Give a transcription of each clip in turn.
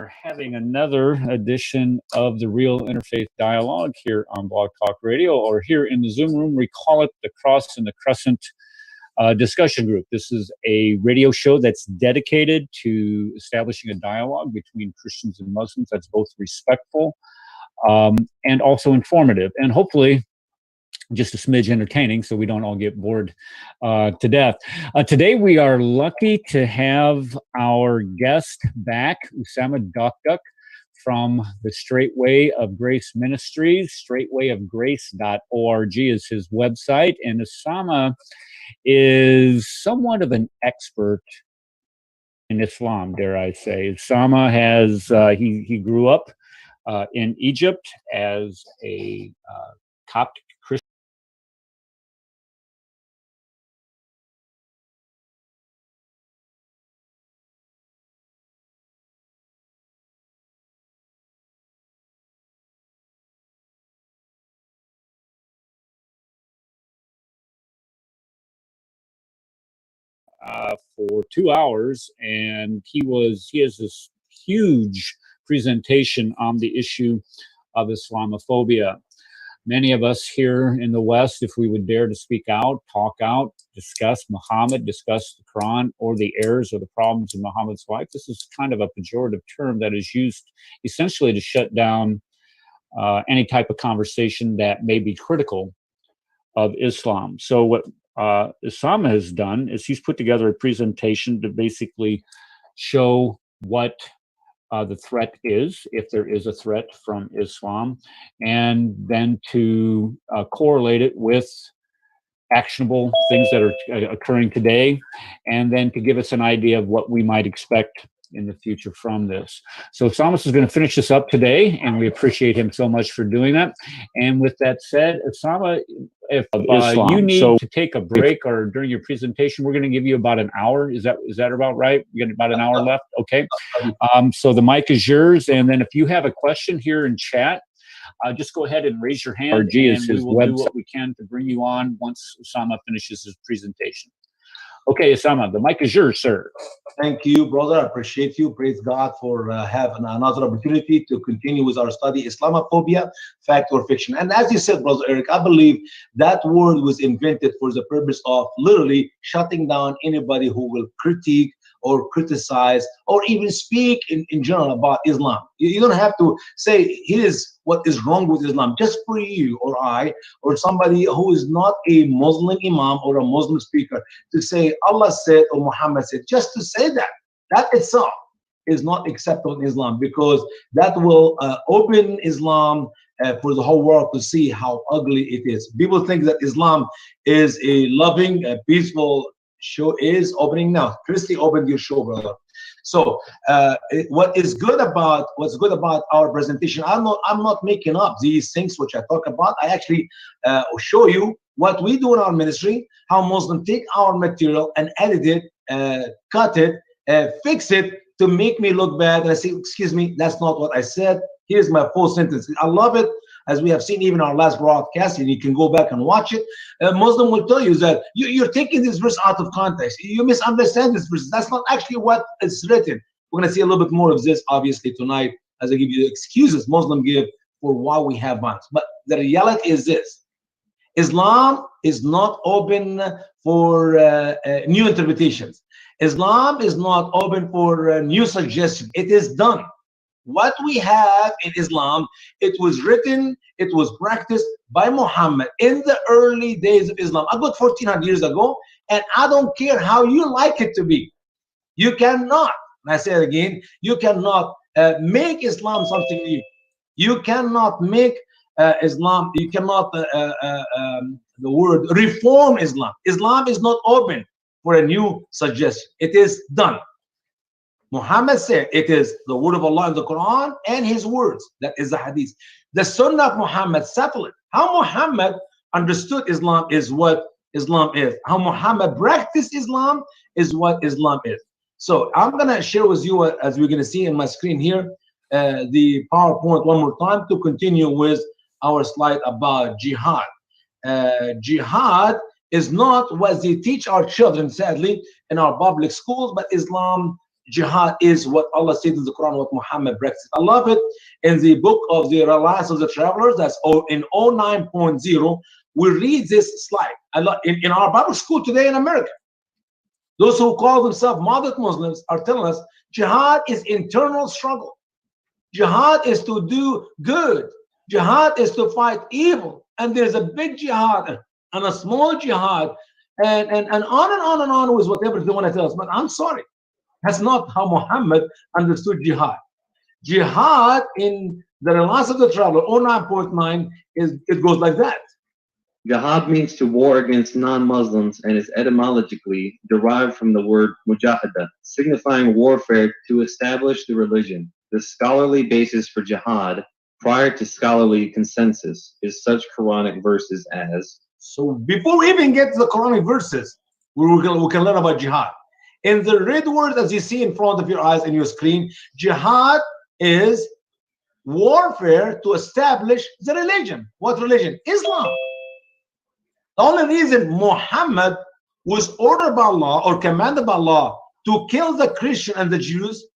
We're having another edition of the Real Interfaith Dialogue here on Blog Talk Radio, or here in the Zoom room. We call it the Cross and the Crescent Discussion Group. This is a radio show that's dedicated to establishing a dialogue between Christians and Muslims that's both respectful and also informative, and hopefully just a smidge entertaining so we don't all get bored to death. Today we are lucky to have our guest back, Usama Dakdok from the Straight Way of Grace Ministries. straightwayofgrace.org is his website, and Usama is somewhat of an expert in Islam, dare I say. Usama has, he grew up in Egypt as a Coptic Christian. For 2 hours, and he has this huge presentation on the issue of Islamophobia. Many of us here in the West, if we would dare to speak out, talk out, discuss Muhammad, discuss the Quran, or the errors or the problems in Muhammad's life, this is kind of a pejorative term that is used essentially to shut down any type of conversation that may be critical of Islam. So what Usama has done is he's put together a presentation to basically show what the threat is, if there is a threat from Islam, and then to correlate it with actionable things that are occurring today, and then to give us an idea of what we might expect in the future from this. So Usama is going to finish this up today, and we appreciate him so much for doing that. And with that said, Usama, if you need to take a break or during your presentation, we're going to give you about an hour. Is that about right? We got about an hour left. Okay. So the mic is yours, and then if you have a question here in chat, just go ahead and raise your hand, and we will do what we can to bring you on once Usama finishes his presentation. Okay, Usama, the mic is yours, sir. Thank you, brother. I appreciate you. Praise God for having another opportunity to continue with our study, Islamophobia, fact or fiction. And as you said, brother Eric, I believe that word was invented for the purpose of literally shutting down anybody who will critique or criticize or even speak in general about Islam. You don't have to say, here's what is wrong with Islam, just for you or I or somebody who is not a Muslim imam or a Muslim speaker to say Allah said or Muhammad said. Just to say that itself is not acceptable in Islam, because that will open Islam for the whole world to see how ugly it is. People think that Islam is a loving, peaceful show. Is opening now. Christy opened your show, brother. So what's good about our presentation, I'm not making up these things which I talk about. I actually show you what we do in our ministry, how Muslims take our material and edit it, cut it, fix it to make me look bad. And I say, excuse me, that's not what I said. Here's my full sentence. I love it. As we have seen even our last broadcast, and you can go back and watch it. A Muslim will tell you that you're taking this verse out of context. You misunderstand this verse. That's not actually what is written. We're going to see a little bit more of this, obviously, tonight, as I give you the excuses Muslim give for why we have violence. But the reality is this: Islam is not open for new interpretations. Islam is not open for new suggestions. It is done. What we have in Islam, it was written, it was practiced by Muhammad in the early days of Islam, about 1400 years ago, and I don't care how you like it to be. You cannot, and I say it again, you cannot make Islam something new. You cannot make Islam, you cannot, the word reform Islam. Islam is not open for a new suggestion. It is done. Muhammad said it is the word of Allah in the Quran and his words. That is the hadith. The Sunnah of Muhammad settled it. How Muhammad understood Islam is what Islam is. How Muhammad practiced Islam is what Islam is. So I'm going to share with you, as we're going to see in my screen here, the PowerPoint one more time to continue with our slide about jihad. Jihad is not what they teach our children, sadly, in our public schools, but Islam jihad is what Allah said in the Quran, what Muhammad practiced. I love it in the book of the Lives of the Travelers, that's in 09.0. We read this slide. In our Bible school today in America, those who call themselves moderate Muslims are telling us jihad is internal struggle. Jihad is to do good. Jihad is to fight evil. And there's a big jihad and a small jihad, and on and on and on with whatever they want to tell us. But I'm sorry, that's not how Muhammad understood jihad. Jihad in the Lives of the Traveler 09.9 it goes like that. Jihad means to war against non-Muslims and is etymologically derived from the word mujahada, signifying warfare to establish the religion. The scholarly basis for jihad, prior to scholarly consensus, is such Quranic verses as... So before we even get to the Quranic verses, we can learn about jihad. In the red word, as you see in front of your eyes and your screen, jihad is warfare to establish the religion. What religion? Islam. The only reason Muhammad was ordered by Allah or commanded by Allah to kill the Christian and the Jews,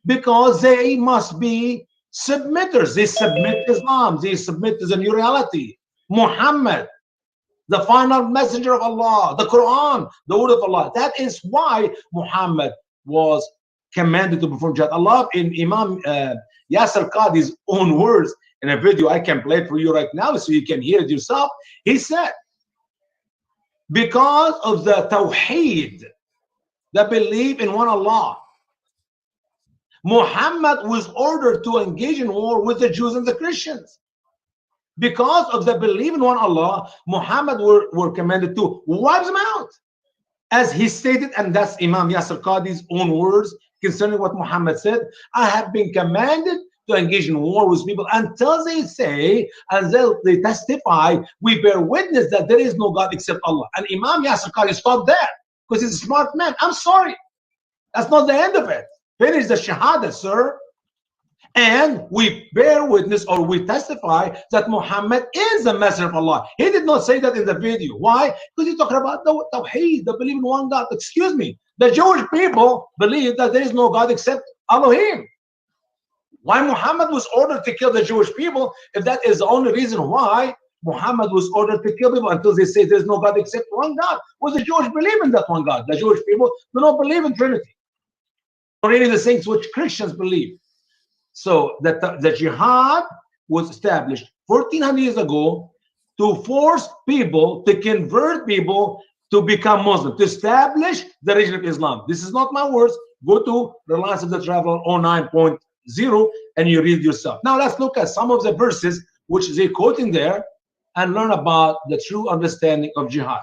because they must be submitters. They submit Islam. They submit to the new reality. Muhammad, the final messenger of Allah, the Quran, the word of Allah. That is why Muhammad was commanded to perform jihad. Allah, in Imam Yasir Qadhi's own words, in a video I can play it for you right now so you can hear it yourself. He said, because of the Tawheed, the belief in one Allah, Muhammad was ordered to engage in war with the Jews and the Christians. Because of the belief in one Allah, Muhammad were commanded to wipe them out. As he stated, and that's Imam Yasir Qadhi's own words concerning what Muhammad said, I have been commanded to engage in war with people until they say, until they testify, we bear witness that there is no God except Allah. And Imam Yasir Qadhi stopped there because he's a smart man. I'm sorry, that's not the end of it. Finish the shahada, sir. And we bear witness, or we testify, that Muhammad is the messenger of Allah. He did not say that in the video. Why? Because he's talking about the Tawheed, the belief in one God. Excuse me, the Jewish people believe that there is no God except Elohim. Why Muhammad was ordered to kill the Jewish people, if that is the only reason why Muhammad was ordered to kill people until they say there's no God except one God? Was the Jewish believe in that one God? The Jewish people do not believe in Trinity, or any of the things which Christians believe. So the jihad was established 1400 years ago to force people, to convert people to become Muslim, to establish the religion of Islam. This is not my words. Go to the Lives of the Traveler 09.0 and you read yourself. Now let's look at some of the verses which they're quoting there and learn about the true understanding of jihad.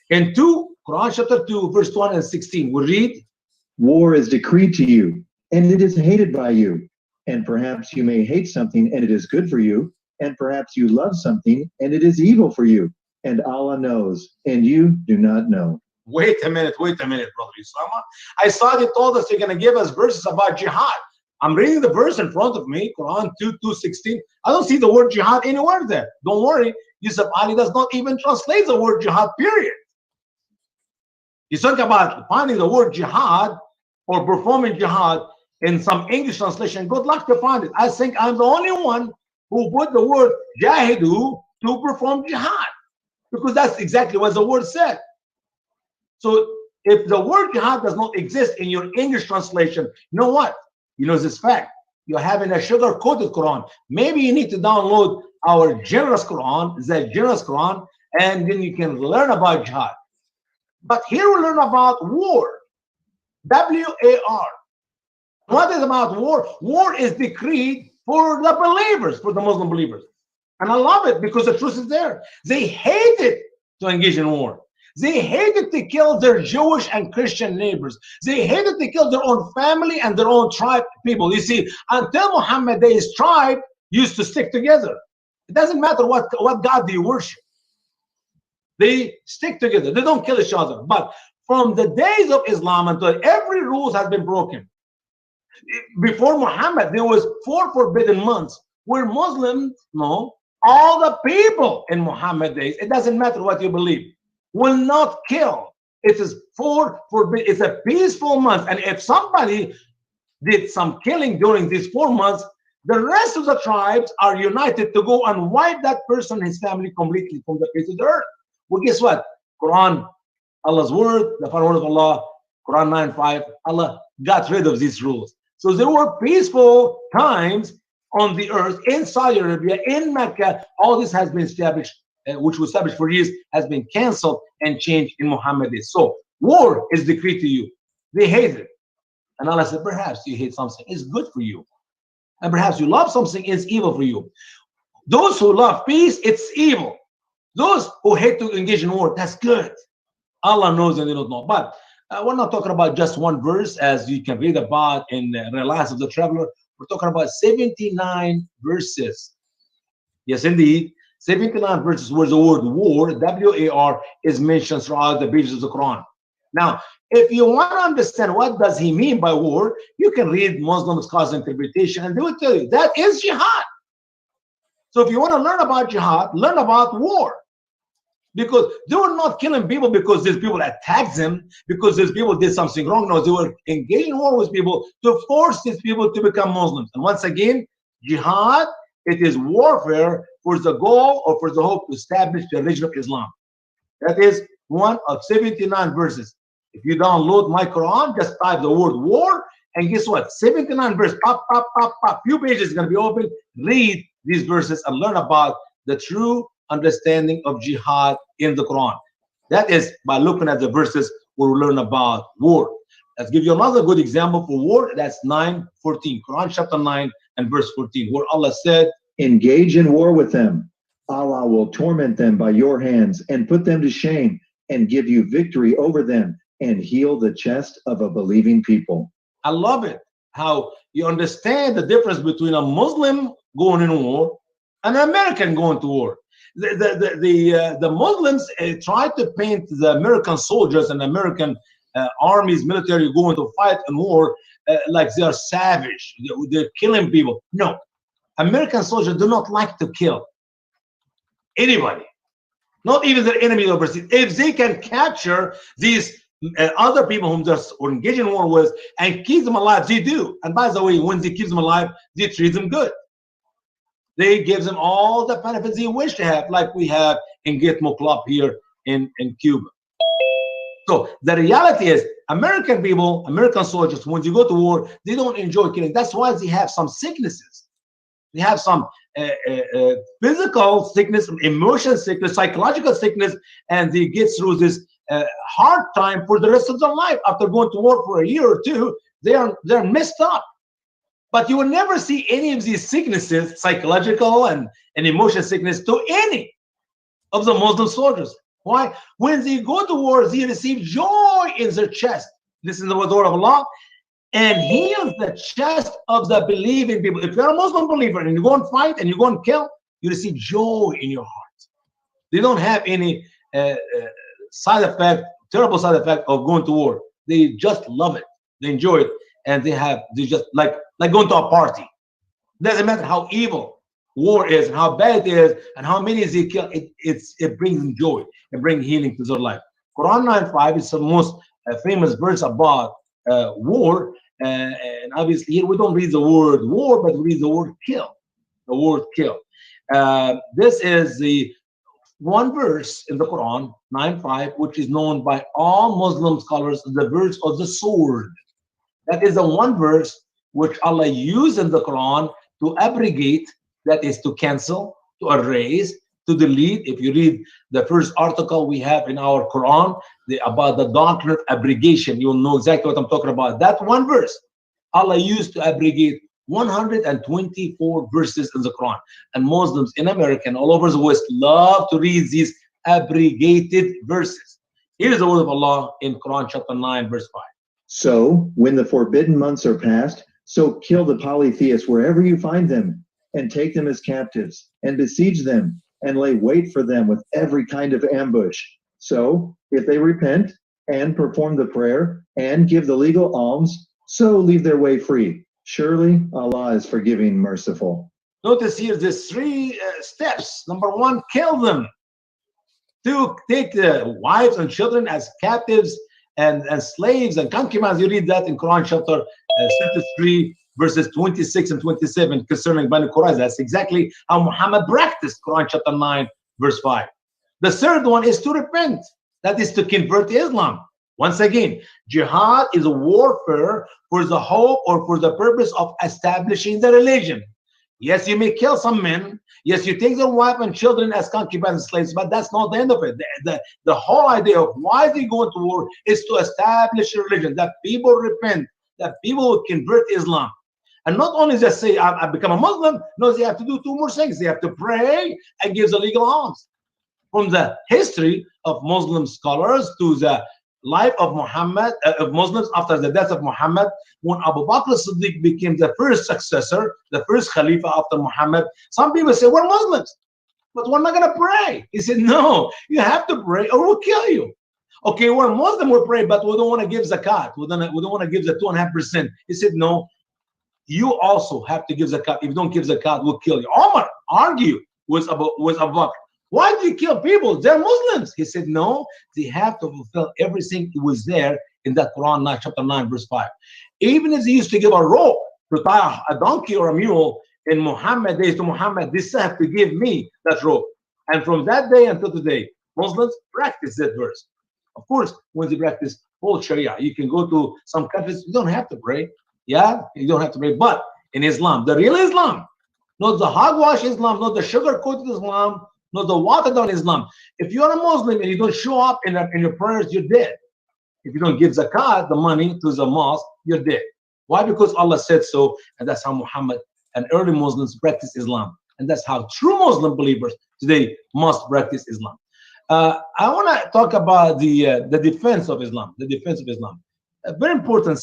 In Quran chapter 2, verse 1 and 16, we read, war is decreed to you, and it is hated by you. And perhaps you may hate something and it is good for you, and perhaps you love something and it is evil for you. And Allah knows, and you do not know. Wait a minute, brother Usama. I thought you told us you're going to give us verses about jihad. I'm reading the verse in front of me, Quran 2:16. I don't see the word jihad anywhere there. Don't worry, Yusuf Ali does not even translate the word jihad, period. You talk about finding the word jihad or performing jihad in some English translation. Good luck to find it. I think I'm the only one who put the word jahidu to perform jihad, because that's exactly what the word said. So if the word jihad does not exist in your English translation, you know what? You know this fact. You're having a sugar-coated Quran. Maybe you need to download our generous Quran, the generous Quran, and then you can learn about jihad. But here we learn about war. W-A-R. What is about war? War is decreed for the believers, for the Muslim believers. And I love it because the truth is there. They hated to engage in war. They hated to kill their Jewish and Christian neighbors. They hated to kill their own family and their own tribe people. You see, until Muhammad, his tribe used to stick together. It doesn't matter what God do you worship. They stick together. They don't kill each other. But from the days of Islam until every rule has been broken. Before Muhammad, there was 4 forbidden months where Muslims, all the people in Muhammad days, it doesn't matter what you believe, will not kill It is it's a peaceful month. And if somebody did some killing during these 4 months, the rest of the tribes are united to go and wipe that person and his family completely from the face of the earth. Well, guess what? Quran, Allah's word, the final word of Allah, Quran 9:5, Allah got rid of these rules. So there were peaceful times on the earth, in Saudi Arabia, in Mecca. All this has been established, which was established for years, has been canceled and changed in Muhammad. So war is decreed to you. They hate it. And Allah said, perhaps you hate something, it's good for you. And perhaps you love something, it's evil for you. Those who love peace, it's evil. Those who hate to engage in war, that's good. Allah knows and they don't know. But we're not talking about just one verse, as you can read about in the Lives of the Traveler. We're talking about 79 verses. Yes, indeed. 79 verses where the word war, W-A-R, is mentioned throughout the pages of the Quran. Now, if you want to understand what does he mean by war, you can read Muslim scholars' interpretation, and they will tell you that is jihad. So if you want to learn about jihad, learn about war. Because they were not killing people because these people attacked them, because these people did something wrong. No, they were engaging in war with people to force these people to become Muslims. And once again, jihad, it is warfare for the goal or for the hope to establish the religion of Islam. That is one of 79 verses. If you download my Quran, just type the word war, and guess what? 79 verses, pop, pop, pop, pop. Few pages are going to be open. Read these verses and learn about the true understanding of jihad in the Quran. That is by looking at the verses where we learn about war. Let's give you another good example for war. That's 9:14, Quran chapter 9 and verse 14, where Allah said, engage in war with them. Allah will torment them by your hands and put them to shame and give you victory over them and heal the chest of a believing people. I love it how you understand the difference between a Muslim going in war and an American going to war. The Muslims try to paint the American soldiers and American armies, military going to fight in war like they are savage. They're killing people. No, American soldiers do not like to kill anybody, not even their enemies overseas. If they can capture these other people whom they're engaged in war with and keep them alive, they do. And by the way, when they keep them alive, they treat them good. They give them all the benefits they wish to have, like we have in Gitmo Club here in Cuba. So the reality is, American people, American soldiers, when you go to war, they don't enjoy killing. That's why they have some sicknesses. They have some physical sickness, emotional sickness, psychological sickness, and they get through this hard time for the rest of their life. After going to war for a year or two, they're messed up. But you will never see any of these sicknesses, psychological and emotional sickness, to any of the Muslim soldiers. Why? When they go to war, they receive joy in their chest. Listen to the word of Allah, and heals the chest of the believing people. If you're a Muslim believer and you go and fight and you go and kill, you receive joy in your heart. They don't have any side effect, terrible side effect of going to war. They just love it. They enjoy it, and they just like going to a party. Doesn't matter how evil war is and how bad it is and how many they kill. It brings them joy. It brings healing to their life. Quran 9:5 is the most famous verse about war. And obviously here we don't read the word war, but we read the word kill. The word kill. This is the one verse in the Quran, 9:5, which is known by all Muslim scholars as the verse of the sword. That is the one verse which Allah used in the Quran to abrogate, that is to cancel, to erase, to delete. If you read the first article we have in our Quran about the doctrine of abrogation, you'll know exactly what I'm talking about. That one verse Allah used to abrogate 124 verses in the Quran. And Muslims in America and all over the West love to read these abrogated verses. Here's the word of Allah in Quran chapter 9 verse 5. So when the forbidden months are past, so kill the polytheists wherever you find them, and take them as captives, and besiege them, and lay wait for them with every kind of ambush. So if they repent, and perform the prayer, and give the legal alms, so leave their way free. Surely Allah is forgiving, merciful. Notice here there's three steps. Number one, kill them. to take the wives and children as captives and slaves and concubines. You read that in Quran chapter 33 verses 26 and 27 concerning Bani Qurayza. That's exactly how Muhammad practiced. Quran chapter 9 verse 5. The third one is to repent. That is to convert to Islam. Once again, jihad is a warfare for the hope or for the purpose of establishing the religion. Yes, you may kill some men. Yes, you take their wife and children as concubines and slaves, but that's not the end of it. The whole idea of why they go into war is to establish a religion, that people repent, that people will convert to Islam. And not only just say, I become a Muslim. No, they have to do two more things. They have to pray and give the legal alms. From the history of Muslim scholars to the life of Muhammad, of Muslims after the death of Muhammad, when Abu Bakr as-Siddiq became the first successor, the first Khalifa after Muhammad, some people say, we're Muslims, but we're not going to pray. He said, no, you have to pray or we'll kill you. Okay, we're Muslim, we pray, but we don't want to give zakat. We don't want to give the 2.5%. He said, no, you also have to give zakat. If you don't give zakat, we'll kill you. Omar argued with Abu Bakr. Why do you kill people? They're Muslims. He said, no, they have to fulfill everything that was there in that Quran chapter 9 verse 5. Even if they used to give a rope to tie a donkey or a mule in Muhammad days to Muhammad, they still have to give me that rope. And from that day until today, Muslims practice that verse. Of course, when they practice full Sharia, you can go to some countries, you don't have to pray. Yeah, you don't have to pray. But in Islam, the real Islam, not the hogwash Islam, not the sugar-coated Islam, not the watered-down Islam. If you're a Muslim and you don't show up in your prayers, you're dead. If you don't give zakat, the money to the mosque, you're dead. Why? Because Allah said so, and that's how Muhammad and early Muslims practice Islam. And that's how true Muslim believers today must practice Islam. I want to talk about the defense of Islam. The defense of Islam. Very important.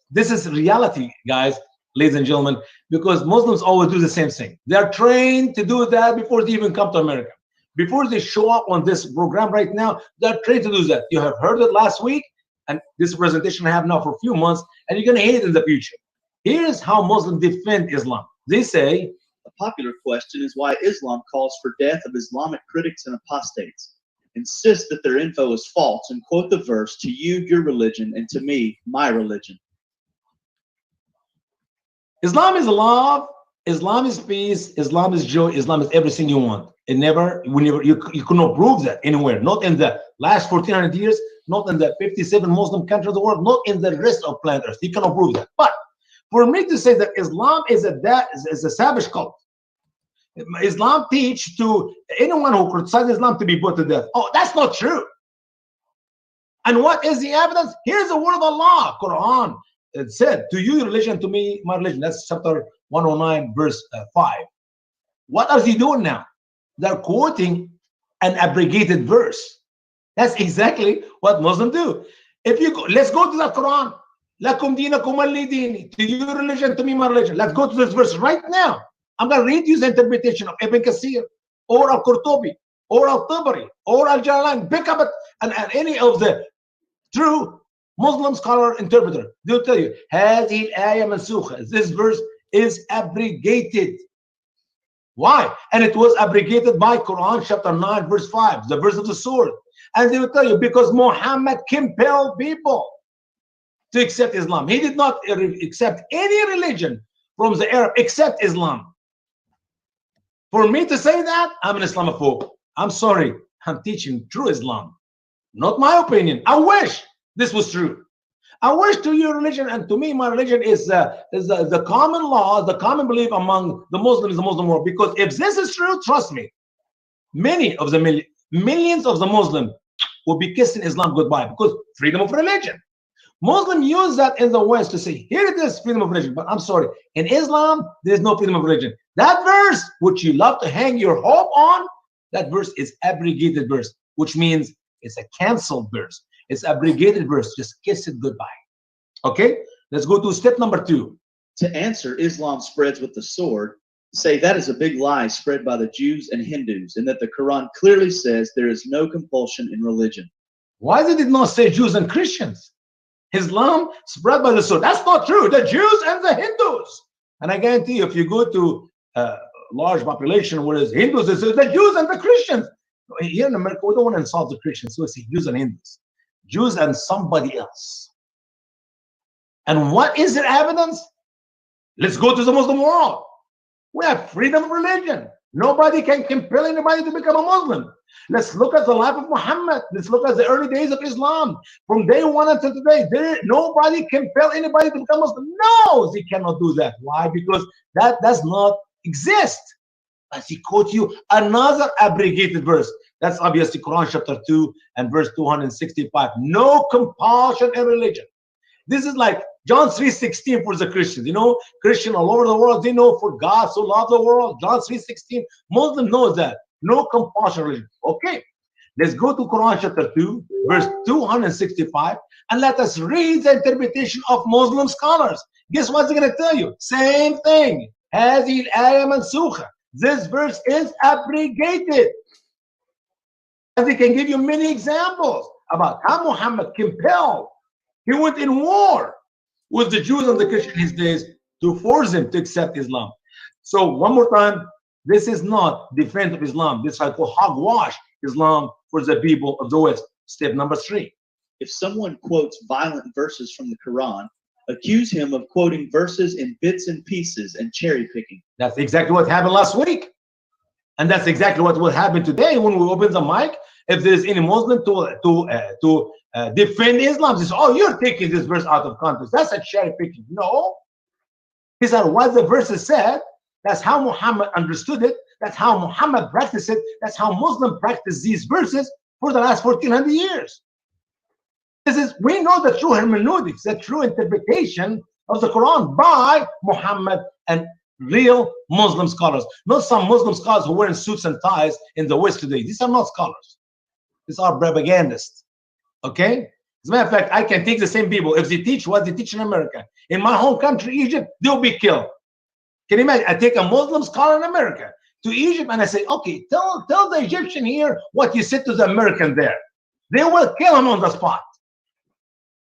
This is reality, guys, ladies and gentlemen, because Muslims always do the same thing. They're trained to do that before they even come to America. Before they show up on this program right now, they're trained to do that. You have heard it last week, and this presentation I have now for a few months, and you're going to hate it in the future. Here's how Muslims defend Islam. They say, a popular question is why Islam calls for death of Islamic critics and apostates, insist that their info is false, and quote the verse, to you, your religion, and to me, my religion. Islam is love, Islam is peace, Islam is joy, Islam is everything you want. You cannot prove that anywhere, not in the last 1400 years, not in the 57 Muslim countries of the world, not in the rest of planet Earth. You cannot prove that. But for me to say that Islam is a savage cult, Islam teach to anyone who criticizes Islam to be put to death. Oh, that's not true. And what is the evidence? Here's the word of Allah, Quran. It said, to you, your religion, to me, my religion. That's chapter 109, verse 5. What are they doing now? They're quoting an abrogated verse. That's exactly what Muslims do. If you go, let's go to the Quran. Lakum dinakum wali dini. To your religion, to me, my religion. Let's go to this verse right now. I'm going to read you the interpretation of Ibn Kathir, or Al-Qurtubi, or Al-Tabari, or Al-Jalalain. Pick up it and any of the true Muslim scholar interpreter. They'll tell you, هذه الآية منسوخة. This verse is abrogated. Why? And it was abrogated by Quran chapter 9 verse 5, the verse of the sword. And they will tell you, because Muhammad compelled people to accept Islam. He did not accept any religion from the Arab except Islam. For me to say that, I'm an Islamophobe. I'm sorry. I'm teaching true Islam, not my opinion. I wish this was true. I wish to your religion and to me, my religion is the common law, the common belief among the Muslims, the Muslim world. Because if this is true, trust me, millions of the Muslims will be kissing Islam goodbye, because freedom of religion. Muslims use that in the West to say, here it is, freedom of religion. But I'm sorry, in Islam, there's no freedom of religion. That verse, which you love to hang your hope on, that verse is abrogated verse, which means it's a canceled verse. It's abrogated verse. Just kiss it goodbye. Okay, let's go to step number 2. To answer Islam spreads with the sword, say that is a big lie spread by the Jews and Hindus, and that the Quran clearly says there is no compulsion in religion. Why did it not say Jews and Christians? Islam spread by the sword. That's not true. The Jews and the Hindus. And I guarantee you, if you go to a large population where there's Hindus, it says the Jews and the Christians. Here in America, we don't want to insult the Christians, so we say Jews and Hindus, Jews and somebody else. And what is their evidence? Let's go to the Muslim world. We have freedom of religion. Nobody can compel anybody to become a Muslim. Let's look at the life of Muhammad. Let's look at the early days of Islam. From day one until today, nobody compel anybody to become Muslim. No, they cannot do that. Why? Because that does not exist. As he quote you another abrogated verse. That's obviously Quran chapter 2 and verse 265. No compulsion in religion. This is like John 3:16 for the Christians. You know, Christian all over the world, they know for God so loved the world. John 3:16. Muslim knows that. No compulsion religion. Okay, let's go to Quran chapter 2, verse 265, and let us read the interpretation of Muslim scholars. Guess what they're going to tell you? Same thing. هذه الآية منسوخة. This verse is abrogated. And they can give you many examples about how Muhammad compelled. He went in war with the Jews and the Christians in his days to force them to accept Islam. So one more time, this is not defense of Islam. This is like hogwash Islam for the people of the West. Step number 3. If someone quotes violent verses from the Quran, accuse him of quoting verses in bits and pieces and cherry picking. That's exactly what happened last week. And that's exactly what will happen today when we open the mic. If there's any Muslim to defend Islam, says, oh, you're taking this verse out of context. That's a cherry picking. No. These are what the verses said. That's how Muhammad understood it. That's how Muhammad practiced it. That's how Muslims practice these verses for the last 1400 years. We know the true hermeneutics, the true interpretation of the Quran by Muhammad and real Muslim scholars. Not some Muslim scholars who wear suits and ties in the West today. These are not scholars. These are propagandists. Okay? As a matter of fact, I can take the same people. If they teach what they teach in America, in my home country, Egypt, they'll be killed. Can you imagine? I take a Muslim scholar in America to Egypt and I say, okay, tell the Egyptian here what you said to the American there. They will kill him on the spot.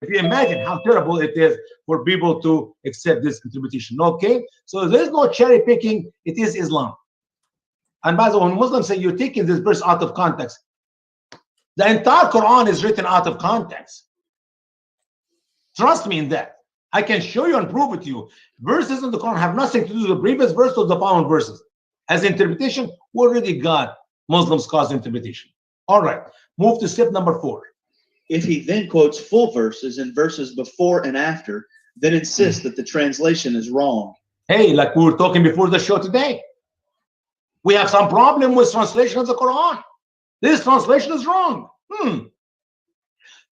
If you imagine how terrible it is for people to accept this interpretation. Okay, so there's no cherry picking. It is Islam. And by the way, when Muslims say you're taking this verse out of context, the entire Quran is written out of context. Trust me in that. I can show you and prove it to you. Verses in the Quran have nothing to do with the previous verse or the following verses. As interpretation, we already got Muslim scholars' interpretation. All right, move to step number 4. If he then quotes full verses and verses before and after, then insists that the translation is wrong. Hey, like we were talking before the show today, we have some problem with translation of the Quran. This translation is wrong.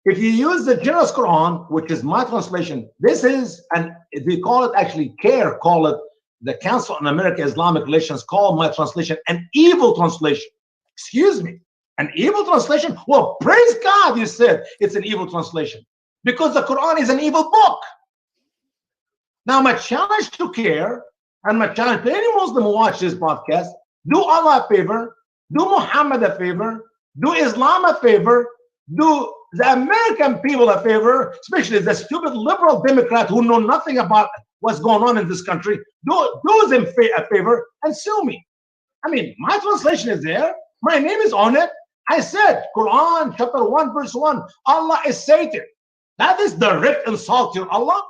If you use the generous Quran, which is my translation, this is, and they call it actually CARE, call it the Council on American Islamic Relations, call my translation an evil translation. Excuse me. An evil translation? Well, praise God, you said it's an evil translation. Because the Quran is an evil book. Now, my challenge to CARE, and my challenge to any Muslim who watch this podcast, do Allah a favor, do Muhammad a favor, do Islam a favor, do the American people a favor, especially the stupid liberal Democrat who know nothing about what's going on in this country, do them a favor and sue me. I mean, my translation is there. My name is on it. I said, Quran chapter 1 verse 1, Allah is Satan. That is direct insult to Allah.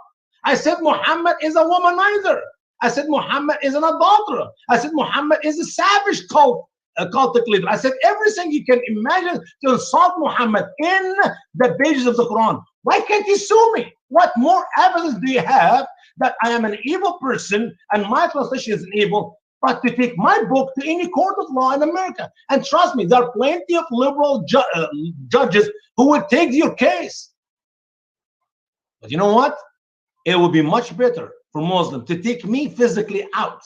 I said Muhammad is a womanizer. I said Muhammad is an adulterer. I said Muhammad is a savage cultic leader. I said everything you can imagine to insult Muhammad in the pages of the Quran. Why can't you sue me? What more evidence do you have that I am an evil person and my translation is an evil? But to take my book to any court of law in America. And trust me, there are plenty of liberal judges who will take your case. But you know what? It would be much better for Muslims to take me physically out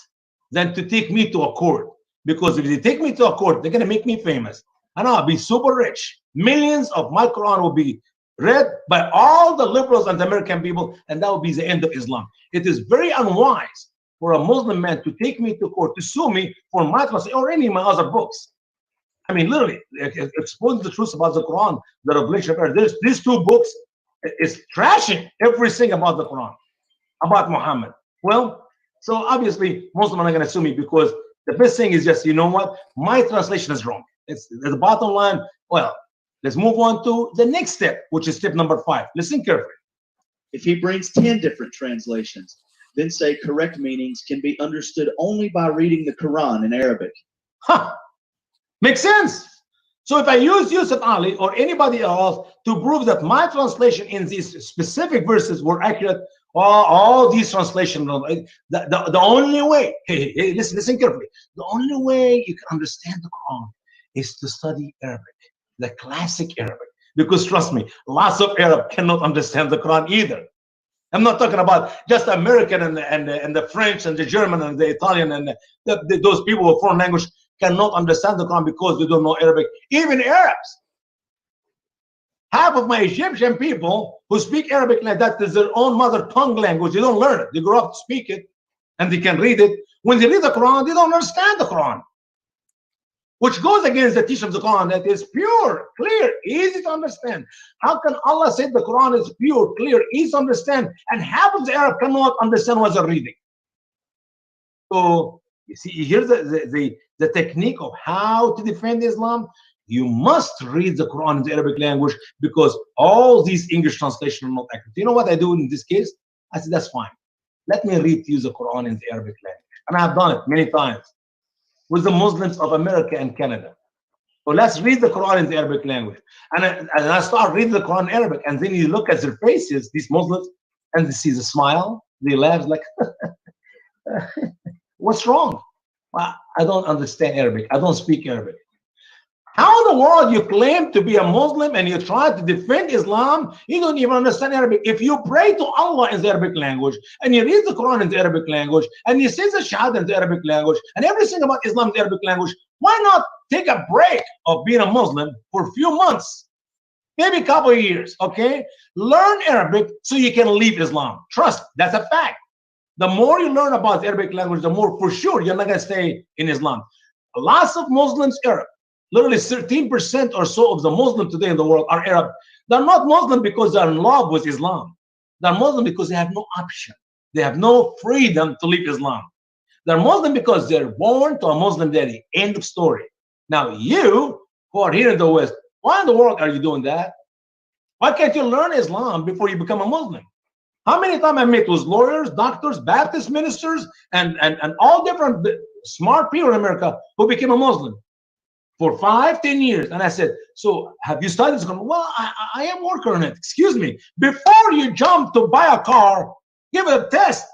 than to take me to a court. Because if they take me to a court, they're going to make me famous. And I'll be super rich. Millions of my Quran will be read by all the liberals and the American people, and that will be the end of Islam. It is very unwise for a Muslim man to take me to court, to sue me for my translation or any of my other books. I mean, literally, exposing the truth about the Quran, the revelation of these 2 books is trashing everything about the Quran, about Muhammad. Well, so obviously, Muslims are not going to sue me because the best thing is just, you know what? My translation is wrong. It's the bottom line. Well, let's move on to the next step, which is step number 5. Listen carefully. If he brings 10 different translations, then say correct meanings can be understood only by reading the Quran in Arabic. Huh. Makes sense. So if I use Yusuf Ali or anybody else to prove that my translation in these specific verses were accurate, all these translations, the only way, hey, listen carefully, the only way you can understand the Quran is to study Arabic, the classic Arabic. Because trust me, lots of Arab cannot understand the Quran either. I'm not talking about just American and the French and the German and the Italian and those people with foreign language cannot understand the Quran because they don't know Arabic. Even Arabs. Half of my Egyptian people who speak Arabic like that is their own mother tongue language. They don't learn it. They grow up to speak it and they can read it. When they read the Quran, they don't understand the Quran, which goes against the teaching of the Quran that is pure, clear, easy to understand. How can Allah say the Quran is pure, clear, easy to understand, and half of the Arab cannot understand what they're reading? So you see, here's the technique of how to defend Islam. You must read the Quran in the Arabic language because all these English translations are not accurate. You know what I do in this case? I said, that's fine. Let me read to you the Quran in the Arabic language. And I've done it many times with the Muslims of America and Canada. So let's read the Quran in the Arabic language. And I start reading the Quran in Arabic. And then you look at their faces, these Muslims, and they see the smile. They laugh like, what's wrong? Well, I don't understand Arabic. I don't speak Arabic. How in the world you claim to be a Muslim and you try to defend Islam? You don't even understand Arabic. If you pray to Allah in the Arabic language and you read the Quran in the Arabic language and you say the Shahada in the Arabic language and everything about Islam in the Arabic language, why not take a break of being a Muslim for a few months, maybe a couple of years, okay? Learn Arabic so you can leave Islam. Trust, that's a fact. The more you learn about the Arabic language, the more for sure you're not going to stay in Islam. Lots of Muslims Arab. Literally 13% or so of the Muslims today in the world are Arab. They're not Muslim because they're in love with Islam. They're Muslim because they have no option. They have no freedom to leave Islam. They're Muslim because they're born to a Muslim daddy. End of story. Now you who are here in the West, why in the world are you doing that? Why can't you learn Islam before you become a Muslim? How many times I met with lawyers, doctors, Baptist ministers, and all different smart people in America who became a Muslim for 5-10 years. And I said, so have you studied this? Well, I am working on it. Excuse me. Before you jump to buy a car, give it a test.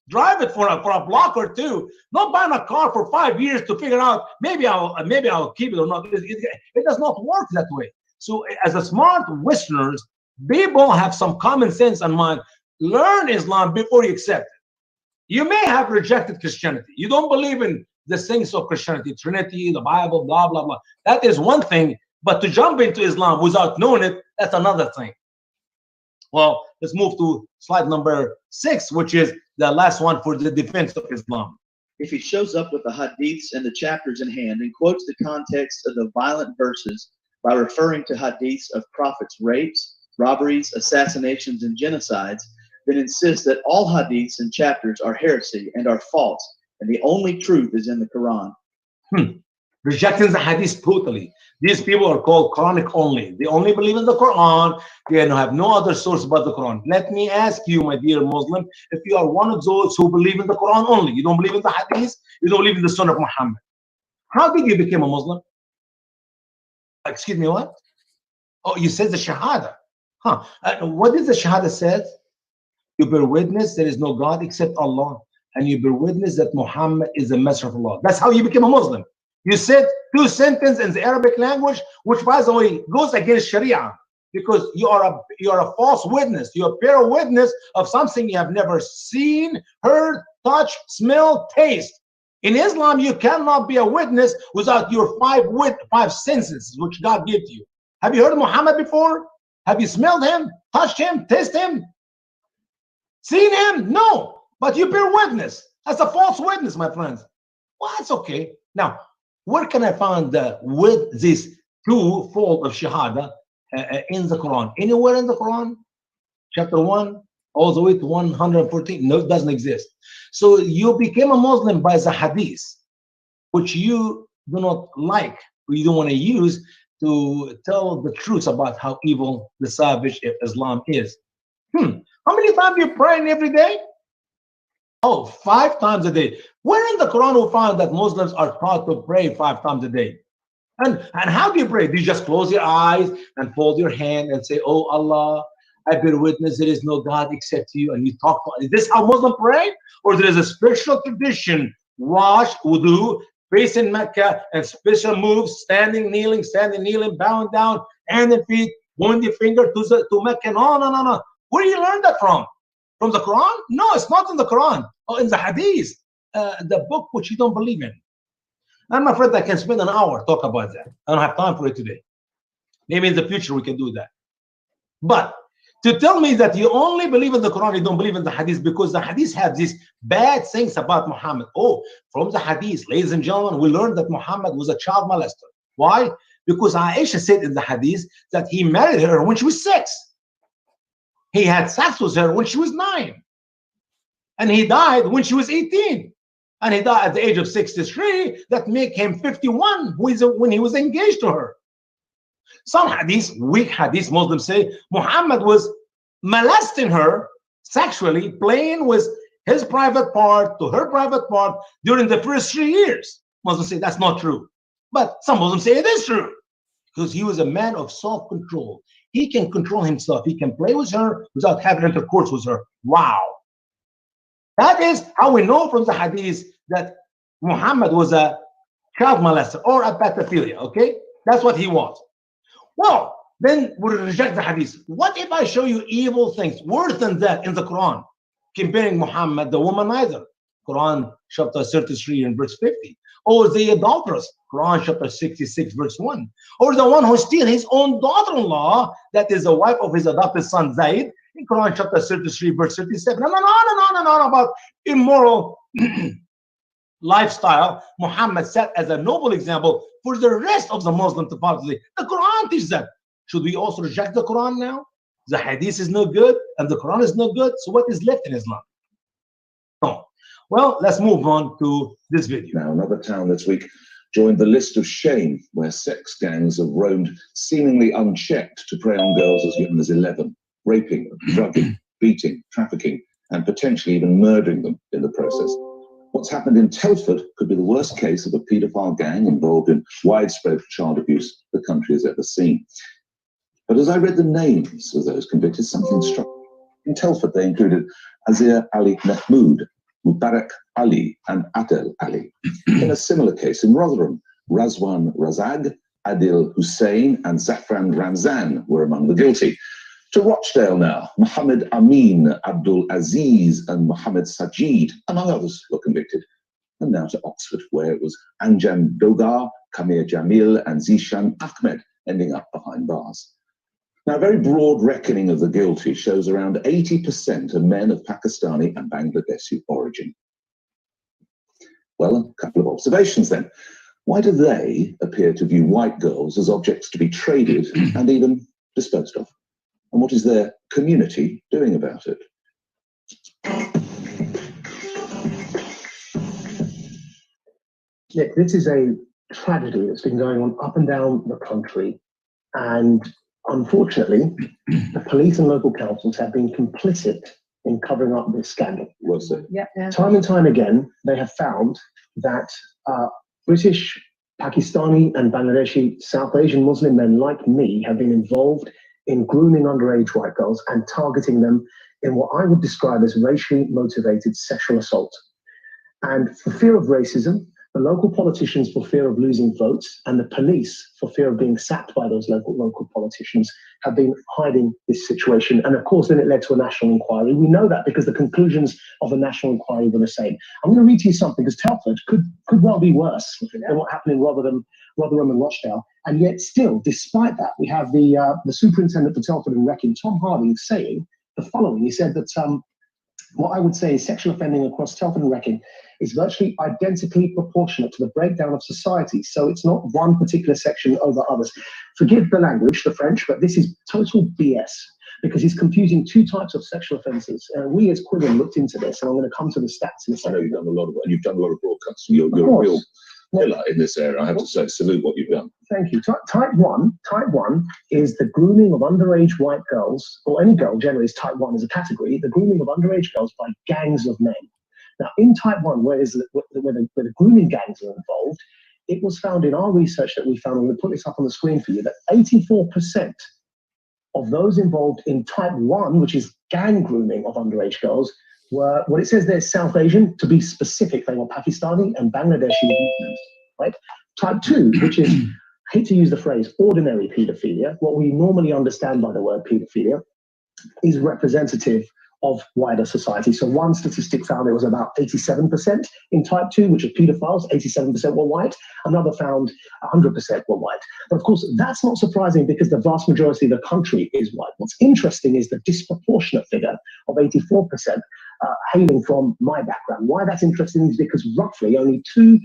Drive it for a block or two. Not buying a car for 5 years to figure out maybe I'll keep it or not. It does not work that way. So as a smart Westerners, people have some common sense in mind. Learn Islam before you accept it. You may have rejected Christianity. You don't believe in the things of Christianity, Trinity, the Bible, blah, blah, blah. That is one thing. But to jump into Islam without knowing it, that's another thing. Well, let's move to slide number 6, which is the last one for the defense of Islam. If he shows up with the hadiths and the chapters in hand and quotes the context of the violent verses by referring to hadiths of prophets' rapes, robberies, assassinations, and genocides, then insists that all hadiths and chapters are heresy and are false, and the only truth is in the Quran. Rejecting the hadith totally. These people are called Quranic only. They only believe in the Quran. They have no other source but the Quran. Let me ask you, my dear Muslim, if you are one of those who believe in the Quran only, you don't believe in the hadith, you don't believe in the Sunnah of Muhammad. How did you become a Muslim? Excuse me, what? Oh, you said the Shahada. What does the Shahada say? You bear witness there is no God except Allah, and you bear witness that Muhammad is the messenger of Allah. That's how you became a Muslim. You said 2 sentences in the Arabic language, which, by the way, goes against Sharia, because you are a false witness. You appear a witness of something you have never seen, heard, touched, smelled, taste. In Islam, you cannot be a witness without your 5 senses, which God gave to you. Have you heard of Muhammad before? Have you smelled him, touched him, tasted him? Seen him? No. But you bear witness. That's a false witness, my friends. Well, that's okay. Now, where can I find with this 2-fold of Shahada in the Quran? Anywhere in the Quran? Chapter 1 all the way to 114? No, it doesn't exist. So you became a Muslim by the hadith, which you do not like you don't want to use to tell the truth about how evil the savage Islam is. How many times you praying every day? Oh, 5 times a day. Where in the Quran we find that Muslims are taught to pray 5 times a day? And how do you pray? Do you just close your eyes and fold your hand and say, "Oh Allah, I bear witness there is no God except you," and you talk? Is this how Muslims pray? Or there is a spiritual tradition, wash, wudu, facing Mecca, and special moves, standing, kneeling, bowing down, hand and feet, pointing finger to Mecca? No. Where do you learn that from? From the Quran? No, it's not in the Quran. Or in the Hadith, the book which you don't believe in. I'm afraid I can spend an hour talk about that. I don't have time for it today. Maybe in the future we can do that. But to tell me that you only believe in the Quran, you don't believe in the Hadith, because the Hadith have these bad things about Muhammad. Oh, from the Hadith, ladies and gentlemen, we learned that Muhammad was a child molester. Why? Because Aisha said in the Hadith that he married her when she was 6. He had sex with her when she was 9. And he died when she was 18. And he died at the age of 63. That make him 51 when he was engaged to her. Some hadith, weak hadith, Muslims say Muhammad was molesting her sexually, playing with his private part to her private part during the first 3 years. Muslims say that's not true. But some Muslims say it is true, because he was a man of self-control. He can control himself. He can play with her without having intercourse with her. Wow. That is how we know from the hadith that Muhammad was a child molester or a pedophilia, okay? That's what he was. Well, then we reject the hadith. What if I show you evil things worse than that in the Quran, comparing Muhammad, the womanizer, Quran chapter 33 and verse 50, or the adulteress, Quran chapter 66 verse 1, or the one who steals his own daughter-in-law, that is the wife of his adopted son Zayd, in Quran chapter 33 verse 37, and on about immoral lifestyle. Muhammad set as a noble example for the rest of the Muslim to follow. The Quran teaches that. Should we also reject the Quran now? The hadith is no good and the Quran is no good, so what is left in Islam? No. Well, let's move on to this video. Now, another town this week joined the list of shame, where sex gangs have roamed seemingly unchecked to prey on girls as young as 11, raping, drugging, beating, trafficking, and potentially even murdering them in the process. What's happened in Telford could be the worst case of a paedophile gang involved in widespread child abuse the country has ever seen. But as I read the names of those convicted, something struck me. In Telford, they included Azir Ali Mahmood, Mubarak Ali, and Adel Ali. In a similar case in Rotherham, Razwan Razag, Adil Hussein, and Zafran Ramzan were among the guilty. To Rochdale now, Mohammed Amin, Abdul Aziz, and Mohammed Sajid, among others, were convicted. And now to Oxford, where it was Anjam Dogar, Kamir Jamil, and Zishan Ahmed ending up behind bars. Now, a very broad reckoning of the guilty shows around 80% are men of Pakistani and Bangladeshi origin. Well, a couple of observations then. Why do they appear to view white girls as objects to be traded and even disposed of? And what is their community doing about it? Nick, this is a tragedy that's been going on up and down the country. And unfortunately, the police and local councils have been complicit in covering up this scandal. Well said. Yeah. Time and time again, they have found that British, Pakistani, and Bangladeshi South Asian Muslim men like me have been involved in grooming underage white girls and targeting them in what I would describe as racially motivated sexual assault. And for fear of racism, the local politicians for fear of losing votes, and the police for fear of being sacked by those local politicians, have been hiding this situation. And of course, then it led to a national inquiry. We know that because the conclusions of the national inquiry were the same. I'm going to read to you something, because Telford could well be worse than what happened in Rotherham and Rochdale. And yet still, despite that, we have the superintendent for Telford and Wrecking, Tom Harding, saying the following. He said that what I would say is sexual offending across Telford and Wrecking is virtually identically proportionate to the breakdown of society. So it's not one particular section over others. Forgive the language, the French, but this is total BS, because he's confusing two types of sexual offences. We as Quirin looked into this, and I'm going to come to the stats in a second. I know you've done a lot of broadcasting. You're a real pillar in this area. I have to say, salute what you've done. Thank you. Type 1 is the grooming of underage white girls, or any girl generally is type 1 as a category, the grooming of underage girls by gangs of men. Now, in type 1, where the grooming gangs are involved, it was found in our research that we found, and we'll put this up on the screen for you, that 84% of those involved in type 1, which is gang grooming of underage girls, were, what it says there, South Asian. To be specific, they were Pakistani and Bangladeshi Muslims, right? Type 2, which is, I hate to use the phrase ordinary pedophilia, what we normally understand by the word pedophilia, is representative of wider society. So one statistic found there was about 87% in type 2, which are pedophiles, 87% were white. Another found 100% were white. But of course, that's not surprising because the vast majority of the country is white. What's interesting is the disproportionate figure of 84% hailing from my background. Why that's interesting is because roughly only 2%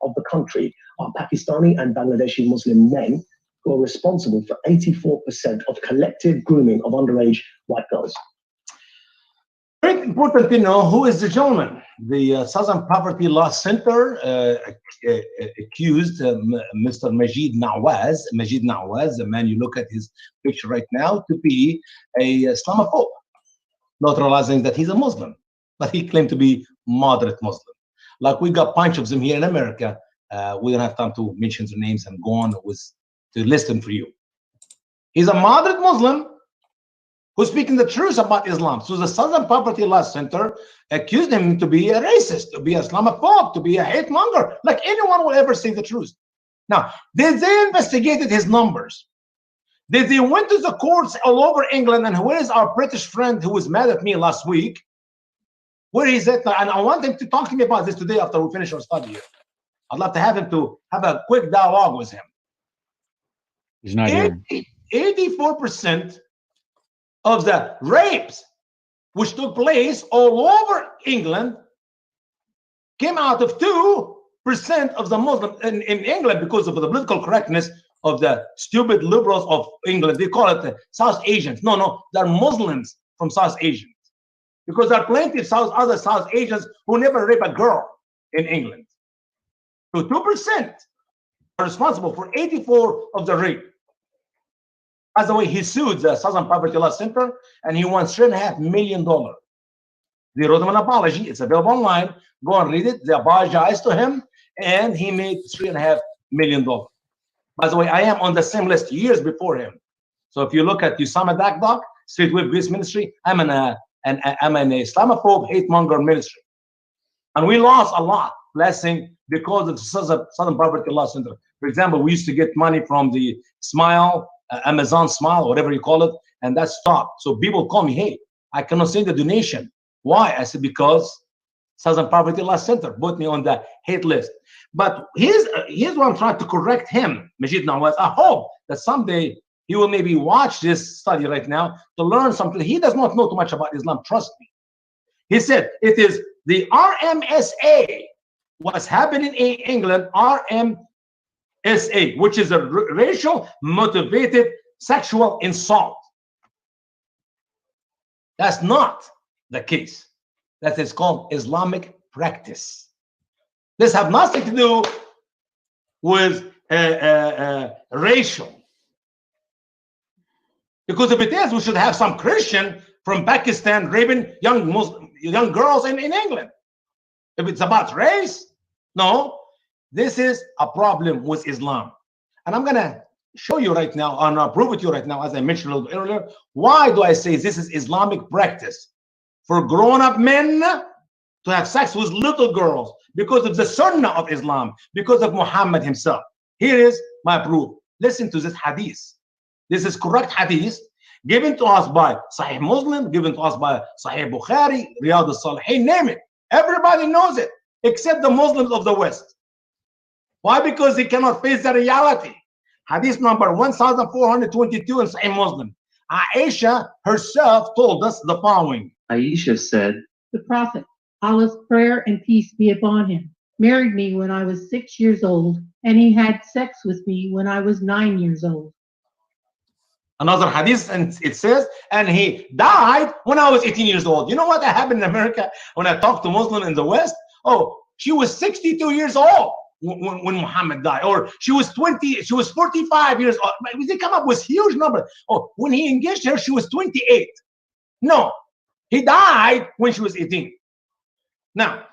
of the country are Pakistani and Bangladeshi Muslim men who are responsible for 84% of collective grooming of underage white girls. Very important to know who is the gentleman. The Southern Poverty Law Center accused Mr. Majid Nawaz, the man you look at his picture right now, to be a Islamophobe, not realizing that he's a Muslim, but he claimed to be moderate Muslim. Like we got a bunch of them here in America. We don't have time to mention their names and go on to list them for you. He's a moderate Muslim who's speaking the truth about Islam. So the Southern Poverty Law Center accused him to be a racist, to be an Islamophobe, to be a hate monger, like anyone will ever say the truth. Now, did they investigated his numbers? Did they went to the courts all over England? And where is our British friend who was mad at me last week? Where is it? And I want him to talk to me about this today after we finish our study here. I'd love to have him to have a quick dialogue with him. He's not here. 84% of the rapes which took place all over England came out of 2% of the Muslims in England because of the political correctness of the stupid liberals of England. They call it the South Asians. No, they're Muslims from South Asians, because there are plenty of other South Asians who never rape a girl in England. So 2% are responsible for 84 of the rape. By the way, he sued the Southern Poverty Law Center and he won $3.5 million. They wrote him an apology. It's available online. Go and read it. They apologized to him and he made $3.5 million. By the way, I am on the same list years before him. So if you look at Usama Dakdok, Street Wave Grace Ministry, I'm an Islamophobe hate monger ministry. And we lost a lot blessing because of the Southern Poverty Law Center. For example, we used to get money from the Smile, Amazon Smile, whatever you call it, and that stopped. So people call me, hey, I cannot send the donation. Why? I said, because Southern Poverty Law Center put me on the hate list. But here's what I'm trying to correct him, Majid Nawaz. I hope that someday he will maybe watch this study right now to learn something. He does not know too much about Islam, trust me. He said it is the RMSA, what's happening in England, RMSA, which is a racial motivated sexual assault. That's not the case. That is called Islamic practice. This has nothing to do with racial. Because if it is, we should have some Christian from Pakistan raping young girls in England. If it's about race, no. This is a problem with Islam. And I'm going to show you right now, and I'll prove it to you right now, as I mentioned a little bit earlier. Why do I say this is Islamic practice? For grown-up men to have sex with little girls because of the Sunnah of Islam, because of Muhammad himself. Here is my proof. Listen to this hadith. This is correct hadith given to us by Sahih Muslim, given to us by Sahih Bukhari, Riyadh al-Salihin, name it. Everybody knows it, except the Muslims of the West. Why? Because they cannot face the reality. Hadith number 1422 in Sahih Muslim. Aisha herself told us the following. Aisha said, The Prophet, Allah's prayer and peace be upon him, married me when I was 6 years old, and he had sex with me when I was 9 years old. Another hadith, and it says, and he died when I was 18 years old. You know what happened in America when I talked to Muslim in the West? Oh, she was 62 years old when Muhammad died, or she was 20, she was 45 years old. They come up with huge number. Oh, when he engaged her, she was 28. No, he died when she was 18. Now,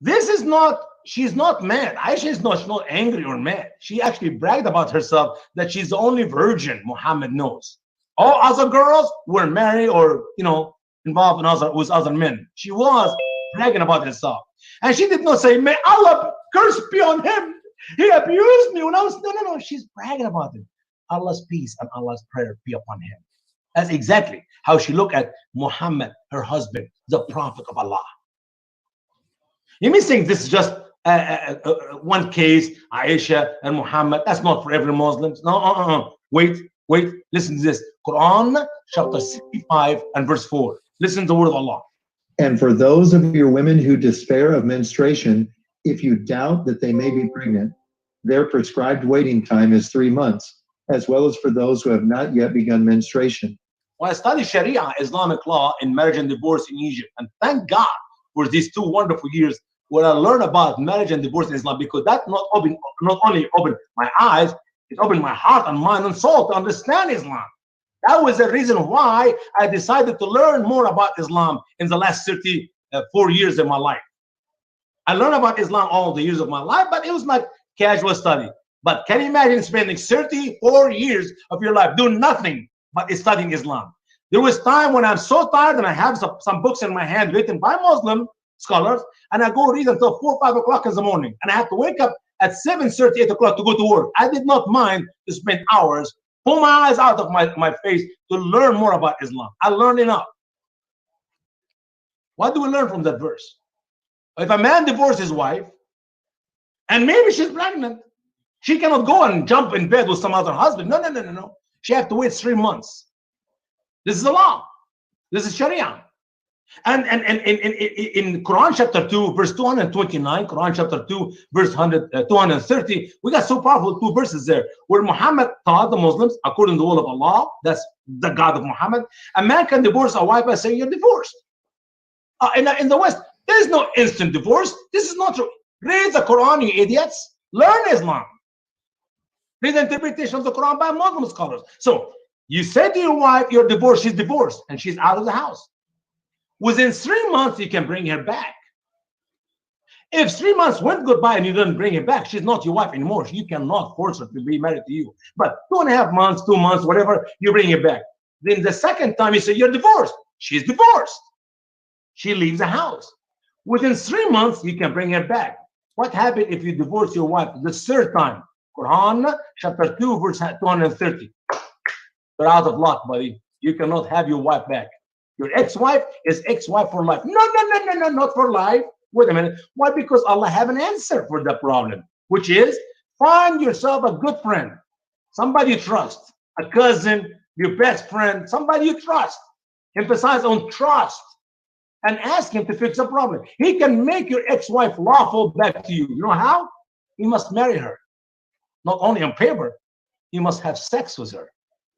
this is not, she's not mad. Aisha is not, she's not angry or mad. She actually bragged about herself that she's the only virgin Muhammad knows. All other girls were married or, you know, involved in with other men. She was bragging about herself. And she did not say, may Allah curse be on him. He abused me when I was, no. She's bragging about it. Allah's peace and Allah's prayer be upon him. That's exactly how she looked at Muhammad, her husband, the prophet of Allah. You may think this is just one case, Aisha and Muhammad. That's not for every Muslim. No, Wait, listen to this. Quran chapter 65 and verse 4. Listen to the word of Allah. And for those of your women who despair of menstruation, if you doubt that they may be pregnant, their prescribed waiting time is 3 months, as well as for those who have not yet begun menstruation. Well, I studied Sharia, Islamic law in marriage and divorce in Egypt. And thank God for these 2 wonderful years where I learned about marriage and divorce in Islam, because that not only opened my eyes, it opened my heart and mind and soul to understand Islam. That was the reason why I decided to learn more about Islam in the last 34 years of my life. I learned about Islam all the years of my life, but it was like casual study. But can you imagine spending 34 years of your life doing nothing but studying Islam? There was time when I'm so tired and I have some books in my hand written by Muslim scholars, and I go read until 4 or 5 o'clock in the morning, and I have to wake up at 7:30, 8 o'clock to go to work. I did not mind to spend hours, pull my eyes out of my face to learn more about Islam. I learned enough. What do we learn from that verse? If a man divorces his wife, and maybe she's pregnant, she cannot go and jump in bed with some other husband. No. She has to wait 3 months. This is the law. This is Sharia. And in Quran chapter 2, verse 229, Quran chapter 2, verse 230, we got so powerful 2 verses there where Muhammad taught the Muslims, according to the will of Allah, that's the God of Muhammad, a man can divorce a wife by saying you're divorced. In the West, there's no instant divorce. This is not true. Read the Quran, you idiots. Learn Islam. Read the interpretation of the Quran by Muslim scholars. So you say to your wife, you're divorced, she's divorced, and she's out of the house. Within 3 months, you can bring her back. If 3 months went goodbye and you didn't bring her back, she's not your wife anymore. You cannot force her to be married to you. But 2.5 months, 2 months, whatever, you bring her back. Then the second time you say you're divorced, she's divorced. She leaves the house. Within 3 months, you can bring her back. What happens if you divorce your wife the 3rd time? Quran chapter 2, verse 230. You're out of luck, buddy. You cannot have your wife back. Your ex-wife is ex-wife for life. No, not for life. Wait a minute. Why? Because Allah have an answer for that problem, which is find yourself a good friend, somebody you trust, a cousin, your best friend, somebody you trust. Emphasize on trust and ask him to fix the problem. He can make your ex-wife lawful back to you. You know how? You must marry her. Not only on paper, you must have sex with her.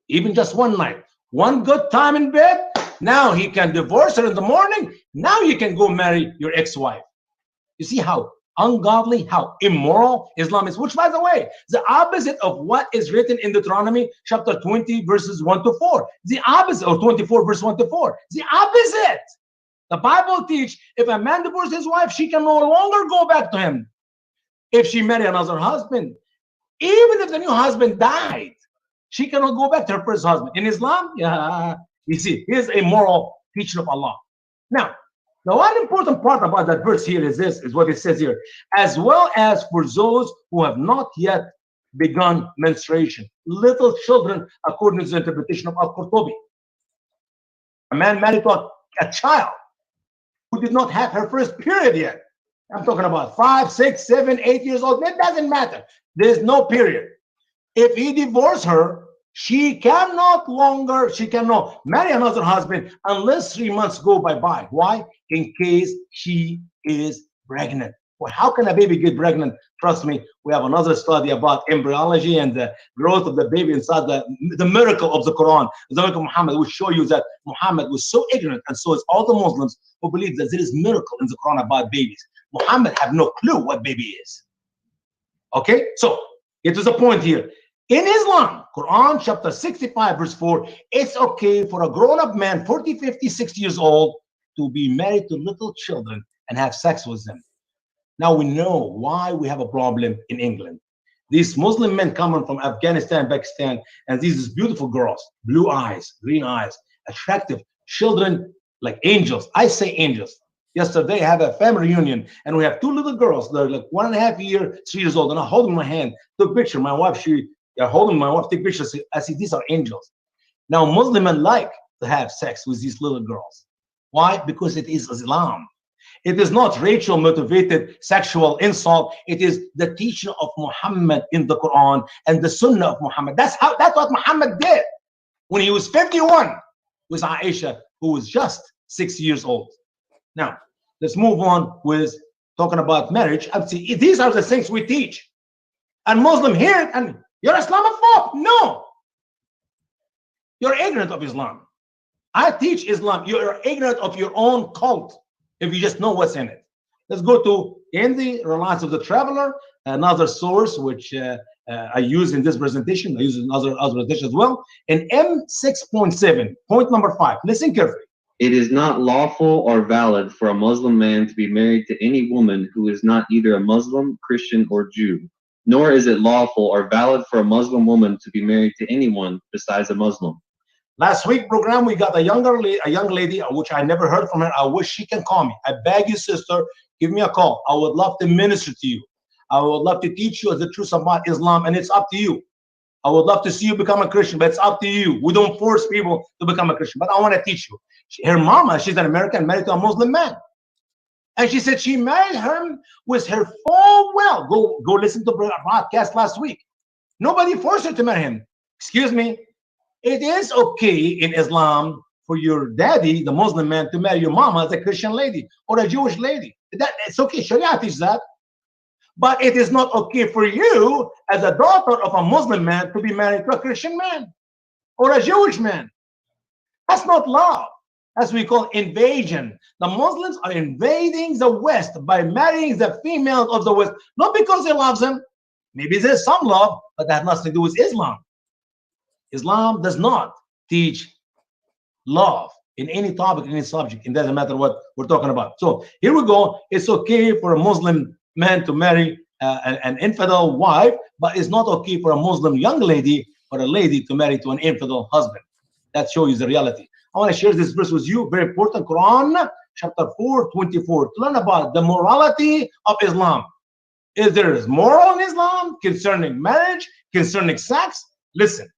Even just one night. One good time in bed. Now he can divorce her in the morning. Now you can go marry your ex-wife. You see how ungodly, how immoral Islam is, which, by the way, the opposite of what is written in Deuteronomy chapter 20, verses 1 to 4. The opposite, or 24, verse 1 to 4. The opposite. The Bible teaches if a man divorces his wife, she can no longer go back to him. If she marry another husband, even if the new husband died, she cannot go back to her first husband. In Islam, you see, here's a moral teaching of Allah. Now, the one important part about that verse here is this, is what it says here. As well as for those who have not yet begun menstruation. Little children, according to the interpretation of Al-Qurtubi. A man married to a child who did not have her first period yet. I'm talking about 5, 6, 7, 8 years old. That doesn't matter. There's no period. If he divorced her, she cannot marry another husband unless 3 months go by. Why? In case she is pregnant. Well, how can a baby get pregnant? Trust me, we have another study about embryology and the growth of the baby inside the miracle of the Quran. The miracle of Muhammad will show you that Muhammad was so ignorant, and so is all the Muslims who believe that there is miracle in the Quran about babies. Muhammad have no clue what baby is. Okay, so get to the point here. In Islam, Quran chapter 65 verse 4, it's okay for a grown-up man, 40, 50, 60 years old, to be married to little children and have sex with them. Now we know why we have a problem in England. These Muslim men coming from Afghanistan, Pakistan, and these beautiful girls, blue eyes, green eyes, attractive children like angels. I say angels. Yesterday, I had a family reunion, and we have two little girls. They're like 1.5 years, 3 years old, and I'm holding my hand. Took a picture. My wife, holding my wife, take pictures. I see these are angels. Now, Muslim men like to have sex with these little girls. Why? Because it is Islam. It is not racial motivated sexual insult. It is the teaching of Muhammad in the Quran and the Sunnah of Muhammad. That's what Muhammad did when he was 51 with Aisha, who was just 6 years old. Now, let's move on with talking about marriage. These are the things we teach. And Muslim hear it and you're Islamophobe. No. You're ignorant of Islam. I teach Islam. You're ignorant of your own cult if you just know what's in it. Let's go to In the Reliance of the Traveler, another source which I use in this presentation. I use it in other presentations as well. In M6.7, point number 5. Listen carefully. It is not lawful or valid for a Muslim man to be married to any woman who is not either a Muslim, Christian, or Jew. Nor is it lawful or valid for a Muslim woman to be married to anyone besides a Muslim. Last week program, we got a young lady, which I never heard from her. I wish she can call me. I beg you, sister, give me a call. I would love to minister to you. I would love to teach you the truth about Islam, and it's up to you. I would love to see you become a Christian, but it's up to you. We don't force people to become a Christian, but I want to teach you. Her mama, she's an American, married to a Muslim man. And she said she married him with her full well. Go listen to the podcast last week. Nobody forced her to marry him. Excuse me. It is okay in Islam for your daddy, the Muslim man, to marry your mama as a Christian lady or a Jewish lady. It's okay. Sharia teaches that. But it is not okay for you as a daughter of a Muslim man to be married to a Christian man or a Jewish man. That's not love. That's what we call invasion. The Muslims are invading the West by marrying the females of the West, not because they love them. Maybe there's some love, but that has nothing to do with Islam. Islam does not teach love in any topic, in any subject. It doesn't matter what we're talking about. So here we go. It's okay for a Muslim man to marry an infidel wife, but it's not okay for a Muslim young lady or a lady to marry to an infidel husband. That shows you the reality. I want to share this verse with you. Very important. Quran chapter 4:24. To learn about the morality of Islam. Is there moral in Islam concerning marriage, concerning sex? Listen.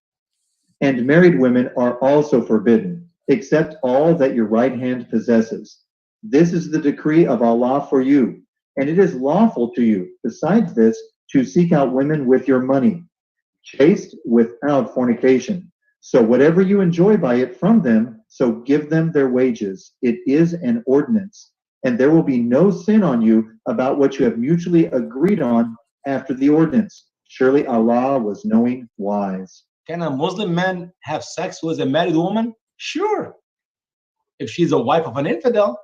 And married women are also forbidden, except all that your right hand possesses. This is the decree of Allah for you, and it is lawful to you, besides this, to seek out women with your money, chaste without fornication. So whatever you enjoy by it from them, so give them their wages. It is an ordinance, and there will be no sin on you about what you have mutually agreed on after the ordinance. Surely Allah was knowing, wise. Can a Muslim man have sex with a married woman? Sure, if she's a wife of an infidel.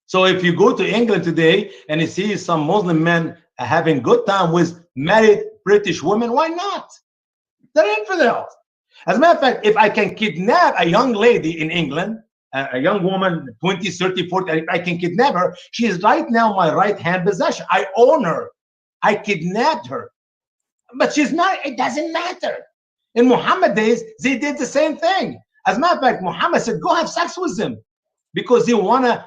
So if you go to England today and you see some Muslim men having good time with married British women, why not? They're infidels. As a matter of fact, if I can kidnap a young lady in England, a young woman, 20, 30, 40, if I can kidnap her, she is right now my right-hand possession. I own her. I kidnapped her. But she's not, it doesn't matter. In Muhammad days, they did the same thing. As a matter of fact, Muhammad said, go have sex with them because they want to,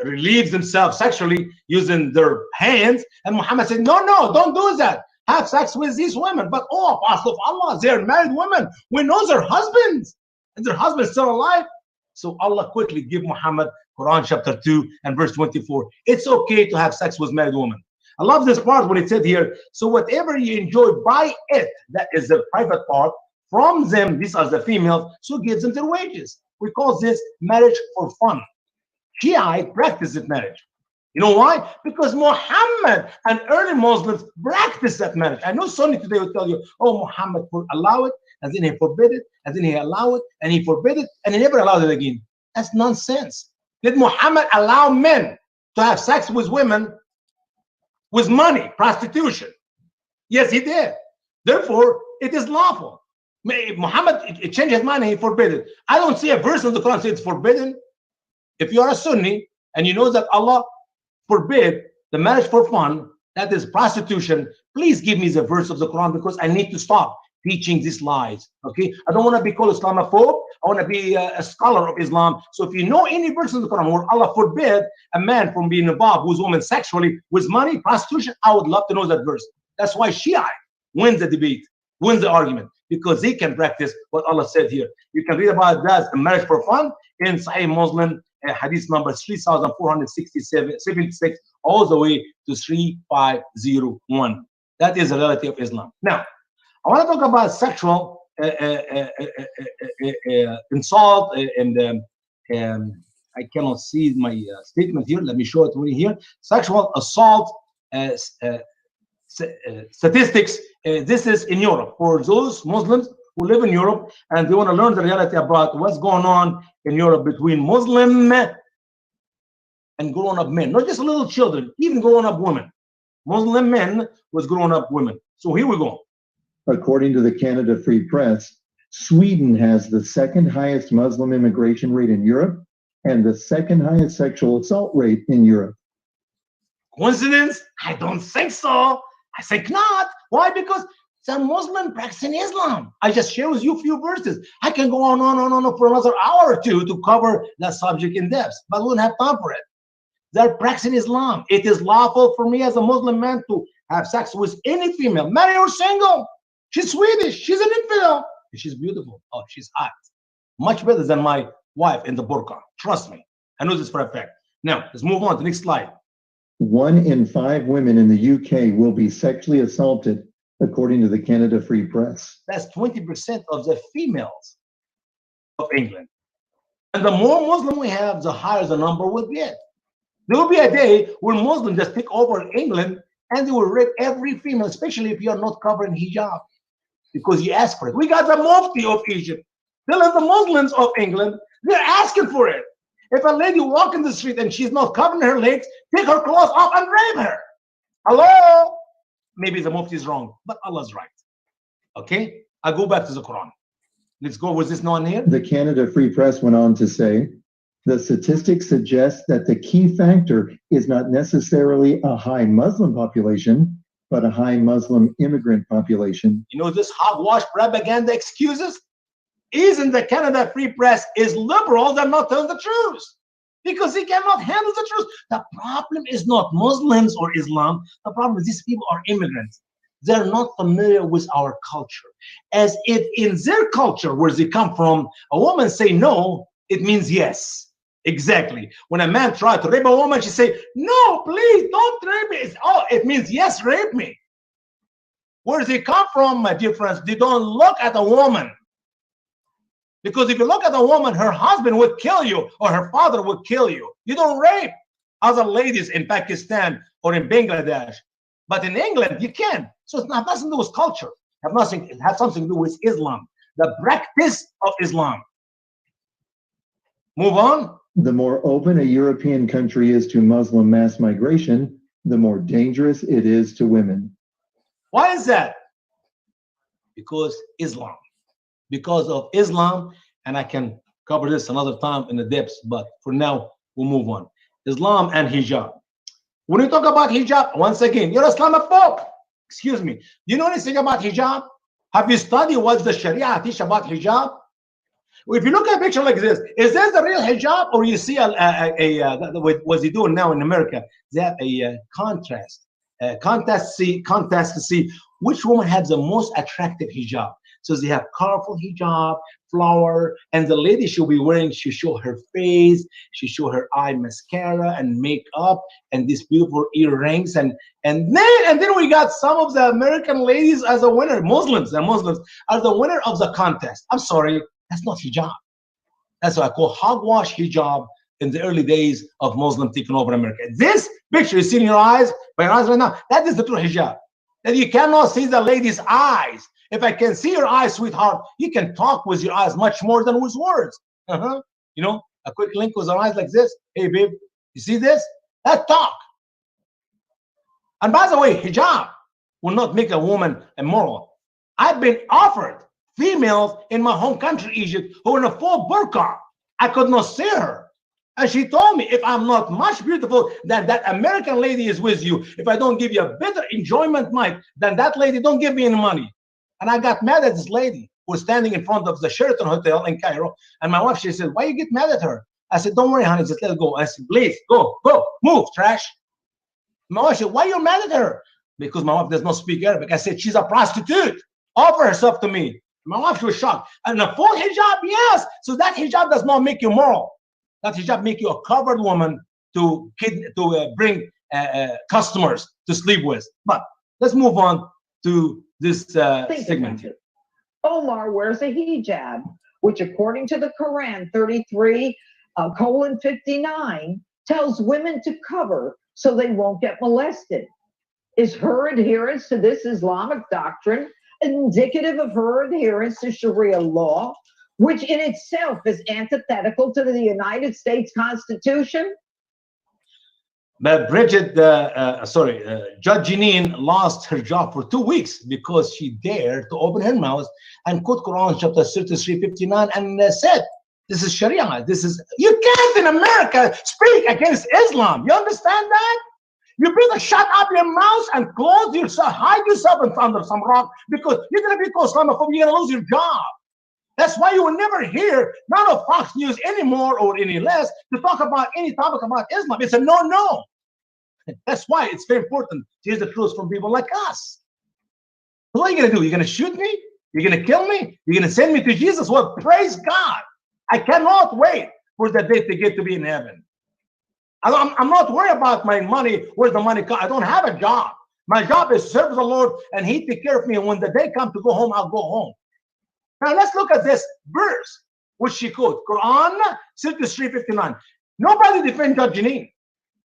relieve themselves sexually using their hands. And Muhammad said, no, don't do that. Have sex with these women. But oh, Apostle of Allah, they're married women. We know their husbands and their husbands still alive. So Allah quickly give Muhammad Quran chapter 2 and verse 24. It's okay to have sex with married women. I love this part when it said here, so whatever you enjoy by it, that is the private part, from them, these are the females, so gives them their wages. We call this marriage for fun. Shiite practices marriage. You know why? Because Muhammad and early Muslims practiced that marriage. I know Sunni today will tell you, oh, Muhammad allow it, and then he forbid it, and then he allow it, and he forbid it, and he never allowed it again. That's nonsense. Did Muhammad allow men to have sex with women? with money, prostitution. Yes, he did. Therefore, it is lawful. Muhammad changed his mind, he forbid it. I don't see a verse in the Quran saying it's forbidden. If you are a Sunni and you know that Allah forbid the marriage for fun, that is prostitution, please give me the verse of the Quran, because I need to stop teaching these lies. Okay, I don't want to be called Islamophobe. I want to be a scholar of Islam. So if you know any verse in the Quran where Allah forbid a man from being involved with women sexually with money, prostitution, I would love to know that verse. That's why Shia wins the debate, wins the argument, because they can practice what Allah said here. You can read about that, the marriage for fun, in Sahih Muslim, hadith number 3,476, all the way to 3501. That is the reality of Islam. Now, I want to talk about sexual insult, and I cannot see my statement here. Let me show it to you here. Sexual assault statistics. This is in Europe for those Muslims who live in Europe and they want to learn the reality about what's going on in Europe between Muslim and grown-up men, not just little children, even grown-up women. Muslim men with grown-up women. So here we go. According to the Canada Free Press, Sweden has the second highest Muslim immigration rate in Europe and the second highest sexual assault rate in Europe. Coincidence? I don't think so. I think not. Why? Because the Muslim practicing Islam. I just share with you a few verses. I can go on for another hour or two to cover that subject in depth, but we don't have time for it. They're practicing Islam. It is lawful for me as a Muslim man to have sex with any female, married or single. She's Swedish. She's an infidel. She's beautiful. Oh, she's hot. Much better than my wife in the burqa. Trust me. I know this for a fact. Now, let's move on to the next slide. 1 in 5 women in the UK will be sexually assaulted, according to the Canada Free Press. That's 20% of the females of England. And the more Muslim we have, the higher the number will get. There will be a day when Muslims just take over England and they will rape every female, especially if you are not covering hijab, because you ask for it. We got the Mufti of Egypt telling the Muslims of England, they're asking for it. If a lady walk in the street and she's not covering her legs, take her clothes off and rape her. Hello? Maybe the Mufti is wrong, but Allah's right. Okay? I go back to the Quran. Let's go with this one here. The Canada Free Press went on to say, the statistics suggest that the key factor is not necessarily a high Muslim population, but a high Muslim immigrant population. You know, this hogwash propaganda excuses? Isn't the Canada Free Press is liberal? They're not telling the truth because they cannot handle the truth. The problem is not Muslims or Islam. The problem is these people are immigrants. They're not familiar with our culture. As if in their culture, where they come from, a woman say no, it means yes. Exactly. When a man tries to rape a woman, she say, no, please don't rape me. It means yes, rape me. Where they come from, my dear friends, they don't look at a woman. Because if you look at a woman, her husband would kill you or her father would kill you. You don't rape other ladies in Pakistan or in Bangladesh. But in England, you can. So it's not nothing to do with culture. It has something to do with Islam, the practice of Islam. Move on. The more open a European country is to Muslim mass migration, the more dangerous it is to women. Why is that? Because Islam. Because of Islam, and I can cover this another time in the depths, but for now, we'll move on. Islam and hijab. When you talk about hijab, once again, you're Islamophobe. Excuse me. Do you know anything about hijab? Have you studied what the Sharia teach about hijab? If you look at a picture like this, is this the real hijab, or you see what they doing now in America? They have a contest to see which woman has the most attractive hijab. So they have colorful hijab, flower, and the lady she'll be wearing, she show her face, she show her eye mascara and makeup and these beautiful earrings, and then we got some of the American ladies as a winner. Muslims are the winner of the contest. I'm sorry, that's not hijab. That's what I call hogwash hijab in the early days of Muslim taking over America. This picture you see in your eyes, by your eyes right now, that is the true hijab. That you cannot see the lady's eyes. If I can see your eyes, sweetheart, you can talk with your eyes much more than with words. You know, a quick link with our eyes like this. Hey, babe, you see this? That talk. And by the way, hijab will not make a woman immoral. I've been offered females in my home country, Egypt, who are in a full burqa. I could not see her. And she told me, if I'm not much beautiful than that American lady is with you, if I don't give you a better enjoyment night than that lady, don't give me any money. And I got mad at this lady who was standing in front of the Sheraton Hotel in Cairo. And my wife, she said, why you get mad at her? I said, don't worry, honey, just let it go. I said, please, go, move, trash. My wife said, why are you mad at her? Because my wife does not speak Arabic. I said, she's a prostitute. Offer herself to me. My wife, she was shocked. And a full hijab, yes. So that hijab does not make you moral. That hijab make you a covered woman to bring customers to sleep with. But let's move on to this segment. Omar wears a hijab, which according to the Quran 33:59 tells women to cover so they won't get molested. Is her adherence to this Islamic doctrine indicative of her adherence to Sharia law, which in itself is antithetical to the United States Constitution? But Judge Janine lost her job for 2 weeks because she dared to open her mouth and quote Quran chapter 33:59 and said, this is Sharia. You can't in America speak against Islam. You understand that? You better shut up your mouth and close yourself, hide yourself under some rock, because you're going to be called Islamophobic, you're going to lose your job. That's why you will never hear none of Fox News anymore or any less to talk about any topic about Islam. It's a no. That's why it's very important to hear the truth from people like us. What are you going to do? You're going to shoot me? You're going to kill me? You're going to send me to Jesus? Well, praise God. I cannot wait for the day to get to be in heaven. I'm not worried about my money. Where's the money come? I don't have a job. My job is to serve the Lord, and He take care of me. And when the day comes to go home, I'll go home. Now let's look at this verse, which she quote, Quran 33:59. Nobody defend Judge Janine.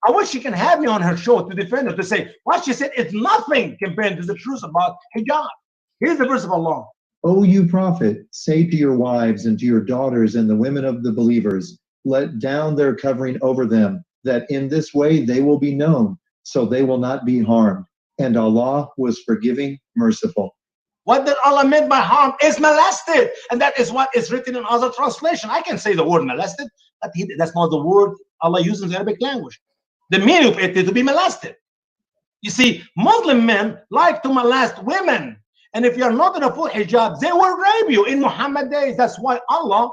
I wish she can have me on her show to defend her, to say what she said is nothing compared to the truth about hijab. Here's the verse of Allah. O you prophet, say to your wives and to your daughters and the women of the believers, let down their covering over them, that in this way they will be known, so they will not be harmed. And Allah was forgiving, merciful. What did Allah mean by harm is molested. And that is what is written in other translation. I can say the word molested, but that's not the word Allah uses in the Arabic language. The meaning of it is to be molested. You see, Muslim men like to molest women. And if you're not in a full hijab, they will rape you in Muhammad days. That's why Allah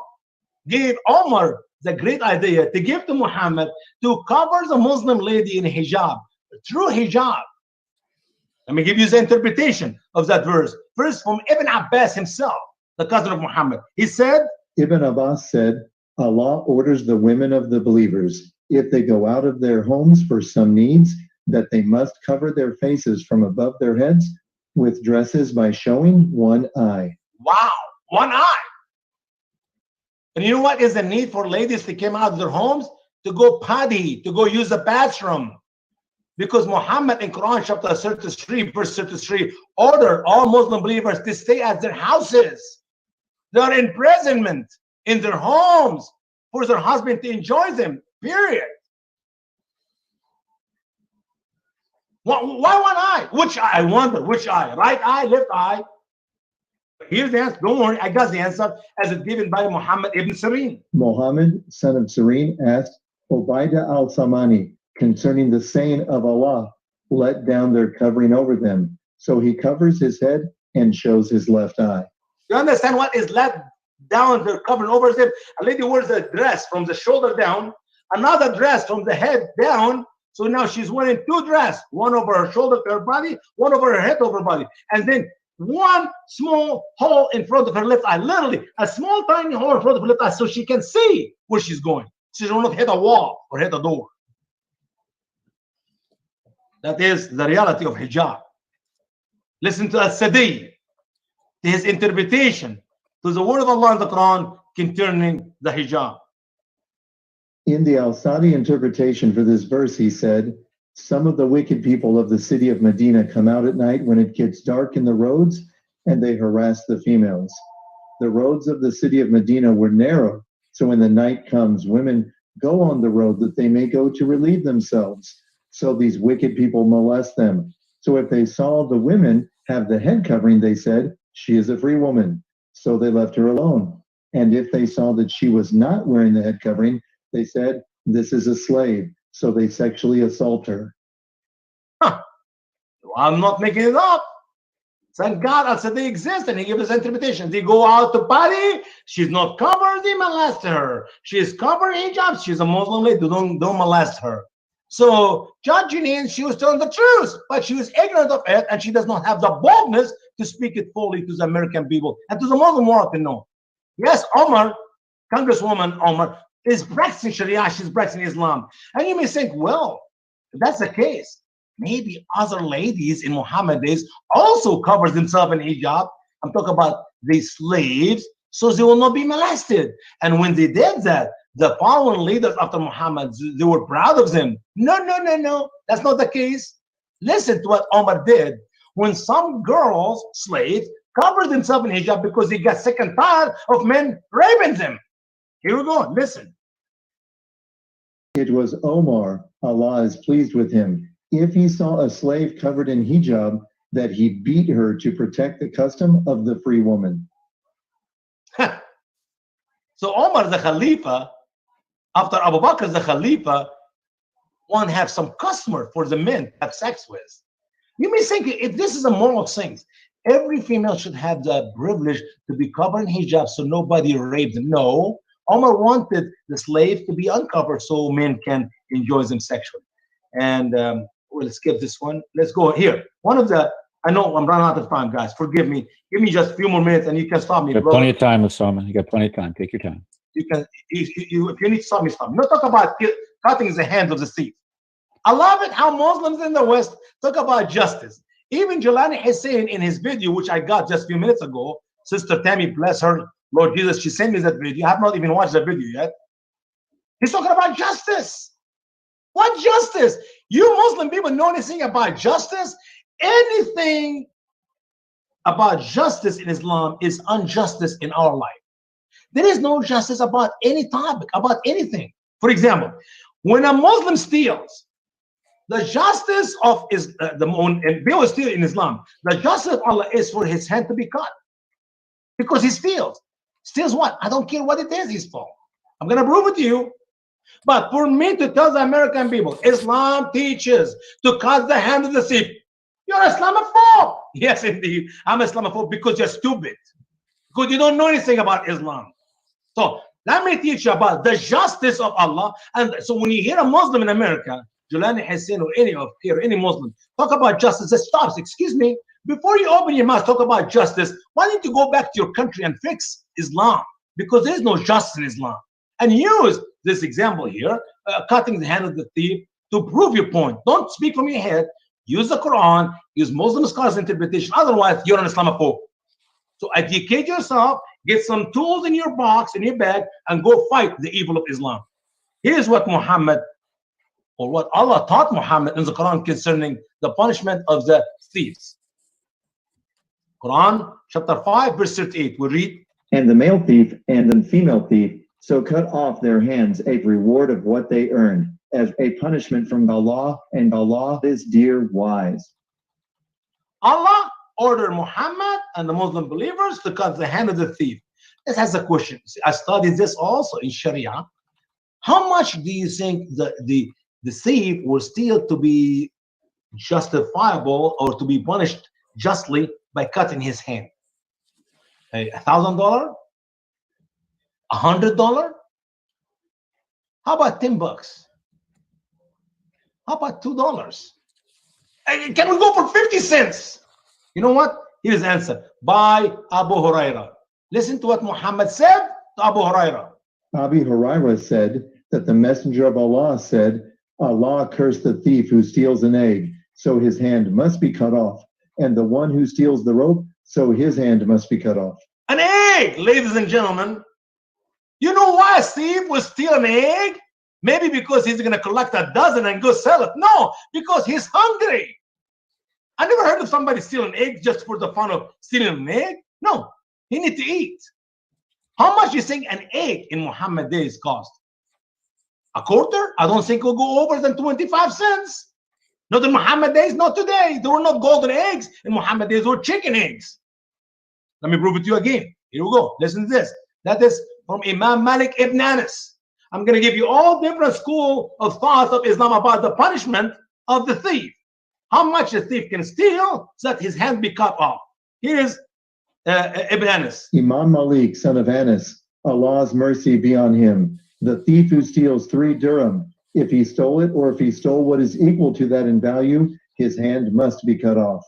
gave Omar the great idea to give to Muhammad to cover the Muslim lady in hijab, through hijab. Let me give you the interpretation of that verse. First, from Ibn Abbas himself, the cousin of Muhammad. He said, Ibn Abbas said, Allah orders the women of the believers, if they go out of their homes for some needs, that they must cover their faces from above their heads with dresses by showing one eye. Wow, one eye. And you know what is the need for ladies to come out of their homes? To go potty, to go use the bathroom. Because Muhammad in Quran chapter 33, verse 33, ordered all Muslim believers to stay at their houses. They are in imprisonment in their homes for their husband to enjoy them, period. Why one eye? Which eye? I wonder, which eye? Right eye, left eye? Here's the answer. Don't worry, I got the answer as it's given by Muhammad ibn Sirin. Muhammad, son of Sirin, asked Ubaidah al-Samani concerning the saying of Allah, let down their covering over them. So he covers his head and shows his left eye. You understand what is let down their covering over them? A lady wears a dress from the shoulder down, another dress from the head down. So now she's wearing two dresses, one over her shoulder to her body, one over her head over her body. And then one small hole in front of her left eye, literally a small tiny hole in front of her left eye so she can see where she's going. She will not hit a wall or hit a door. That is the reality of hijab. Listen to As-Sadi, to his interpretation to the word of Allah in the Quran concerning the hijab. In the Al-Sadi interpretation for this verse, he said, some of the wicked people of the city of Medina come out at night when it gets dark in the roads, and they harass the females. The roads of the city of Medina were narrow, so when the night comes, women go on the road that they may go to relieve themselves. so these wicked people molest them. So if they saw the women have the head covering, they said, she is a free woman. So they left her alone. And if they saw that she was not wearing the head covering, they said, this is a slave. So they sexually assault her. Huh. I'm not making it up. Thank God I said they exist, and he gives us interpretations. They go out to party, she's not covered, they molest her. She is covered in hijab, she's a Muslim lady, don't molest her. So Judge Janine, she was telling the truth, but she was ignorant of it, and she does not have the boldness to speak it fully to the American people and to the Muslim world to know. Yes, Omar, Congresswoman Omar, is practicing Sharia, she's practicing Islam. And you may think, well, if that's the case, maybe other ladies in Muhammad days also covered themselves in hijab. I'm talking about the slaves, so they will not be molested. And when they did that, the following leaders after Muhammad, they were proud of them. No, that's not the case. Listen to what Omar did when some girls, slaves, covered themselves in hijab because they got sick and tired of men raping them. Here we go, listen. It was Omar, Allah is pleased with him. If he saw a slave covered in hijab, that he beat her to protect the custom of the free woman. So Omar the Khalifa, after Abu Bakr the Khalifa, want to have some customer for the men to have sex with. You may think if this is a moral thing, every female should have the privilege to be covered in hijab so nobody raped them. No, Omar wanted the slave to be uncovered so men can enjoy them sexually. And we'll skip this one. Let's go here. One of the, I know I'm running out of time, guys. Forgive me. Give me just a few more minutes and you can stop me. You got plenty of time, Usama. You got plenty of time. Take your time. You can, if you need to stop me, stop me. Not talk about cutting the hands of the thief. I love it how Muslims in the West talk about justice. Even Jelani Hussein in his video, which I got just a few minutes ago, Sister Tammy, bless her, Lord Jesus, she sent me that video. I have not even watched the video yet. He's talking about justice. What justice? You Muslim people know anything about justice? Anything about justice in Islam is injustice in our life. There is no justice about any topic, about anything. For example, when a Muslim steals, the justice of and bill steal in Islam, the justice of Allah is for his hand to be cut. Because he steals. Steals what? I don't care what it is he's for. I'm gonna prove it to you. But for me to tell the American people, Islam teaches to cut the hand of the thief, you're Islamophobe. Yes, indeed. I'm Islamophobe because you're stupid. Because you don't know anything about Islam. So let me teach you about the justice of Allah. And so when you hear a Muslim in America, Jelani Hussein or any Muslim, talk about justice, it stops. Excuse me. Before you open your mouth, talk about justice, why don't you go back to your country and fix Islam? Because there's no justice in Islam. And use this example here, cutting the hand of the thief, to prove your point. Don't speak from your head. Use the Quran, use Muslim scholars' interpretation. Otherwise, you're an Islamophobe. So educate yourself, get some tools in your box, in your bag, and go fight the evil of Islam. Here's what Muhammad, or what Allah taught Muhammad in the Quran concerning the punishment of the thieves. Quran chapter 5 verse 38, we read, And the male thief and the female thief, so cut off their hands a reward of what they earned, as a punishment from Allah, and Allah is dear wise. Allah ordered Muhammad and the Muslim believers to cut the hand of the thief. This has a question. I studied this also in Sharia. How much do you think the thief was still to be justifiable or to be punished justly by cutting his hand? $1,000? $100? How about $10? How about $2? Can we go for 50 cents? You know what? Here's the answer. By Abu Huraira. Listen to what Muhammad said to Abu Huraira. Abu Huraira said that the Messenger of Allah said, Allah cursed the thief who steals an egg, so his hand must be cut off, and the one who steals the rope, so his hand must be cut off. An egg, ladies and gentlemen. You know why a thief will steal an egg? Maybe because he's going to collect a dozen and go sell it. No, because he's hungry. I never heard of somebody stealing an egg just for the fun of stealing an egg. No, he needs to eat. How much do you think an egg in Muhammad days cost? A quarter? I don't think it'll go over than 25 cents. Not in Muhammad days, not today. There were not golden eggs in Muhammad days, there were chicken eggs. Let me prove it to you again. Here we go. Listen to this. That is from Imam Malik ibn Anas. I'm going to give you all different school of thoughts of Islam about the punishment of the thief. How much a thief can steal so that his hand be cut off. Here is Ibn Anas. Imam Malik, son of Anas, Allah's mercy be on him. The thief who steals 3 dirham, if he stole it or if he stole what is equal to that in value, his hand must be cut off.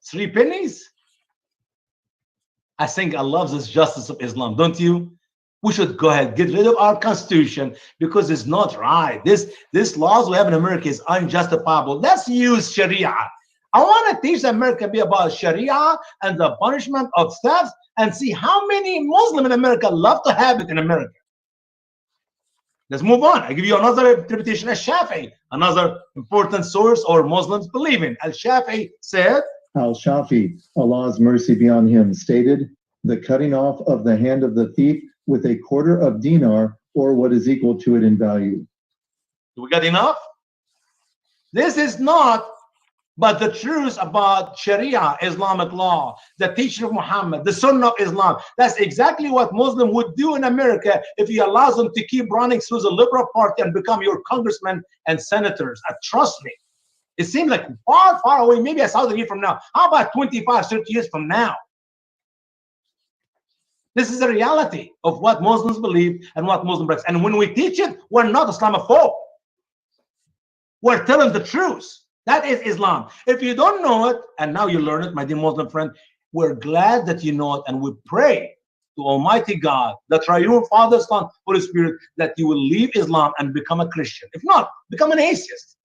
3 pennies? I think Allah loves this justice of Islam, don't you? We should go ahead, get rid of our constitution because it's not right. This laws we have in America is unjustifiable. Let's use Sharia. I want to teach America be about Sharia and the punishment of theft and see how many Muslims in America love to have it in America. Let's move on. I give you another interpretation of Shafi'i, another important source or Muslims believe in. Al-Shafi'i said, Al-Shafi, Allah's mercy be on him, stated, the cutting off of the hand of the thief with a quarter of dinar or what is equal to it in value. Do we got enough? This is not but the truth about Sharia, Islamic law, the teaching of Muhammad, the Sunnah of Islam. That's exactly what Muslim would do in America if he allows them to keep running through the Liberal Party and become your congressmen and senators. And trust me, it seems like far, far away, maybe 1,000 years from now. How about 25, 30 years from now? This is the reality of what Muslims believe and what Muslim practice. And when we teach it, we're not Islamophobe. We're telling the truth. That is Islam. If you don't know it, and now you learn it, my dear Muslim friend, we're glad that you know it, and we pray to Almighty God, the Triune Father, Son, Holy Spirit, that you will leave Islam and become a Christian. If not, become an atheist,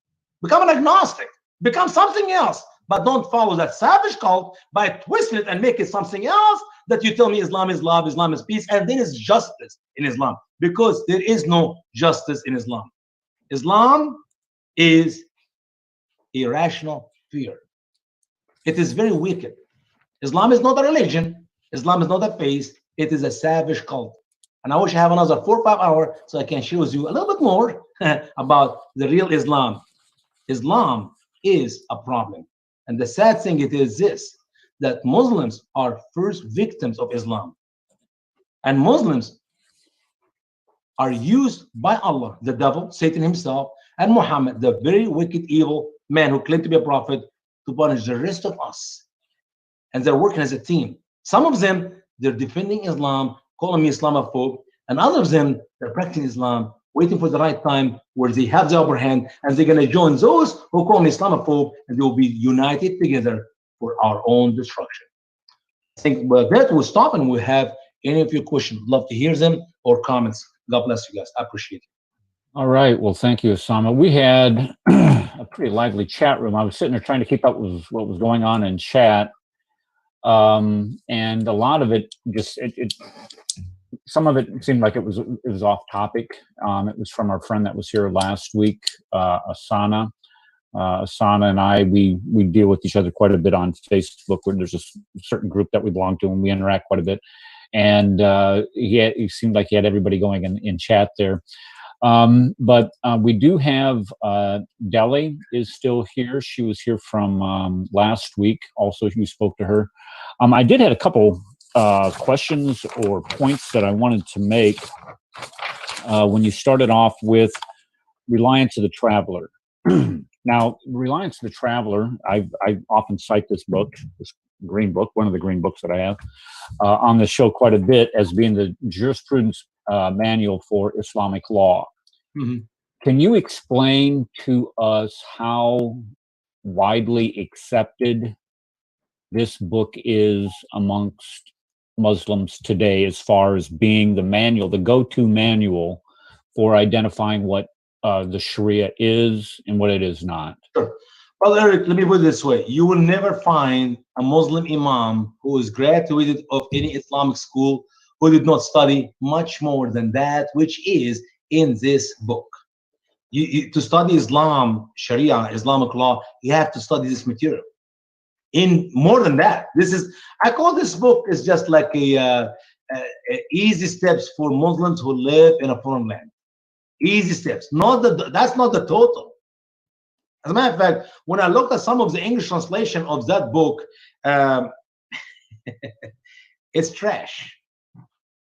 become an agnostic, become something else, but don't follow that savage cult by twisting it and make it something else that you tell me Islam is love, Islam is peace, and then it's justice in Islam, because there is no justice in Islam. Islam is irrational fear. It is very wicked. Islam is not a religion. Islam is not a faith. It is a savage cult. And I wish I have another 4 or 5 hours so I can share with you a little bit more about the real Islam. Islam is a problem. And the sad thing it is this, that Muslims are first victims of Islam. And Muslims are used by Allah, the devil, Satan himself, and Muhammad, the very wicked, evil man who claimed to be a prophet, to punish the rest of us. And they're working as a team. Some of them, they're defending Islam, calling me Islamophobe, and others of them, they're practicing Islam, waiting for the right time where they have the upper hand, and they're going to join those who call me Islamophobe, and they will be united together for our own destruction. I think with that, we'll stop and we'll have any of your questions. Love to hear them or comments. God bless you guys. I appreciate it. All right. Well, thank you, Usama. We had a pretty lively chat room. I was sitting there trying to keep up with what was going on in chat. And a lot of it just, some of it seemed like it was off topic. It was from our friend that was here last week, Asana. Asana and I, we deal with each other quite a bit on Facebook, where there's a certain group that we belong to and we interact quite a bit. And he seemed like he had everybody going in chat there. But we do have Deli is still here. She was here from last week. Also, you spoke to her. I did have a couple questions or points that I wanted to make when you started off with Reliance of the Traveler. Now, Reliance of the Traveler, I often cite this book, this green book, one of the green books that I have, on the show quite a bit as being the jurisprudence manual for Islamic law. Mm-hmm. Can you explain to us how widely accepted this book is amongst Muslims today as far as being the manual, the go-to manual for identifying what the Sharia is and what it is not? Sure. Well, Eric, let me put it this way. You will never find a Muslim imam who is graduated of any Islamic school who did not study much more than that, which is in this book. To study Islam, Sharia, Islamic law, you have to study this material. In more than that, I call this book is just like a easy steps for Muslims who live in a foreign land. Easy steps. That's not the total. As a matter of fact, when I looked at some of the English translation of that book, it's trash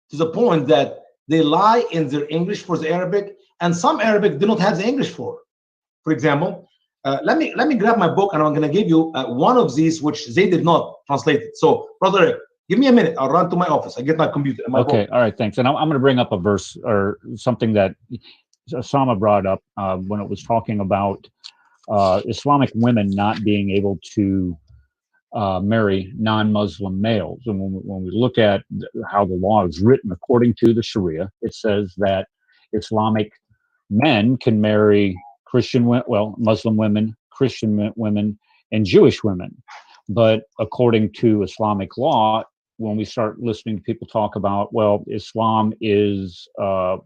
to the point that they lie in their English for the Arabic, and some Arabic do not have the English for. For example, let me grab my book, and I'm going to give you one of these which they did not translate it. So, brother Eric, give me a minute. I'll run to my office. I get my computer. My okay, book. all right, thanks. And I'm going to bring up a verse or something that Usama brought up when it was talking about Islamic women not being able to marry non-Muslim males. And when we look at how the law is written according to the Sharia, it says that Islamic men can marry Muslim women, Christian women, and Jewish women. But according to Islamic law, when we start listening to people talk about, well, Islam is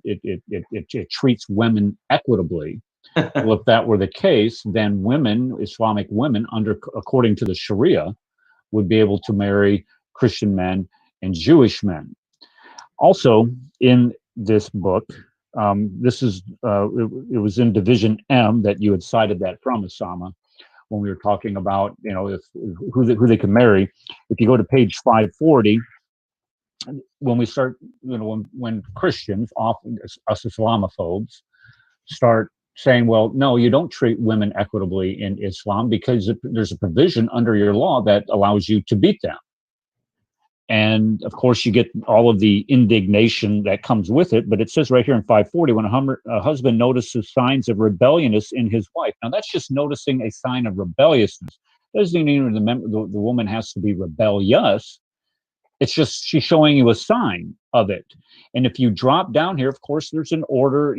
it treats women equitably. Well, if that were the case, then Islamic women, according to the Sharia, would be able to marry Christian men and Jewish men. Also, in this book, it was in Division M that you had cited that from, Usama, when we were talking about, who they can marry. If you go to page 540, when we start, when Christians, often us Islamophobes, start saying, well, no, you don't treat women equitably in Islam because there's a provision under your law that allows you to beat them. And of course, you get all of the indignation that comes with it. But it says right here in 540, when a husband notices signs of rebelliousness in his wife. Now, that's just noticing a sign of rebelliousness. Doesn't mean the woman has to be rebellious. It's just she's showing you a sign of it. And if you drop down here, of course, there's an order,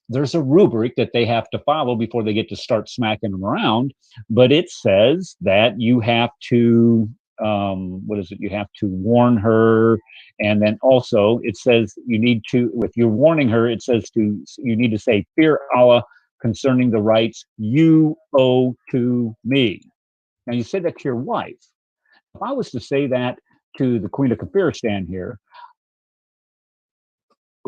there's a rubric that they have to follow before they get to start smacking them around. But it says that you have to, you have to warn her. And then also it says you need to, if you're warning her, it says you need to say, fear Allah concerning the rights you owe to me. Now you say that to your wife. If I was to say that to the Queen of Kafiristan here,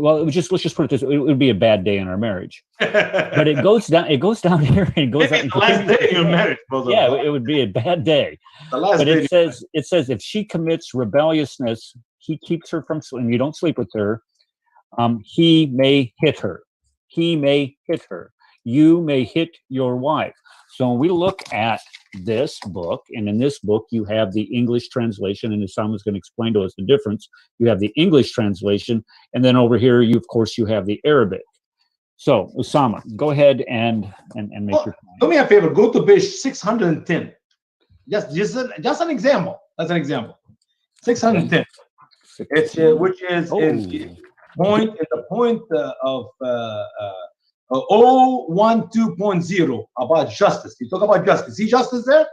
well, let's just put it this way, it would be a bad day in our marriage. But it goes down here and it goes Maybe the last day in your marriage, brother. Yeah, it would be a bad day. But it says if she commits rebelliousness, he keeps her from sleeping, and you don't sleep with her, he may hit her. He may hit her. You may hit your wife. So when we look at this book, and in this book you have the English translation, and Usama's going to explain to us the difference. You have the English translation, and then over here you have the Arabic. So Usama, go ahead and make your point. Do me a favor, go to page 610. Just an example. That's an example. 610. It's which is in the point of 012.0 about justice. You talk about justice. See justice there?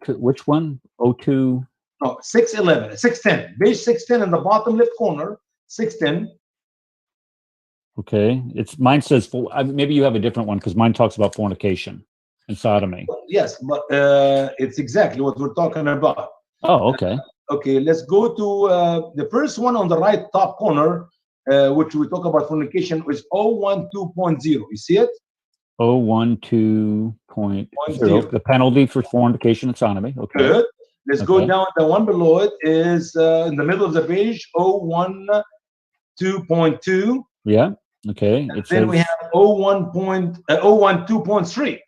Which one? 02. No, 611, 610. Page 610 in the bottom left corner. 610. Okay, mine says maybe you have a different one because mine talks about fornication and sodomy. Yes, but it's exactly what we're talking about. Oh, okay. Okay, let's go to the first one on the right top corner, which we talk about fornication, is 012.0. You see it? 012.0. The penalty for fornication and sodomy. Okay. Good. Let's go down. The one below it is in the middle of the page, 012.2. Yeah. Okay. Then we have 012.3.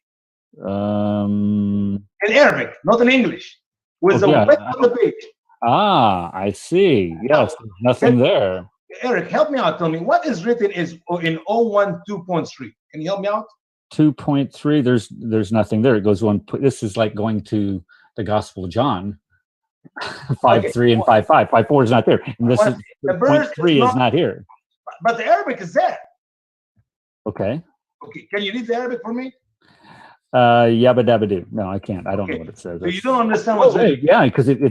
In Arabic, not in English. With the width of the page. Ah, I see. Yes, there's nothing there. Eric, help me out. Tell me what is written in 012.3. Can you help me out? 2.3. There's nothing there. It goes one. This is like going to the Gospel of John. 5.3 and 5.5. 5.4 is not there. And this is 0.3 is not here. But the Arabic is there. Okay. Okay. Can you read the Arabic for me? Yabba dabba do. No, I can't. I don't know what it says. So you don't understand what's written? Yeah, because it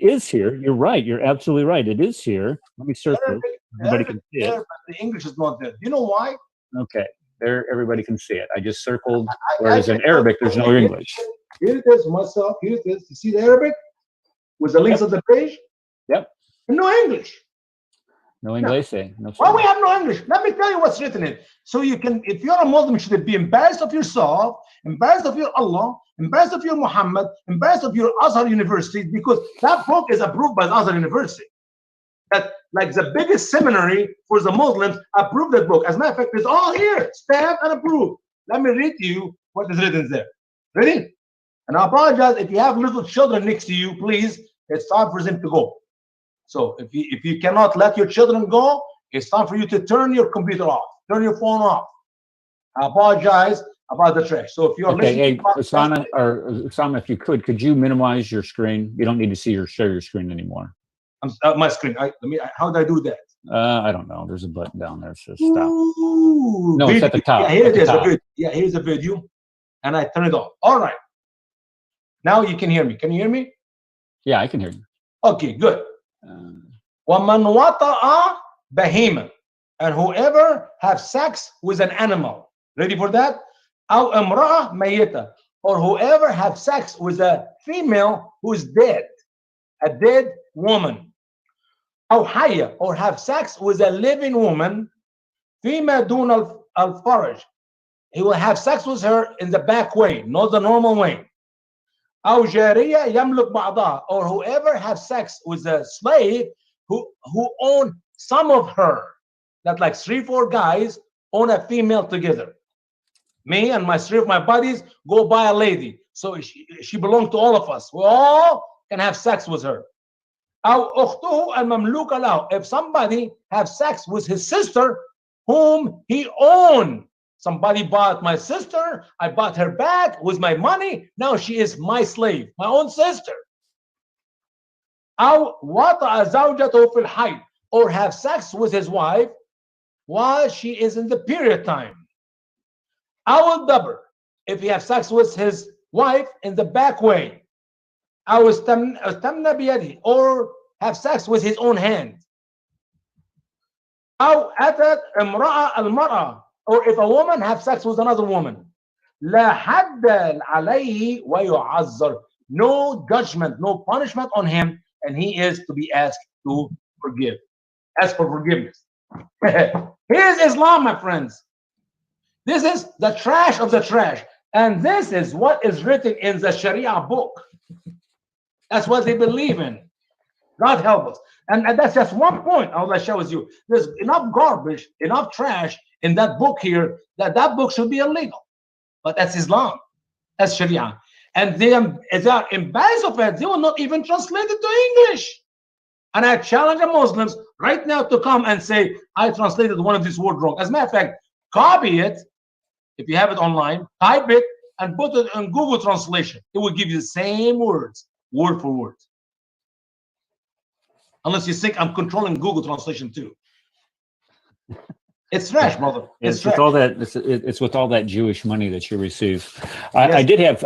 is here. You're right. You're absolutely right. It is here. Let me search it. Everybody can see it. The English is not there. You know why? Okay. There, everybody can see it. I just circled. Whereas in Arabic, there's no English. Here it is, myself. Here it is. You see the Arabic with the links of the page? Yep. No English. No inglés. No. Well, we have no English. Let me tell you what's written in. So you can, if you're a Muslim, you should be embarrassed of yourself, embarrassed of your Allah, embarrassed of your Muhammad, embarrassed of your Azhar University, because that book is approved by the Azhar University. That, like, the biggest seminary for the Muslims, approved that book. As a matter of fact, it's all here, stamped and approved. Let me read to you what is written there. Ready? And I apologize if you have little children next to you, please. It's time for them to go. So if you cannot let your children go, it's time for you to turn your computer off, turn your phone off. I apologize about the trash. So if you're listening, hey, Usama, if you could you minimize your screen? You don't need to share your screen anymore. My screen. How do I do that? I don't know. There's a button down there that says stop. Ooh, no, video. it's at the top. Yeah, here it is. Yeah, here's a video, and I turn it off. All right. Now you can hear me. Can you hear me? Yeah, I can hear you. Okay, good. وَمَنْ وَطَأَ بَهِيمًا, and whoever have sex with an animal. Ready for that? أَوْ امْرَأَ مَيِّتَةً, or whoever have sex with a female who is dead, a dead woman. أَوْ حَيَّةً, or have sex with a living woman. فِيمَا دُونَ الْفَرْجِ, he will have sex with her in the back way, not the normal way. أو جارية يملك بعضها, or whoever has sex with a slave who own some of her. That, like 3-4 guys own a female together. Me and my 3 of my buddies go buy a lady, so she belongs to all of us. We all can have sex with her. أو أخته المملوكة له, if somebody have sex with his sister whom he owned. Somebody bought my sister, I bought her back with my money, now she is my slave, my own sister. أو وطأ زوجته في الحيض, or have sex with his wife while she is in the period time. أو الدبر, if he have sex with his wife in the back way. أو استمنى بيده, or have sex with his own hand. أو أتت امرأة المرأة, or if a woman have sex with another woman. لا حد عليه ويعذر, no judgment, no punishment on him, and he is to be asked to forgive. Ask for forgiveness. Here's Islam, my friends. This is the trash of the trash, and this is what is written in the Sharia book. That's what they believe in. God help us. And that's just one point I want to share with you. There's enough garbage, enough trash in that book here that book should be illegal. But that's Islam. That's Sharia. And they are embarrassed of it. They will not even translate it to English. And I challenge the Muslims right now to come and say, I translated one of these words wrong. As a matter of fact, copy it. If you have it online, type it and put it in Google Translation. It will give you the same words, word for word. Unless you think I'm controlling Google Translation too. It's trash, brother. It's with all that. It's with all that Jewish money that you receive. I did have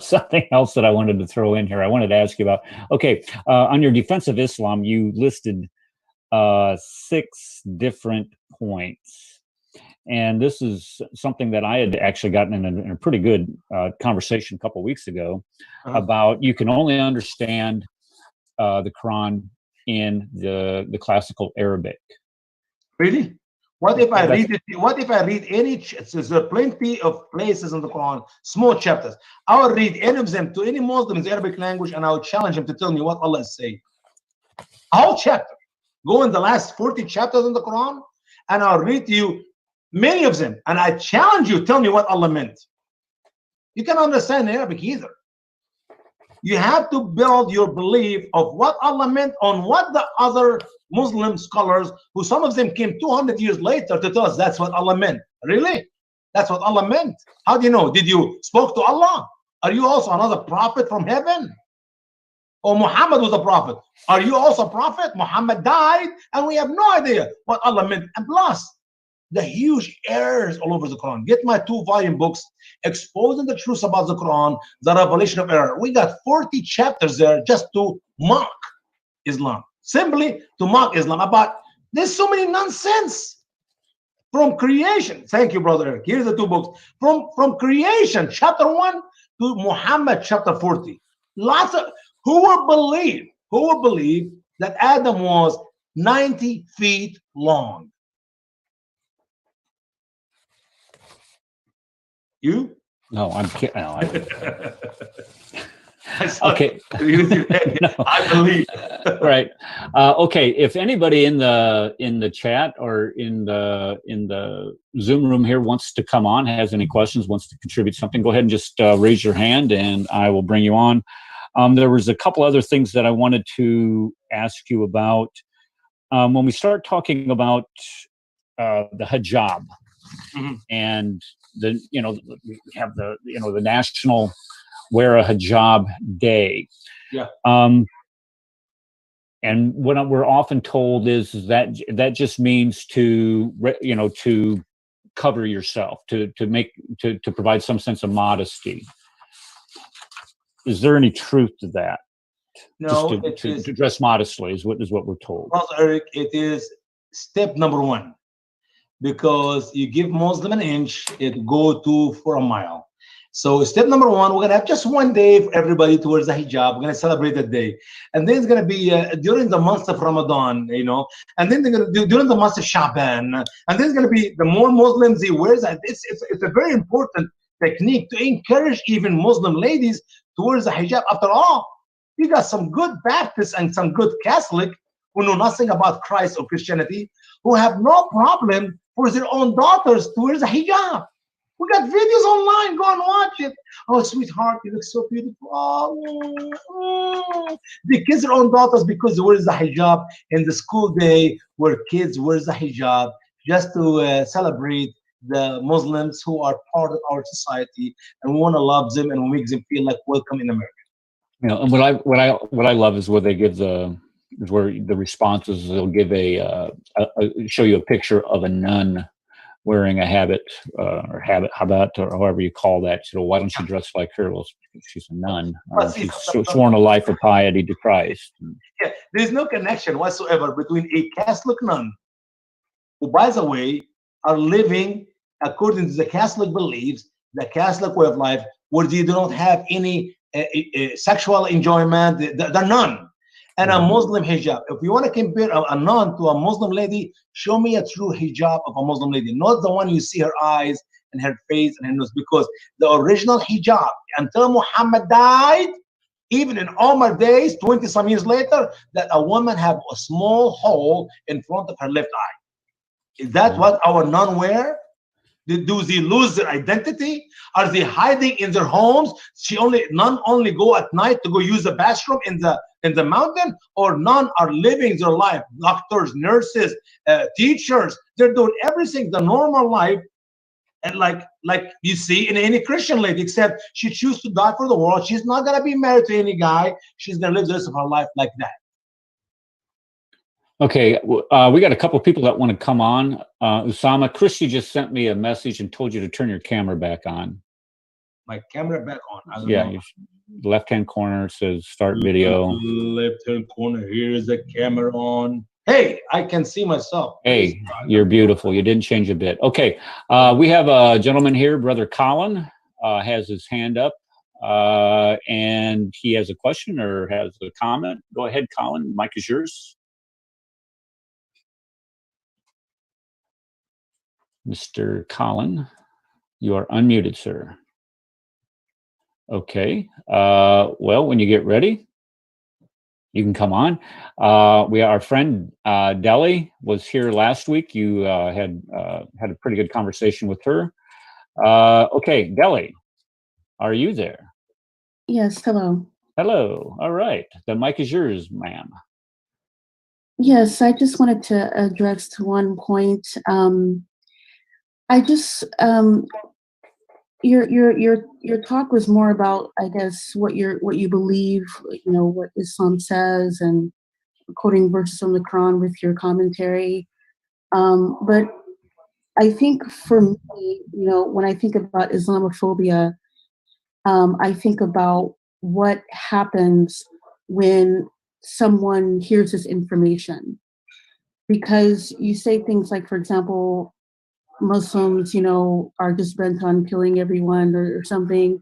something else that I wanted to throw in here. I wanted to ask you about. Okay, on your defense of Islam, you listed 6 different points, and this is something that I had actually gotten in a pretty good conversation a couple of weeks ago about. You can only understand the Quran in the classical Arabic. Really? What if I read it? What if I read any? There's plenty of places in the Quran, small chapters. I will read any of them to any Muslim in the Arabic language, and I will challenge him to tell me what Allah is saying. A whole chapter. Go in the last 40 chapters in the Quran, and I'll read to you many of them, and I challenge you, tell me what Allah meant. You can't understand Arabic either. You have to build your belief of what Allah meant on what the other Muslim scholars, who some of them came 200 years later to tell us that's what Allah meant. Really? That's what Allah meant? How do you know? Did you spoke to Allah? Are you also another prophet from heaven? Or Muhammad was a prophet? Are you also a prophet? Muhammad died, and we have no idea what Allah meant. And plus, the huge errors all over the Quran. Get my 2-volume books exposing the truth about the Quran, the revelation of error. We got 40 chapters there just to mock Islam. Simply to mock Islam about there's so many nonsense from creation. Thank you, brother Eric. Here's the 2 books from creation, chapter 1 to Muhammad, chapter 40. Lots of who will believe that Adam was 90 feet long. You? No, I'm kidding. No, Okay. No. I believe. Right. Okay. If anybody in the chat or in the Zoom room here wants to come on, has any questions, wants to contribute something, go ahead and just raise your hand, and I will bring you on. There was a couple other things that I wanted to ask you about. When we start talking about the hijab, and we have the National Wear a Hijab Day. Yeah. And what we're often told is that just means to cover yourself, to provide some sense of modesty. Is there any truth to that? No, Just to dress modestly is what we're told. Brother Eric, it is step number one, because you give Muslim an inch, it go to for a mile. So step number one, we're gonna have just one day for everybody to wear the hijab. We're gonna celebrate that day, and then it's gonna be during the month of Ramadan, and then they're gonna do during the month of Shaban, and then it's gonna be the more Muslims he wears that. It's a very important technique to encourage even Muslim ladies to wear the hijab. After all, you got some good Baptists and some good Catholic who know nothing about Christ or Christianity, who have no problem for their own daughters to wear the hijab. We got videos online. Go and watch it. Oh, sweetheart, you look so beautiful. Oh, They kiss their own daughters because they wear the hijab in the school day where kids wear the hijab just to celebrate the Muslims who are part of our society, and we want to love them and we make them feel like welcome in America. And what I love is where they give the responses. They'll give show you a picture of a nun wearing a habit or habit or however you call that. Why don't you dress like her? Well, she's a nun. She's sworn a life of piety to Christ. Yeah, there's no connection whatsoever between a Catholic nun, who, by the way, are living according to the Catholic beliefs, the Catholic way of life, where they do not have any sexual enjoyment. They're none. And a Muslim hijab. If you want to compare a nun to a Muslim lady, show me a true hijab of a Muslim lady, not the one you see her eyes and her face and her nose, because the original hijab, until Muhammad died, even in Omar days, 20 some years later, that a woman have a small hole in front of her left eye. Is that what our nun wear? Do they lose their identity? Are they hiding in their homes? None only go at night to go use the bathroom in the mountain, or none are living their life. Doctors, nurses, teachers, they're doing everything the normal life, and like you see in any Christian lady, except she chooses to die for the world. She's not gonna be married to any guy. She's gonna live the rest of her life like that. Okay, we got a couple of people that want to come on. Usama, Christy just sent me a message and told you to turn your camera back on. My camera back on. I don't know. Left-hand corner says start video. Left-hand corner, here is the camera on. Hey, I can see myself. Hey, you're beautiful. You didn't change a bit. Okay, we have a gentleman here, Brother Colin, has his hand up, and he has a question or has a comment. Go ahead, Colin. Mic is yours. Mr. Colin, you are unmuted, sir. Okay. Well, when you get ready, you can come on. Our friend Deli was here last week. You had a pretty good conversation with her. Okay, Deli, are you there? Yes, hello. Hello. All right. The mic is yours, ma'am. Yes, I just wanted to address to one point. I just your talk was more about, I guess, what you believe, what Islam says, and quoting verses from the Quran with your commentary. But I think for me, when I think about Islamophobia, I think about what happens when someone hears this information, because you say things like, for example, Muslims, are just bent on killing everyone or something.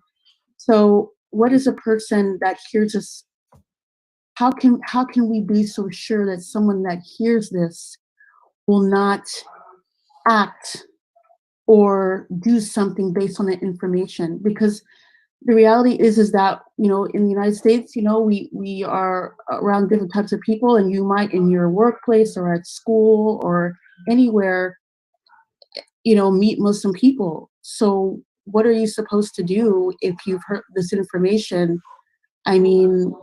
So what is a person that hears this how can we be so sure that someone that hears this will not act or do something based on that information? Because the reality is that, you know, in the United States, you know, we are around different types of people, and you might in your workplace or at school or anywhere, you know, meet Muslim people. So what are you supposed to do if you've heard this information? I mean,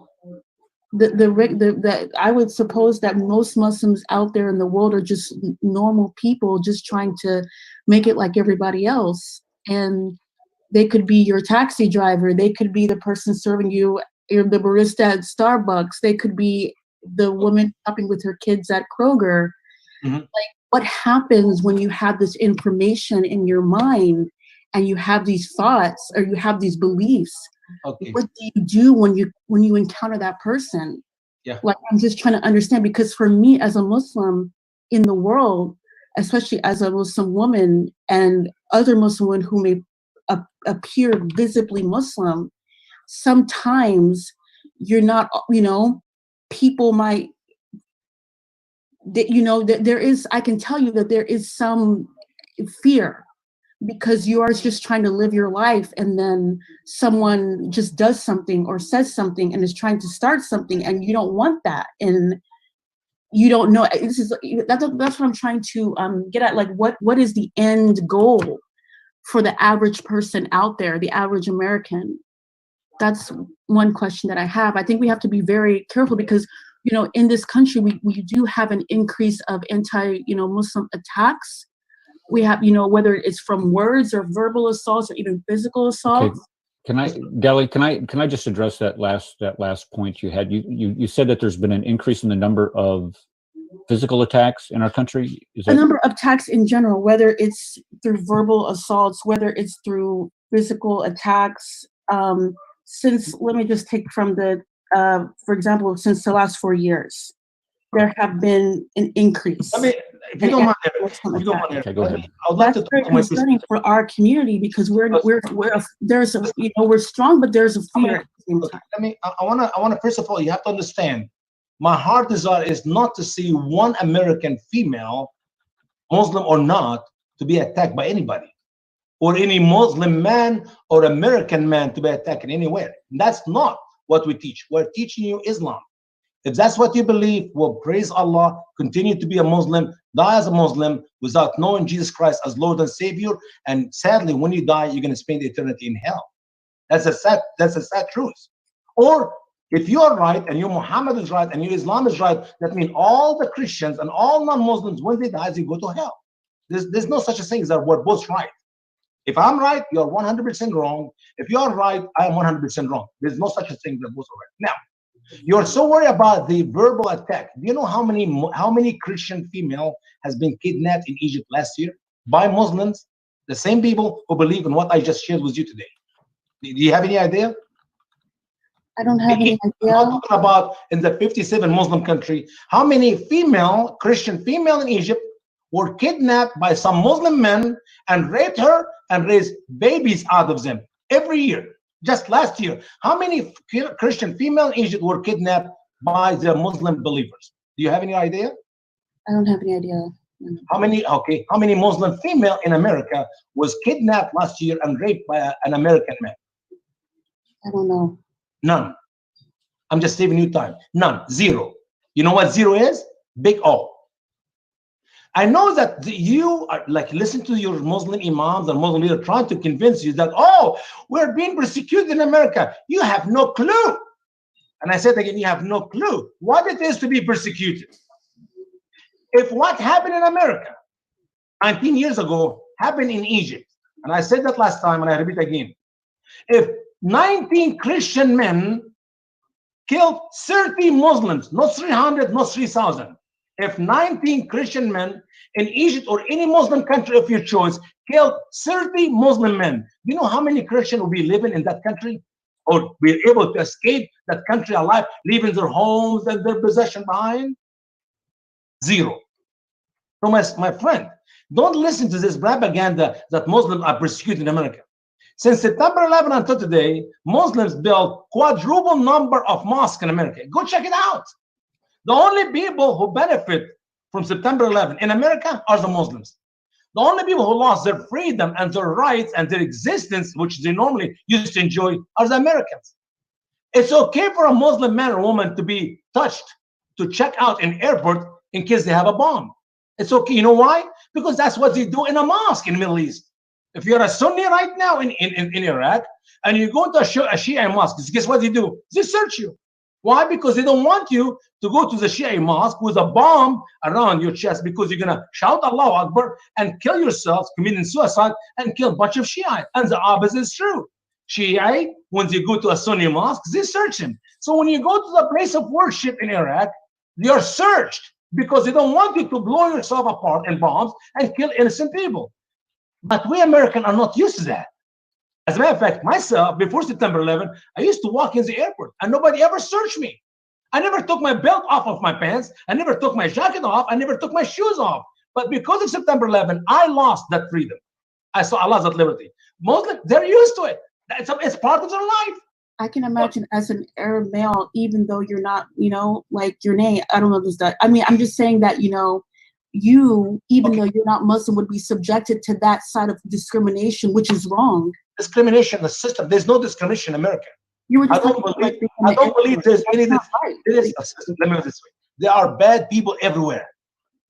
I would suppose that most Muslims out there in the world are just normal people, just trying to make it like everybody else. And they could be your taxi driver. They could be the person serving you, the barista at Starbucks. They could be the woman shopping with her kids at Kroger. Mhm. Like, what happens when you have this information in your mind and you have these thoughts or you have these beliefs? Okay. What do you do when you encounter that person? Yeah. Like, I'm just trying to understand, because for me as a Muslim in the world, especially as a Muslim woman and other Muslim women who may appear visibly Muslim, sometimes you're not, you know, people might, you know, that there is, I can tell you that there is some fear, because you are just trying to live your life, and then someone just does something or says something and is trying to start something, and you don't want that, and you don't know. That's what I'm trying to get at. Like, what is the end goal for the average person out there, the average American? That's one question that I have. I think we have to be very careful, because, you know, in this country, we do have an increase of Muslim attacks. We have, you know, whether it's from words or verbal assaults or even physical assaults. Okay. Gali, can I just address that last point you had? You said that there's been an increase in the number of physical attacks in our country. Is that a number of attacks in general, whether it's through verbal assaults, whether it's through physical attacks. Since, let me just take from for example, since the last 4 years, there have been an increase. I mean, if you don't mind, Okay, go ahead. I would like That's to very concerning for our community, because we're strong, but there's a fear at the same time. I wanna first of all, you have to understand, my heart desire is not to see one American female, Muslim or not, to be attacked by anybody, or any Muslim man or American man to be attacked in any way. That's not what we teach. We're teaching you Islam. If that's what you believe, well, praise Allah, continue to be a Muslim, die as a Muslim without knowing Jesus Christ as Lord and Savior. And sadly, when you die, you're going to spend eternity in hell. That's a sad truth. Or if you are right and your Muhammad is right and your Islam is right, that means all the Christians and all non-Muslims, when they die, they go to hell. There's no such a thing as that we're both right. If I'm right, you're 100% wrong. If you're right, I am 100% wrong. There's no such a thing that both are right. Now, you're so worried about the verbal attack. Do you know how many Christian female has been kidnapped in Egypt last year by Muslims? The same people who believe in what I just shared with you today. Do you have any idea? I don't have any idea. I'm talking about in the 57 Muslim country, how many Christian female in Egypt were kidnapped by some Muslim men and raped her and raised babies out of them every year. Just last year, how many Christian female in Egypt were kidnapped by the Muslim believers? Do you have any idea? I don't have any idea. How many Muslim female in America was kidnapped last year and raped by an American man? I don't know. None. I'm just saving you time. None. Zero. You know what zero is? Big O. I know that you are like, listen to your Muslim imams and Muslim leaders trying to convince you that, oh, we're being persecuted in America. You have no clue. And I said again, you have no clue what it is to be persecuted. If what happened in America 19 years ago happened in Egypt, and I said that last time and I repeat again, if 19 Christian men killed 30 Muslims, not 300, not 3,000, if 19 Christian men in Egypt or any Muslim country of your choice killed 30 Muslim men, you know how many Christians will be living in that country or be able to escape that country alive, leaving their homes and their possession behind? Zero. So my friend, don't listen to this propaganda that Muslims are persecuted in America. Since September 11 until today, Muslims built quadruple number of mosques in America. Go check it out. The only people who benefit from September 11 in America are the Muslims. The only people who lost their freedom and their rights and their existence, which they normally used to enjoy, are the Americans. It's okay for a Muslim man or woman to be touched, to check out in airport in case they have a bomb. It's okay. You know why? Because that's what they do in a mosque in the Middle East. If you're a Sunni right now in Iraq and you go to a Shia mosque, guess what they do? They search you. Why? Because they don't want you to go to the Shia mosque with a bomb around your chest, because you're going to shout Allahu Akbar and kill yourself, committing suicide, and kill a bunch of Shia. And the opposite is true. Shia, when they go to a Sunni mosque, they search him. So when you go to the place of worship in Iraq, you're searched because they don't want you to blow yourself apart in bombs and kill innocent people. But we Americans are not used to that. As a matter of fact, myself, before September 11, I used to walk in the airport and nobody ever searched me. I never took my belt off of my pants. I never took my jacket off. I never took my shoes off. But because of September 11, I lost that freedom. I lost that liberty. Muslims, they're used to it. It's part of their life. I can imagine as an Arab male, even though you're not, like your name, I don't know this that. I mean, I'm just saying that, you, even though you're not Muslim, would be subjected to that side of discrimination, which is wrong. Discrimination, the system. There's no discrimination in America. I don't believe there's any. Let me put it this way: there are bad people everywhere.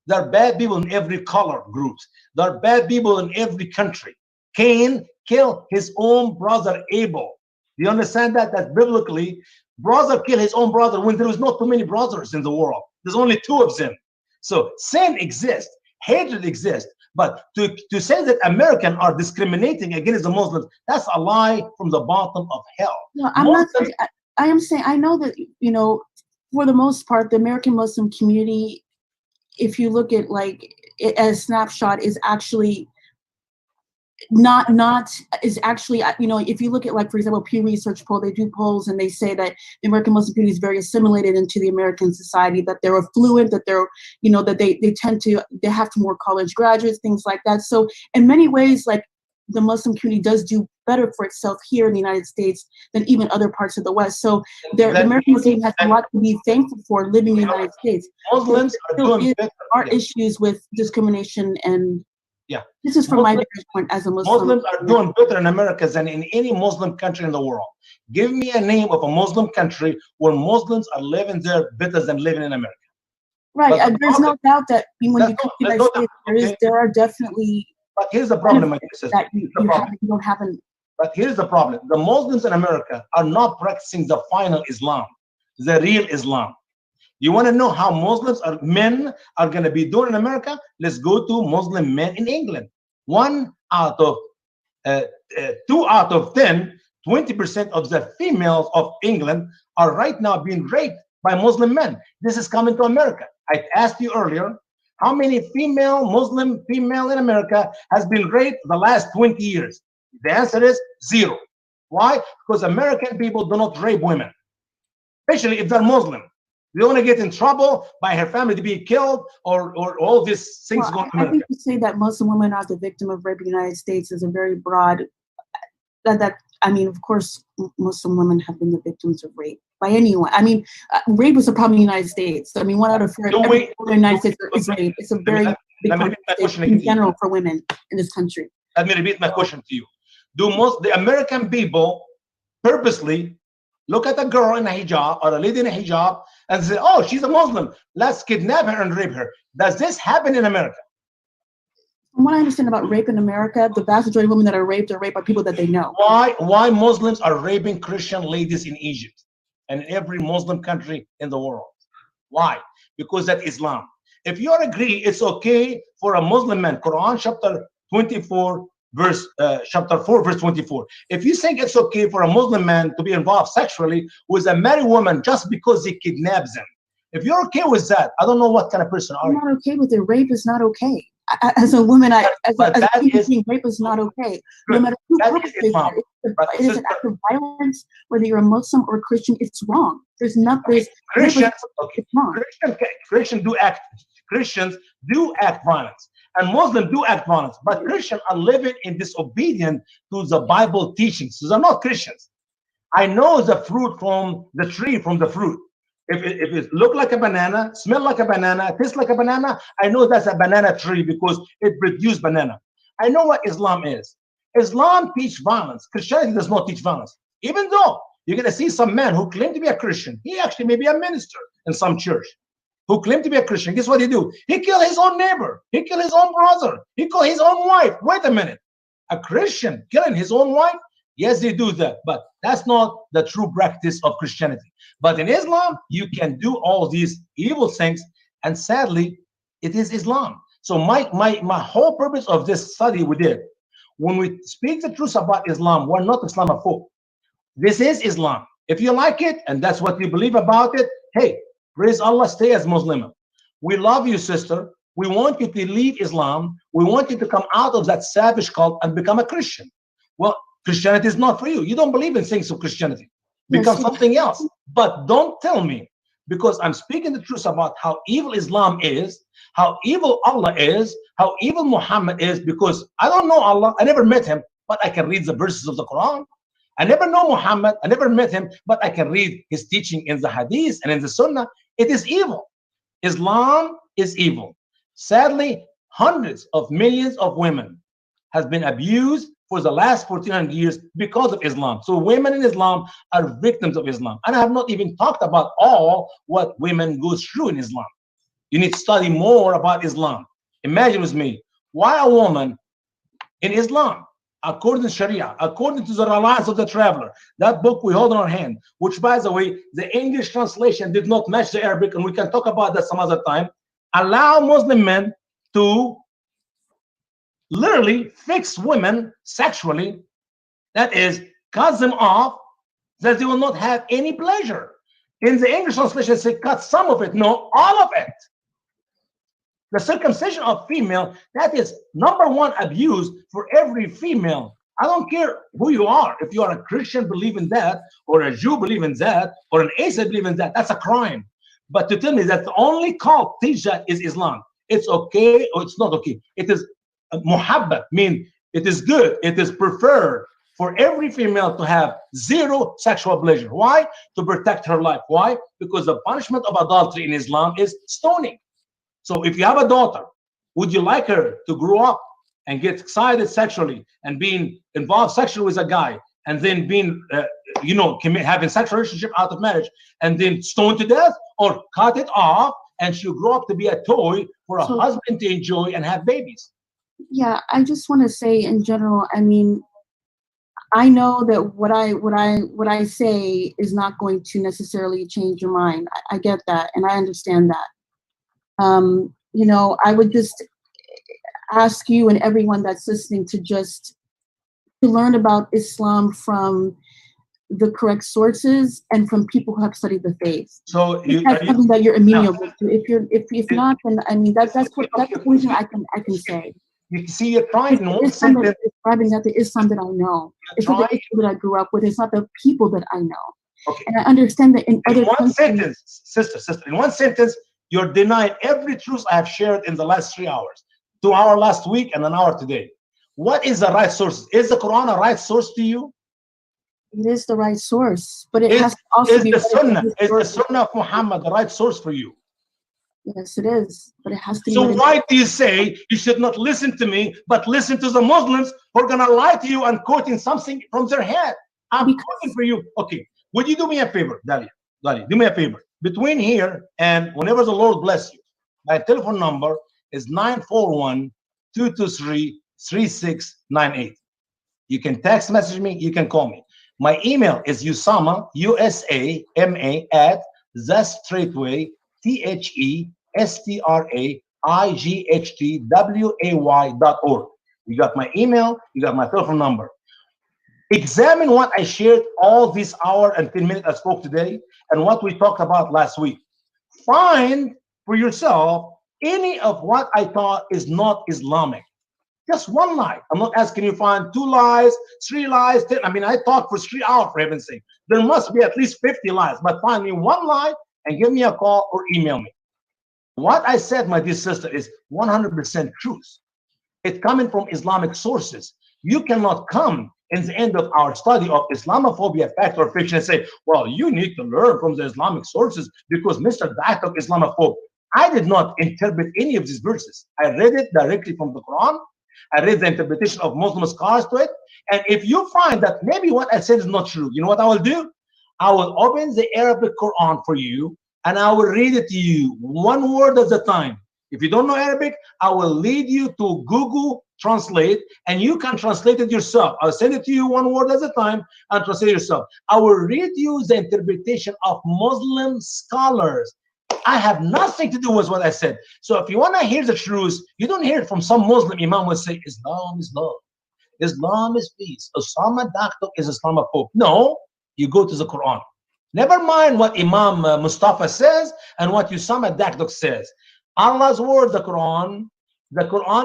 There are bad people in every color groups. There are bad people in every country. Cain killed his own brother Abel. Do you understand that? That biblically, brother killed his own brother when there was not too many brothers in the world. There's only two of them. So sin exists, hatred exists. But to say that Americans are discriminating against the Muslims, that's a lie from the bottom of hell. No, I'm not. I am saying, I know that, for the most part, the American Muslim community, if you look at like it as a snapshot, is actually is actually, if you look at, like, for example, Pew Research poll, they do polls and they say that the American Muslim community is very assimilated into the American society, that they're affluent, that they're, that they have more college graduates, things like that. So in many ways, like, the Muslim community does do better for itself here in the United States than even other parts of the West. So the American Muslim has a lot to be thankful for living in the United States. Muslims are issues with discrimination, and yeah, this is from my point as a Muslim. Muslims are doing better in America than in any Muslim country in the world. Give me a name of a Muslim country where Muslims are living there better than living in America. Right. There's no doubt that when you come to the United States, there are definitely. But here's the problem, that you don't have an. But here's the problem: the Muslims in America are not practicing the final Islam, the real Islam. You want to know how men are going to be doing in America? Let's go to Muslim men in England. 2 out of 10, 20% of the females of England are right now being raped by Muslim men. This is coming to America. I asked you earlier, how many Muslim female in America has been raped the last 20 years? The answer is 0. Why? Because American people do not rape women, especially if they're Muslim. They don't want to get in trouble by her family to be killed or all these things going on. I think to say that Muslim women are the victim of rape in the United States is a very broad. I mean, of course, Muslim women have been the victims of rape by anyone. I mean, rape is a problem in the United States. I mean, 1 out of 4 in the United States is rape. It's a very big problem in general for women in this country. Let me repeat my question to you. Do the American people purposely look at a girl in a hijab or a lady in a hijab and say, oh, she's a Muslim, let's kidnap her and rape her? Does this happen in America? From what I understand about rape in America, the vast majority of women that are raped by people that they know. Why Muslims are raping Christian ladies in Egypt and in every Muslim country in the world? Why? Because that's Islam. If you agree it's okay for a Muslim man, Quran chapter 24, chapter 4, verse 24. If you think it's okay for a Muslim man to be involved sexually with a married woman just because he kidnaps them, if you're okay with that, I don't know what kind of person are you. I'm not okay with it. Rape is not okay. As a woman, rape is not okay. No matter who perpetrates it, it is an act of violence, whether you're a Muslim or a Christian. It's wrong. There's nothing. Christians do act violence. And Muslims do act violence, but Christians are living in disobedience to the Bible teachings. So they're not Christians. I know the fruit from the tree, from the fruit. If it look like a banana, smell like a banana, taste like a banana, I know that's a banana tree because it produces banana. I know what Islam is. Islam teaches violence. Christianity does not teach violence. Even though you're going to see some man who claim to be a Christian, he actually may be a minister in some church, who claim to be a Christian. Guess what he do? He kill his own neighbor. He kill his own brother. He kill his own wife. Wait a minute. A Christian killing his own wife? Yes, they do that, but that's not the true practice of Christianity. But in Islam, you can do all these evil things, and sadly, it is Islam. So my whole purpose of this study we did, when we speak the truth about Islam, we're not Islamophobe. This is Islam. If you like it, and that's what you believe about it, hey, praise Allah, stay as Muslim. We love you, sister. We want you to leave Islam. We want you to come out of that savage cult and become a Christian. Well, Christianity is not for you. You don't believe in things of Christianity. Become something else. But don't tell me, because I'm speaking the truth about how evil Islam is, how evil Allah is, how evil Muhammad is, because I don't know Allah. I never met him, but I can read the verses of the Quran. I never know Muhammad. I never met him, but I can read his teaching in the Hadith and in the Sunnah. It is evil. Islam is evil. Sadly, hundreds of millions of women has been abused for the last 1400 years because of Islam. So women in Islam are victims of Islam. And I have not even talked about all what women go through in Islam. You need to study more about Islam. Imagine with me, why a woman in Islam, according to Sharia, according to the reliance of the traveler, that book we hold in our hand, which by the way, the English translation did not match the Arabic, and we can talk about that some other time, allow Muslim men to literally fix women sexually, that is, cut them off, that they will not have any pleasure. In the English translation, it says cut some of it, no, all of it. The circumcision of female, that is number one abuse for every female. I don't care who you are. If you are a Christian, believe in that, or a Jew, believe in that, or an atheist, believe in that, that's a crime. But to tell me that the only cult teach that is Islam, it's okay or it's not okay. It is muhabbat, mean it is good, it is preferred for every female to have zero sexual pleasure. Why? To protect her life. Why? Because the punishment of adultery in Islam is stoning. So if you have a daughter, would you like her to grow up and get excited sexually and being involved sexually with a guy, and then being having sexual relationship out of marriage, and then stoned to death, or cut it off and she'll grow up to be a toy for a husband to enjoy and have babies? Yeah, I just want to say in general, I mean, I know that what I say is not going to necessarily change your mind. I get that, and I understand that. I would just ask you and everyone that's listening to learn about Islam from the correct sources and from people who have studied the faith. So that's something that you're amenable to. If not, then I mean that's the only thing I can say. You see, you're trying in one sentence. Describing that the Islam that I know. It's not the Islam that I grew up with. It's not the people that I know. Okay. And I understand that in other countries. Sentence, sister, in one sentence, you're denying every truth I have shared in the last 3 hours. 2 hours last week and an hour today. What is the right source? Is the Quran a right source to you? It is the right source, but it has to also be. Is the Sunnah of Muhammad the right source for you? Yes, it is, but it has to be. So why do you say you should not listen to me, but listen to the Muslims who are gonna lie to you and quoting something from their head? I'm quoting for you. Okay, would you do me a favor, Dalia? Do me a favor. Between here and whenever the Lord bless you, my telephone number is 941-223-3698. You can text message me, you can call me. My email is Usama, USAMA at thestraightway, TheStraightWay.org. You got my email, you got my telephone number. Examine what I shared all this hour and 10 minutes I spoke today and what we talked about last week. Find for yourself any of what I thought is not Islamic. Just one lie. I'm not asking you to find 2 lies, 3 lies, 10. I mean, I talked for 3 hours, for heaven's sake. There must be at least 50 lies, but find me 1 lie and give me a call or email me. What I said, my dear sister, is 100% truth. It's coming from Islamic sources. You cannot come in the end of our study of Islamophobia, fact or fiction, and say, well, you need to learn from the Islamic sources because Mr. Dakdok is Islamophobe. I did not interpret any of these verses. I read it directly from the Quran. I read the interpretation of Muslim scholars to it. And if you find that maybe what I said is not true, you know what I will do? I will open the Arabic Quran for you and I will read it to you one word at a time. If you don't know Arabic, I will lead you to Google Translate and you can translate it yourself. I'll send it to you one word at a time and translate it yourself. I will read you the interpretation of Muslim scholars. I have nothing to do with what I said. So if you want to hear the truth, you don't hear it from some Muslim imam who say Islam is love, Islam is peace, Usama Dakdok is Islamophobe. No, you go to the Quran. Never mind what Imam Mustafa says and what Usama Dakdok says. Allah's word, the Quran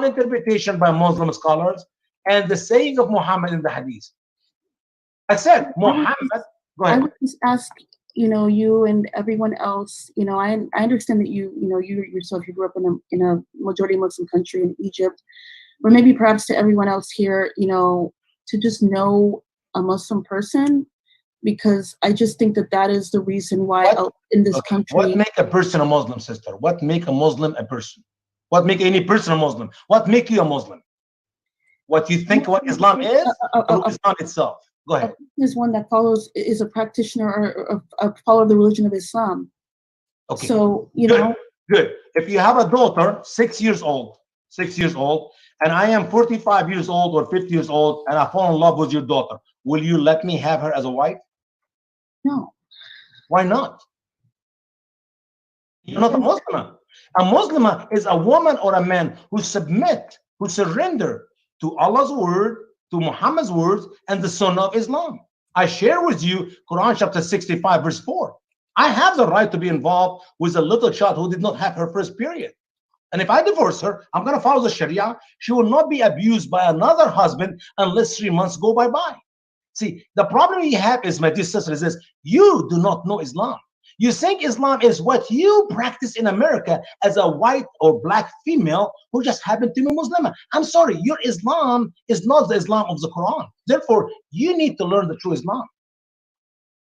interpretation by Muslim scholars, and the saying of Muhammad in the Hadith. I said Muhammad. Go I ahead. would just ask, you and everyone else, I understand that you yourself, you grew up in a majority Muslim country in Egypt, or maybe perhaps to everyone else here, to just know a Muslim person, because I just think that is the reason why in this country. What make a person a Muslim, sister? What make a Muslim a person? What make any person a Muslim? What make you a Muslim? What you think what Islam is, or Islam itself? Go ahead. Is one that is a practitioner or a follower of the religion of Islam. Okay. So, Good. If you have a daughter, 6 years old, and I am 45 years old or 50 years old, and I fall in love with your daughter, will you let me have her as a wife? No. Why not? You're not a Muslim. A Muslim is a woman or a man who surrender to Allah's word, to Muhammad's words, and the Sunnah of Islam. I share with you Quran chapter 65, verse 4. I have the right to be involved with a little child who did not have her first period. And if I divorce her, I'm going to follow the Sharia. She will not be abused by another husband unless 3 months go by. See, the problem you have is, my dear sister, is this: you do not know Islam. You think Islam is what you practice in America as a white or black female who just happened to be Muslim. I'm sorry, your Islam is not the Islam of the Quran. Therefore, you need to learn the true Islam.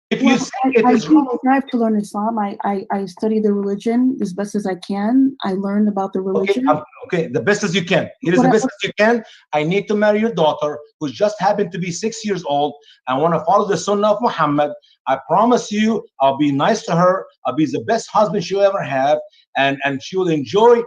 If you think it is wrong, I strive to learn Islam. I study the religion as best as I can. I learn about the religion. Okay, the best as you can. It is the best as you can. I need to marry your daughter, who just happened to be 6 years old. I want to follow the Sunnah of Muhammad. I promise you, I'll be nice to her. I'll be the best husband she'll ever have, and she will enjoy.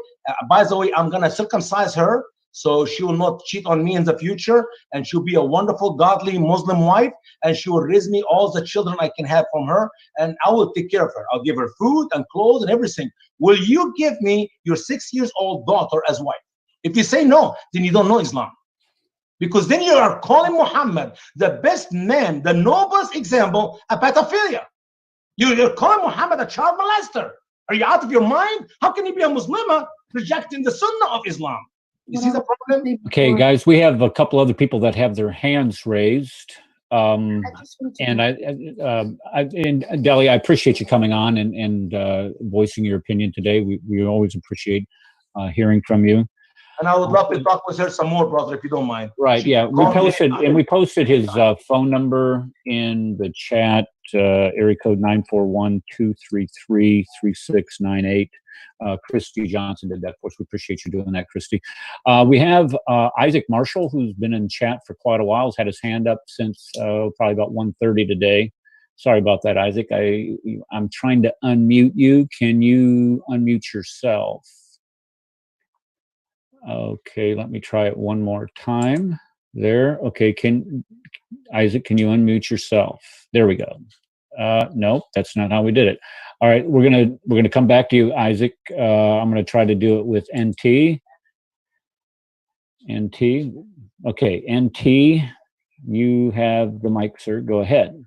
By the way, I'm gonna circumcise her, so she will not cheat on me in the future, and she'll be a wonderful, godly Muslim wife, and she will raise me all the children I can have from her, and I will take care of her. I'll give her food and clothes and everything. Will you give me your 6 years old daughter as wife? If you say no, then you don't know Islam. Because then you are calling Muhammad the best man, the noblest example, a pedophilia. You're calling Muhammad a child molester. Are you out of your mind? How can you be a Muslim rejecting the Sunnah of Islam? You see the problem? Okay, guys, we have a couple other people that have their hands raised. And Deli, I appreciate you coming on and voicing your opinion today. We always appreciate hearing from you. And I would love to talk with her some more, brother, if you don't mind. Right, yeah. We posted his phone number in the chat, area code 941-233-3698. Christy Johnson did that for us. We appreciate you doing that, Christy. We have Isaac Marshall, who's been in chat for quite a while. Has had his hand up since probably about 1:30 today. Sorry about that, Isaac. I'm trying to unmute you. Can you unmute yourself? Okay, let me try it one more time. There. Okay, Isaac, can you unmute yourself? There we go. Nope, that's not how we did it. All right, we're gonna come back to you, Isaac. I'm gonna try to do it with NT. Okay, NT, you have the mic, sir. Go ahead.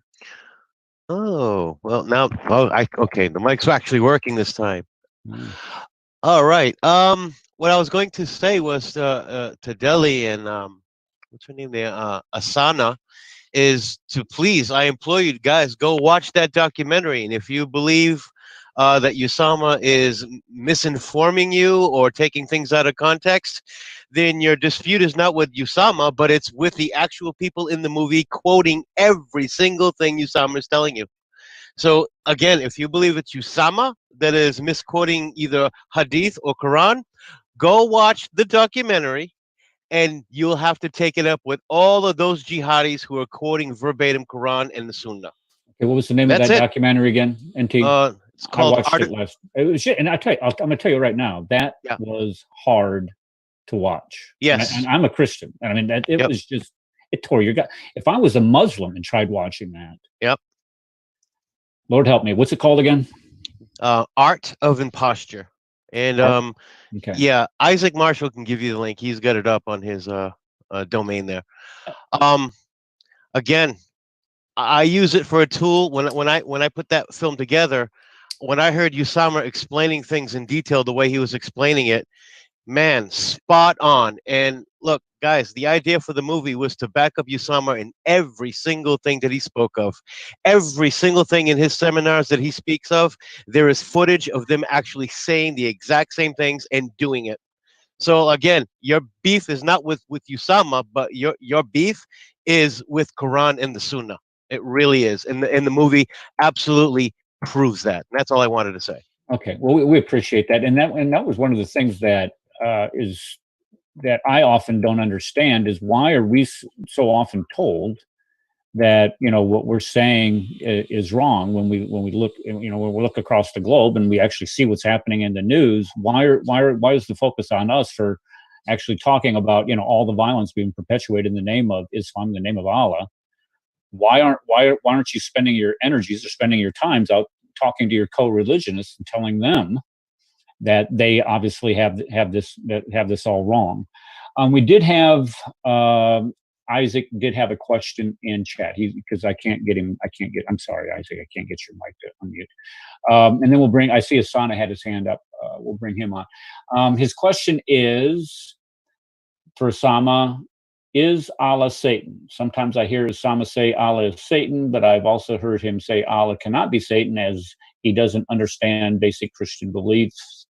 Oh, well now, okay, the mic's actually working this time. All right. What I was going to say was to Deli and what's her name there, Asana, is to please, I implore you guys, go watch that documentary. And if you believe that Usama is misinforming you or taking things out of context, then your dispute is not with Usama, but it's with the actual people in the movie quoting every single thing Usama is telling you. So again, if you believe it's Usama that is misquoting either Hadith or Quran, go watch the documentary, and you'll have to take it up with all of those jihadis who are quoting verbatim Quran and the Sunnah. Okay, what was the name of That's that it. documentary again? NT. It's I called watched Art. it last. It was shit, and I'm gonna tell you right now that Yeah. was hard to watch. Yes. And I'm a Christian. And I mean, that it Yep. was just it tore your gut. If I was a Muslim and tried watching that, Yep. Lord help me. What's it called again? Art of Imposture. And Okay. yeah, Isaac Marshall can give you the link. He's got it up on his domain there. Again, I use it for a tool when I put that film together. When I heard Usama explaining things in detail the way he was explaining it, man, spot on. And look, guys, the idea for the movie was to back up Usama in every single thing that he spoke of. Every single thing in his seminars that he speaks of, there is footage of them actually saying the exact same things and doing it. So again, your beef is not with Usama, but your beef is with Quran and the Sunnah. It really is. And the movie absolutely proves that. And that's all I wanted to say. Okay. Well, we appreciate that, and that was one of the things that is that I often don't understand is why are we so often told that what we're saying is wrong when we look when we look across the globe and we actually see what's happening in the news. Why is the focus on us for actually talking about all the violence being perpetuated in the name of Islam, in the name of Allah? Why aren't you spending your energies or spending your times out talking to your co-religionists and telling them that they obviously have this all wrong? We did have Isaac did have a question in chat. Because I can't get him. I'm sorry, Isaac. I can't get your mic to unmute. And then we'll bring. I see Asana had his hand up. We'll bring him on. His question is for Usama. Is Allah Satan? Sometimes I hear Usama say Allah is Satan, but I've also heard him say Allah cannot be Satan as he doesn't understand basic Christian beliefs,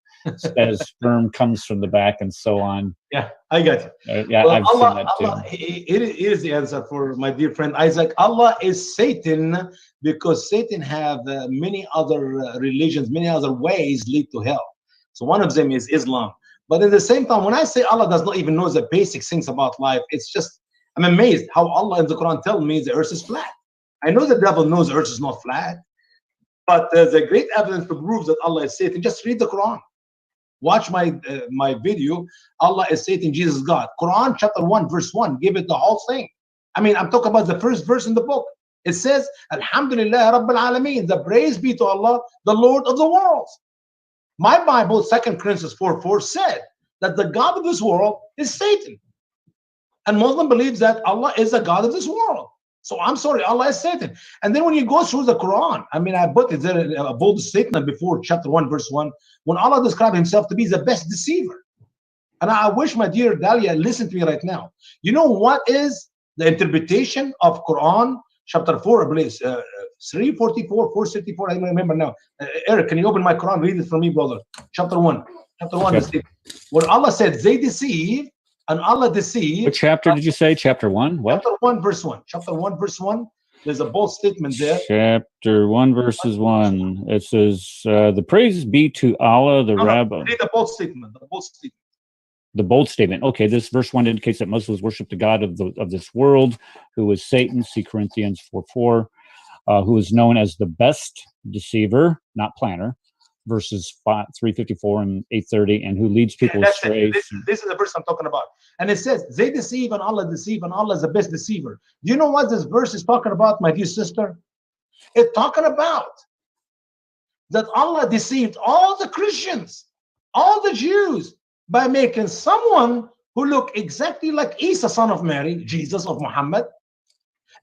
as sperm comes from the back and so on. Yeah, I got it. Yeah, well, I've Allah, seen that too. Allah, here's the answer for my dear friend Isaac. Allah is Satan because Satan have many other religions, many other ways lead to hell. So one of them is Islam. But at the same time, when I say Allah does not even know the basic things about life, it's just, I'm amazed how Allah in the Quran tells me the earth is flat. I know the devil knows the earth is not flat, but the great evidence to prove that Allah is Satan, just read the Quran. Watch my video, Allah is Satan, Jesus is God. Quran chapter 1, verse 1, give it the whole thing. I mean, I'm talking about the first verse in the book. It says, Alhamdulillah Rabbil Alameen, the praise be to Allah, the Lord of the worlds. My Bible, 2 Corinthians 4:4, said that the God of this world is Satan. And Muslim believes that Allah is the God of this world. So I'm sorry, Allah is Satan. And then when you go through the Quran, I mean, I put it there a bold statement before chapter 1, verse 1, when Allah described himself to be the best deceiver. And I wish my dear Dalia listen to me right now. You know what is the interpretation of Quran chapter 4, I believe, 344, 464, I don't remember now. Eric, can you open my Quran? Read it for me, brother. Chapter 1. Chapter 1 is where Allah said they deceive and Allah deceived. What chapter did you say? Chapter 1? What? Chapter 1, verse 1. Chapter 1, verse 1. There's a bold statement there. Chapter 1, verses 1. It says, the praise be to Allah, the Rabbi. Read the bold statement. The bold statement. The bold statement. Okay, this verse 1 indicates that Muslims worship the God of this world, who is Satan, see Corinthians 4:4, who is known as the best deceiver, not planner, verses 354 and 830, and who leads people astray. This is the verse I'm talking about. And it says, they deceive and Allah is the best deceiver. Do you know what this verse is talking about, my dear sister? It's talking about that Allah deceived all the Christians, all the Jews, by making someone who looked exactly like Isa, son of Mary, Jesus of Muhammad,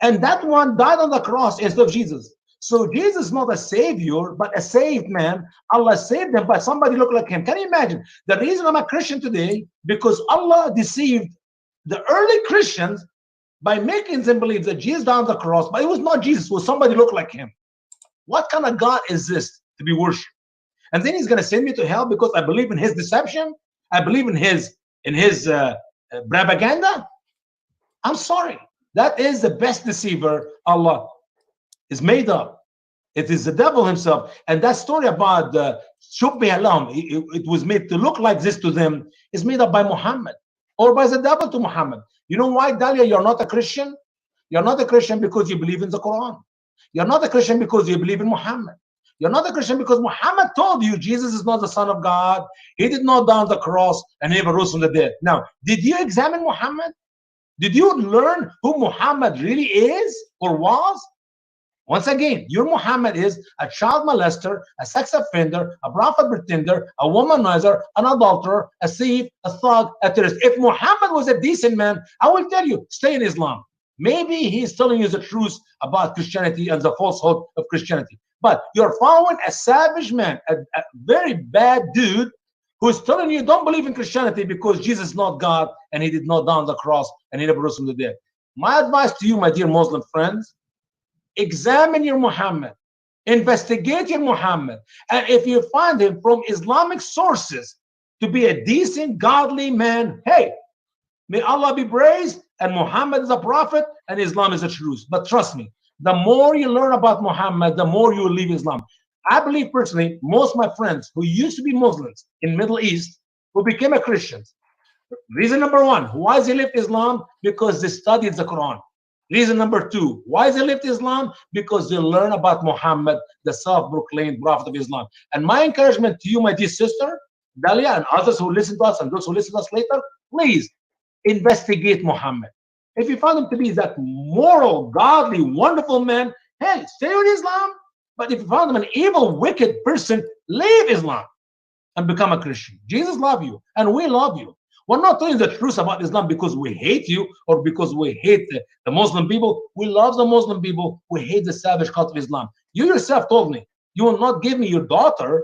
and that one died on the cross instead of Jesus. So Jesus is not a savior, but a saved man. Allah saved him, but somebody looked like him. Can you imagine? The reason I'm a Christian today, because Allah deceived the early Christians by making them believe that Jesus died on the cross, but it was not Jesus, it was somebody looked like him. What kind of God is this to be worshipped? and then he's going to send me to hell because I believe in his deception? I believe in his propaganda? I'm sorry. That is the best deceiver Allah is made up. It is the devil himself. And that story about the Shubbiha lahum, it was made to look like this to them, is made up by Muhammad or by the devil to Muhammad. You know why, Dalia, you're not a Christian? You're not a Christian because you believe in the Quran. You're not a Christian because you believe in Muhammad. You're not a Christian because Muhammad told you Jesus is not the Son of God. He did not die on the cross and he never rose from the dead. Now, did you examine Muhammad? Did you learn who Muhammad really is or was? Once again, your Muhammad is a child molester, a sex offender, a prophet pretender, a womanizer, an adulterer, a thief, a thug, a terrorist. If Muhammad was a decent man, I will tell you, stay in Islam. Maybe he's telling you the truth about Christianity and the falsehood of Christianity. But you're following a savage man, a very bad dude who's telling you don't believe in Christianity because Jesus is not God and he did not die on the cross and he never rose from the dead. My advice to you, my dear Muslim friends, examine your Muhammad, investigate your Muhammad, and if you find him from Islamic sources to be a decent, godly man, hey, may Allah be praised, and Muhammad is a prophet and Islam is the truth. But trust me, the more you learn about Muhammad, the more you will leave Islam. I believe personally, most of my friends who used to be Muslims in Middle East who became a Christians. Reason number one, why they left Islam? Because they studied the Quran. Reason number two, why they left Islam? Because they learn about Muhammad, the self-proclaimed prophet of Islam. And my encouragement to you, my dear sister, Dalia, and others who listen to us and those who listen to us later, please investigate Muhammad. If you find him to be that moral, godly, wonderful man, hey, stay with Islam. But if you found him an evil, wicked person, leave Islam and become a Christian. Jesus loves you and we love you. We're not telling the truth about Islam because we hate you or because we hate the Muslim people. We love the Muslim people. We hate the savage cult of Islam. You yourself told me you will not give me your daughter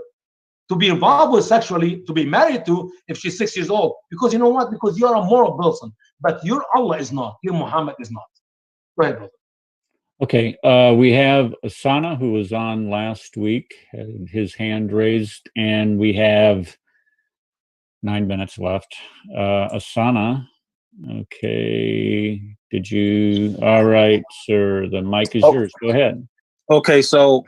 to be involved with sexually, to be married to if she's 6 years old. Because you know what? Because you're a moral person. But your Allah is not. Your Muhammad is not. Go ahead, brother. Okay, we have Asana, who was on last week, had his hand raised, and we have 9 minutes left. Asana, okay, did you? All right, sir, the mic is yours. Go ahead. Okay, so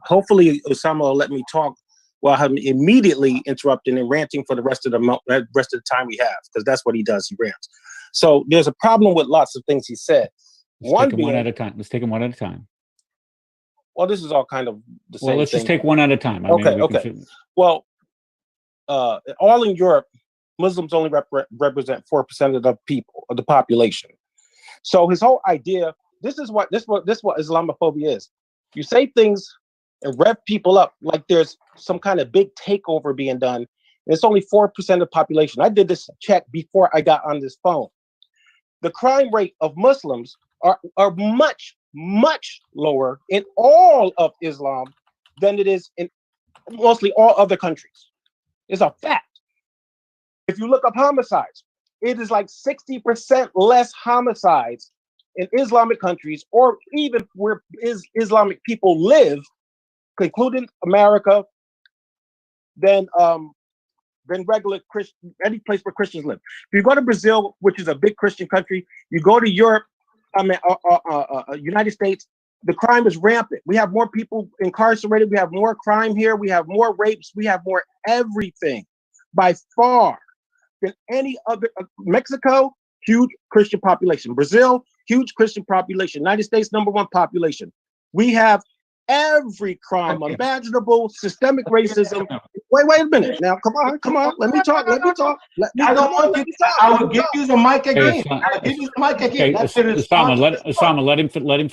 hopefully Usama will let me talk while I'm immediately interrupting and ranting for the rest of the time we have, because that's what he does. He rants. So there's a problem with lots of things he said. Let's take them one at a time. Let's take them one at a time. Well, this is all kind of the same. Well, let's just take one at a time. Okay. Well, all in Europe, Muslims only represent 4% of the people, of the population. So his whole idea, this is what Islamophobia is. You say things and rev people up like there's some kind of big takeover being done. And it's only 4% of the population. I did this check before I got on this phone. The crime rate of Muslims are much, much lower in all of Islam than it is in mostly all other countries. It's a fact. If you look up homicides, it is like 60% less homicides in Islamic countries, or even where Islamic people live, including America, than regular Christian, any place where Christians live. If you go to Brazil, which is a big Christian country, you go to Europe, United States, the crime is rampant. We have more people incarcerated. We have more crime here. We have more rapes. We have more everything by far than any other. Mexico, huge Christian population. Brazil, huge Christian population. United States, #1 population. We have every crime imaginable, systemic racism. Wait a minute. Now, come on. Let me talk. I don't want you to talk. I will give you the mic again. I'll give you the mic again. Usama, let him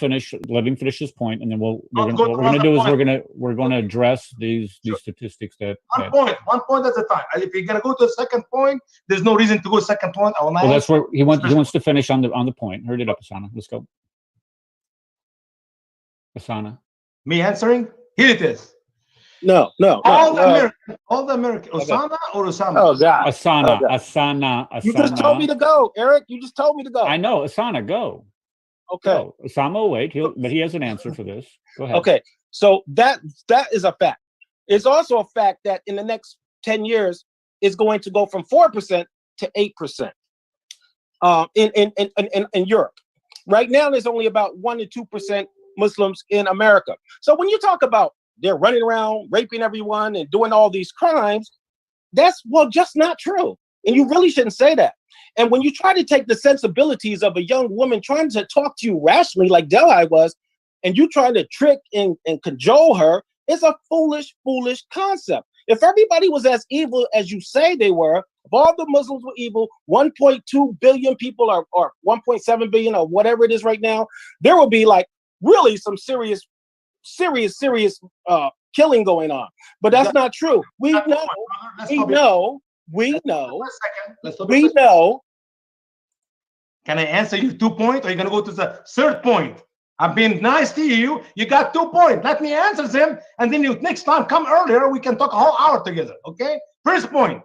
finish his point, and then what we're going to address these statistics that one point at a time. If you're going to go to the second point, there's no reason to go second point. Well, that's where he wants to finish on the point. Hurry it up, Asana. Let's go. Asana. Me answering? Here it is. No. All the American. Usama or Usama? Oh, God. Asana. You just told me to go, Eric. You just told me to go. I know. Asana, go. Okay. Go. Usama will wait. But he has an answer for this. Go ahead. Okay. So that is a fact. It's also a fact that in the next 10 years, it's going to go from 4% to 8% in Europe. Right now, there's only about 1 to 2% Muslims in America. So when you talk about they're running around raping everyone and doing all these crimes, that's, well, just not true. And you really shouldn't say that. And when you try to take the sensibilities of a young woman trying to talk to you rationally like Delhi was, and you try to trick and cajole her, it's a foolish concept. If everybody was as evil as you say they were, if all the Muslims were evil, 1.2 billion people or 1.7 billion or whatever it is right now, there will be like really some serious killing going on. But that's not true. We know. Can I answer you 2 points, or are you going to go to the third point? I've been nice to you. You got 2 points. Let me answer them, and then you next time come earlier. We can talk a whole hour together. Okay. First point: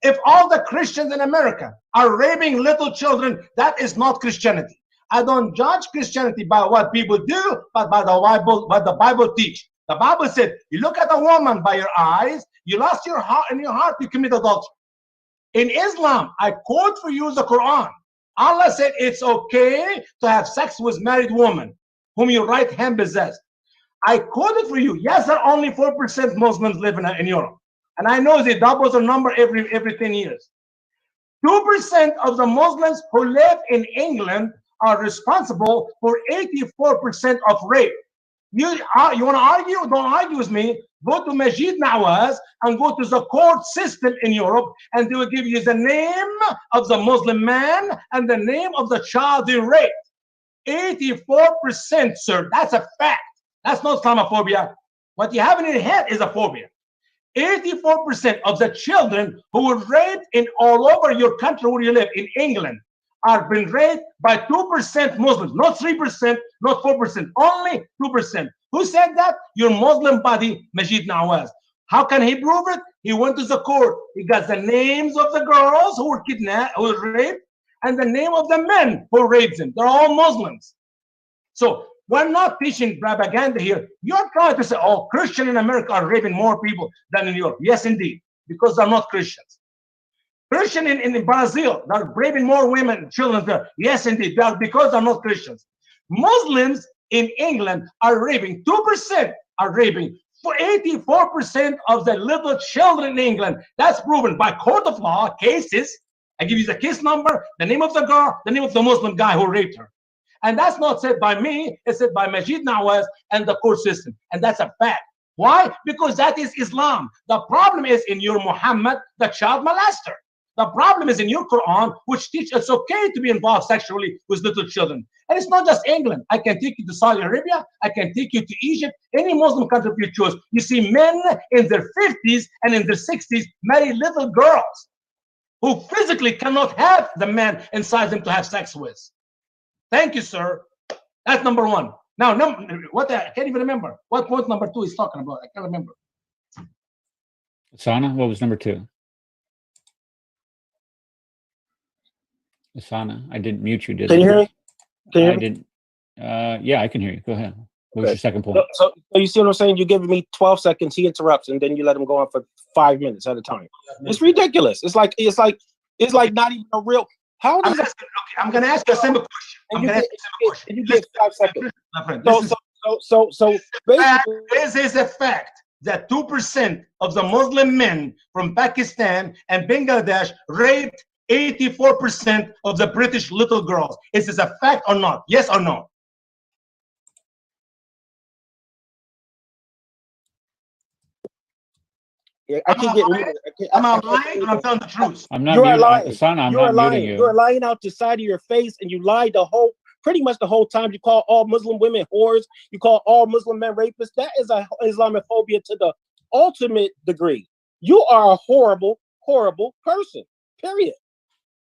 if all the Christians in America are raping little children, that is not Christianity. I don't judge Christianity by what people do, but by the Bible, what the Bible teach. The Bible said, you look at a woman by your eyes, you lost your heart, in your heart, you commit adultery. In Islam, I quote for you the Quran. Allah said it's okay to have sex with married woman whom your right hand possessed. I quoted for you. Yes, there are only 4% Muslims living in Europe. And I know they double the number every 10 years. 2% of the Muslims who live in England are responsible for 84% of rape. You want to argue? Don't argue with me. Go to Majid Nawaz and go to the court system in Europe, and they will give you the name of the Muslim man and the name of the child they raped. 84%, sir. That's a fact. That's not Islamophobia. What you have in your head is a phobia. 84% of the children who were raped in all over your country where you live, in England, are been raped by 2% Muslims, not 3%, not 4%, only 2%. Who said that? Your Muslim buddy, Majid Nawaz. How can he prove it? He went to the court. He got the names of the girls who were kidnapped, who were raped, and the name of the men who raped them. They're all Muslims. So we're not teaching propaganda here. You're trying to say, oh, Christians in America are raping more people than in Europe. Yes, indeed, because they're not Christians. Christians in Brazil, they're raping more women, children there. Yes, indeed, they are, because they're not Christians. Muslims in England are raping, 2% are raping, for 84% of the little children in England. That's proven by court of law cases. I give you the case number, the name of the girl, the name of the Muslim guy who raped her. And that's not said by me, it's said by Majid Nawaz and the court system. And that's a fact. Why? Because that is Islam. The problem is in your Muhammad, the child molester. The problem is in your Quran, which teaches it's okay to be involved sexually with little children. And it's not just England. I can take you to Saudi Arabia. I can take you to Egypt. Any Muslim country you choose. You see men in their 50s and in their 60s marry little girls who physically cannot have the man inside them to have sex with. Thank you, sir. That's number one. Now, what I can't even remember. What point number 2 is talking about? I can't remember. Asana, what was number 2? Asana, I didn't mute you, did I? Can you hear me? I didn't. Yeah, I can hear you. Go ahead. What was your second point? So you see what I'm saying? You give me 12 seconds, he interrupts, and then you let him go on for 5 minutes at a time. It's ridiculous. It's like not even a real. How does I'm going to ask you a simple question. You get 5 seconds. So basically, this is a fact that 2% of the Muslim men from Pakistan and Bangladesh raped 84% of the British little girls. Is this a fact or not? Yes or no? Yeah, I can't get muted. I'm not lying, and I'm telling the truth. I'm not you are muting, lying. Asana, I'm you not are lying. muting you. You are lying out the side of your face, and you lied pretty much the whole time. You call all Muslim women whores. You call all Muslim men rapists. That is a Islamophobia to the ultimate degree. You are a horrible, horrible person. Period.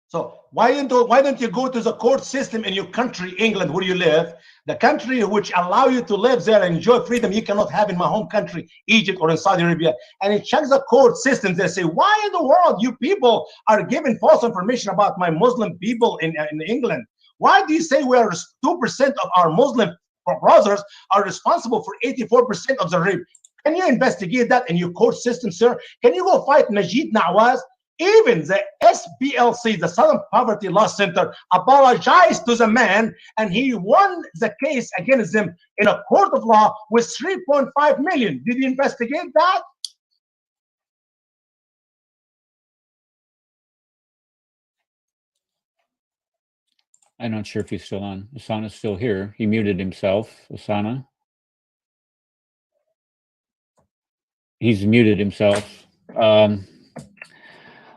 So why don't you go to the court system in your country, England, where you live, the country which allow you to live there and enjoy freedom you cannot have in my home country, Egypt or in Saudi Arabia, and it checks the court system. They say, why in the world you people are giving false information about my Muslim people in England? Why do you say we are 2% of our Muslim brothers are responsible for 84% of the rape? Can you investigate that in your court system, sir? Can you go fight Majid Nawaz? Even the SPLC, the Southern Poverty Law Center, apologized to the man, and he won the case against them in a court of law with 3.5 million. Did you investigate that? I'm not sure if he's still on. Usama's still here. He muted himself. Usama. He's muted himself.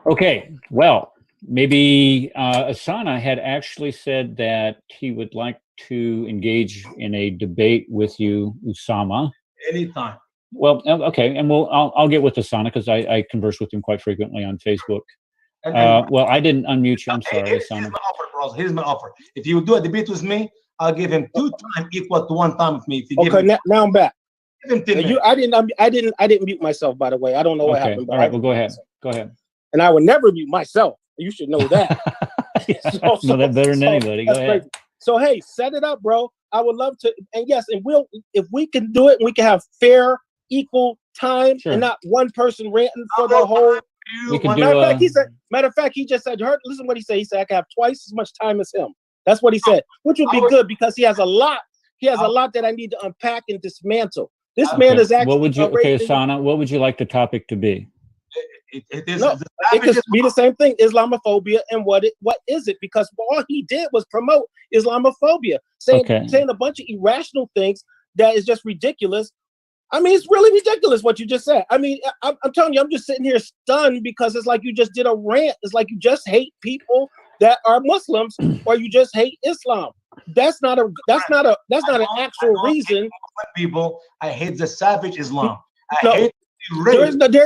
Okay, well, maybe Asana had actually said that he would like to engage in a debate with you, Usama. Anytime. Well, okay, and I'll get with Asana because I converse with him quite frequently on Facebook. Well, I didn't unmute you. I'm sorry, here's Asana. my offer, bro. Here's my offer. If you do a debate with me, I'll give him 2 times equal to 1 time with me. If you okay, now I'm back. Give him 10 minutes. I didn't mute myself, by the way. I don't know what happened. All right, well, go ahead. Go ahead. And I would never mute myself. You should know that. Know that better than anybody. Go ahead. Crazy. So hey, set it up, bro. I would love to, and yes, and if we can do it, we can have fair, equal time, and not one person ranting for the whole. We can do. Matter of fact, he just said, listen what he said. He said I can have twice as much time as him. That's what he said, which would be good because he has a lot. He has a lot that I need to unpack and dismantle. This man is actually. What would you? Okay, Asana. What would you like the topic to be? It could be the same thing, Islamophobia, and what is it? Because all he did was promote Islamophobia, saying a bunch of irrational things that is just ridiculous. I mean, it's really ridiculous what you just said. I mean, I'm telling you, I'm just sitting here stunned because it's like you just did a rant. It's like you just hate people that are Muslims or you just hate Islam. That's not an actual reason. People, I hate the savage Islam. There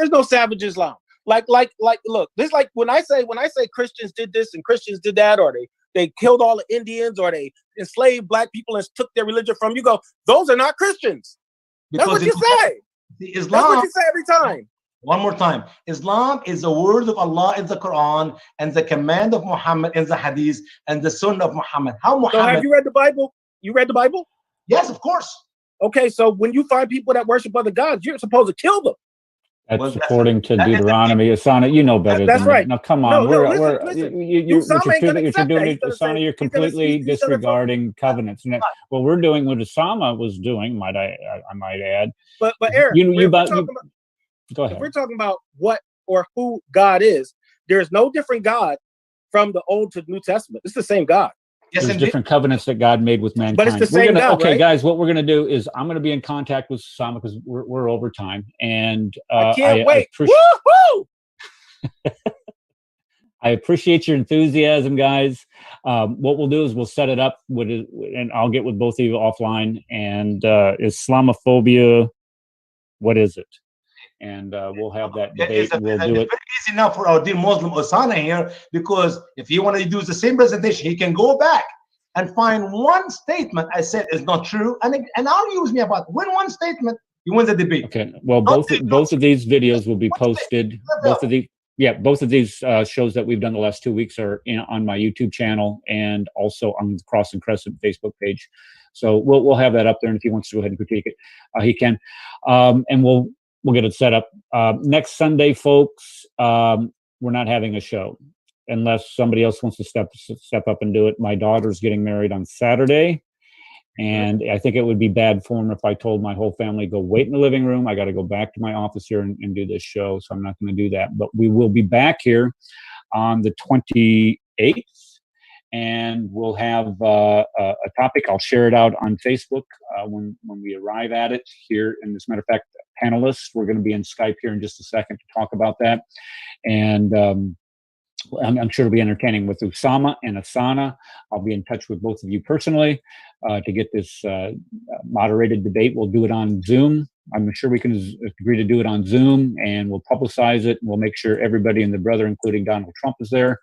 is no savage Islam. Like, look, this like when I say Christians did this and Christians did that, or they killed all the Indians, or they enslaved black people and took their religion from you. Go, those are not Christians. That's what you say. That's what you say every time. One more time. Islam is the word of Allah in the Quran and the command of Muhammad in the Hadith and the Sunnah of Muhammad. So have you read the Bible? You read the Bible? Yes, of course. Okay, so when you find people that worship other gods, you're supposed to kill them. That's according to Deuteronomy. Asana, you know better than right. Now, come on. Listen. Asana, you're completely disregarding covenants. And what we're doing, what Usama was doing, I might add. But Eric, go ahead. If we're talking about what or who God is, there's no different God from the Old to New Testament. It's the same God. Yes, there's different covenants that God made with mankind. But it's the same God, okay, right? guys, what we're going to do is I'm going to be in contact with Usama because we're over time. And I can't wait. I appreciate your enthusiasm, guys. What we'll do is we'll set it up and I'll get with both of you offline. And Islamophobia, what is it? And we'll have that debate. We'll do it. Very easy now for our dear Muslim Osana here, because if he want to do the same presentation, he can go back and find one statement I said is not true, and argue with me about one statement. You win the debate. Okay. Well, both of these videos will be posted. Both of these shows that we've done the last 2 weeks are on my YouTube channel and also on the Cross and Crescent Facebook page. So we'll have that up there, and if he wants to go ahead and critique it, he can. And we'll get it set up. Next Sunday, folks, we're not having a show unless somebody else wants to step up and do it. My daughter's getting married on Saturday, and I think it would be bad form if I told my whole family, go wait in the living room. I got to go back to my office here and do this show, so I'm not going to do that. But we will be back here on the 28th. And we'll have a topic. I'll share it out on Facebook when we arrive at it here. And as a matter of fact, panelists, we're going to be in Skype here in just a second to talk about that. And I'm sure it'll be entertaining with Usama and Asana. I'll be in touch with both of you personally to get this moderated debate. We'll do it on Zoom. I'm sure we can agree to do it on Zoom, and we'll publicize it. And we'll make sure everybody and the brother, including Donald Trump, is there,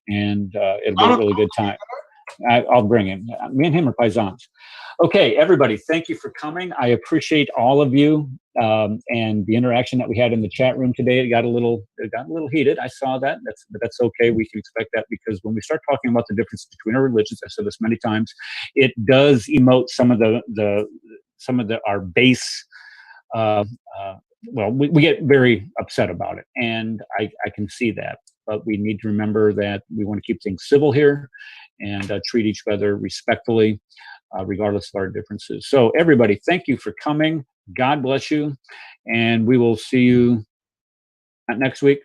and it'll be a really good time. I'll bring him. Me and him are paisans. Okay, everybody, thank you for coming. I appreciate all of you and the interaction that we had in the chat room today. It got a little heated. I saw that. But that's okay. We can expect that, because when we start talking about the difference between our religions, I've said this many times, it does emote some of our base well, we get very upset about it, and I can see that. But we need to remember that we want to keep things civil here and treat each other respectfully, regardless of our differences. So everybody, thank you for coming. God bless you. And we will see you next week.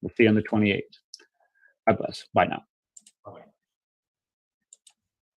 We'll see you on the 28th. God bless. Bye now.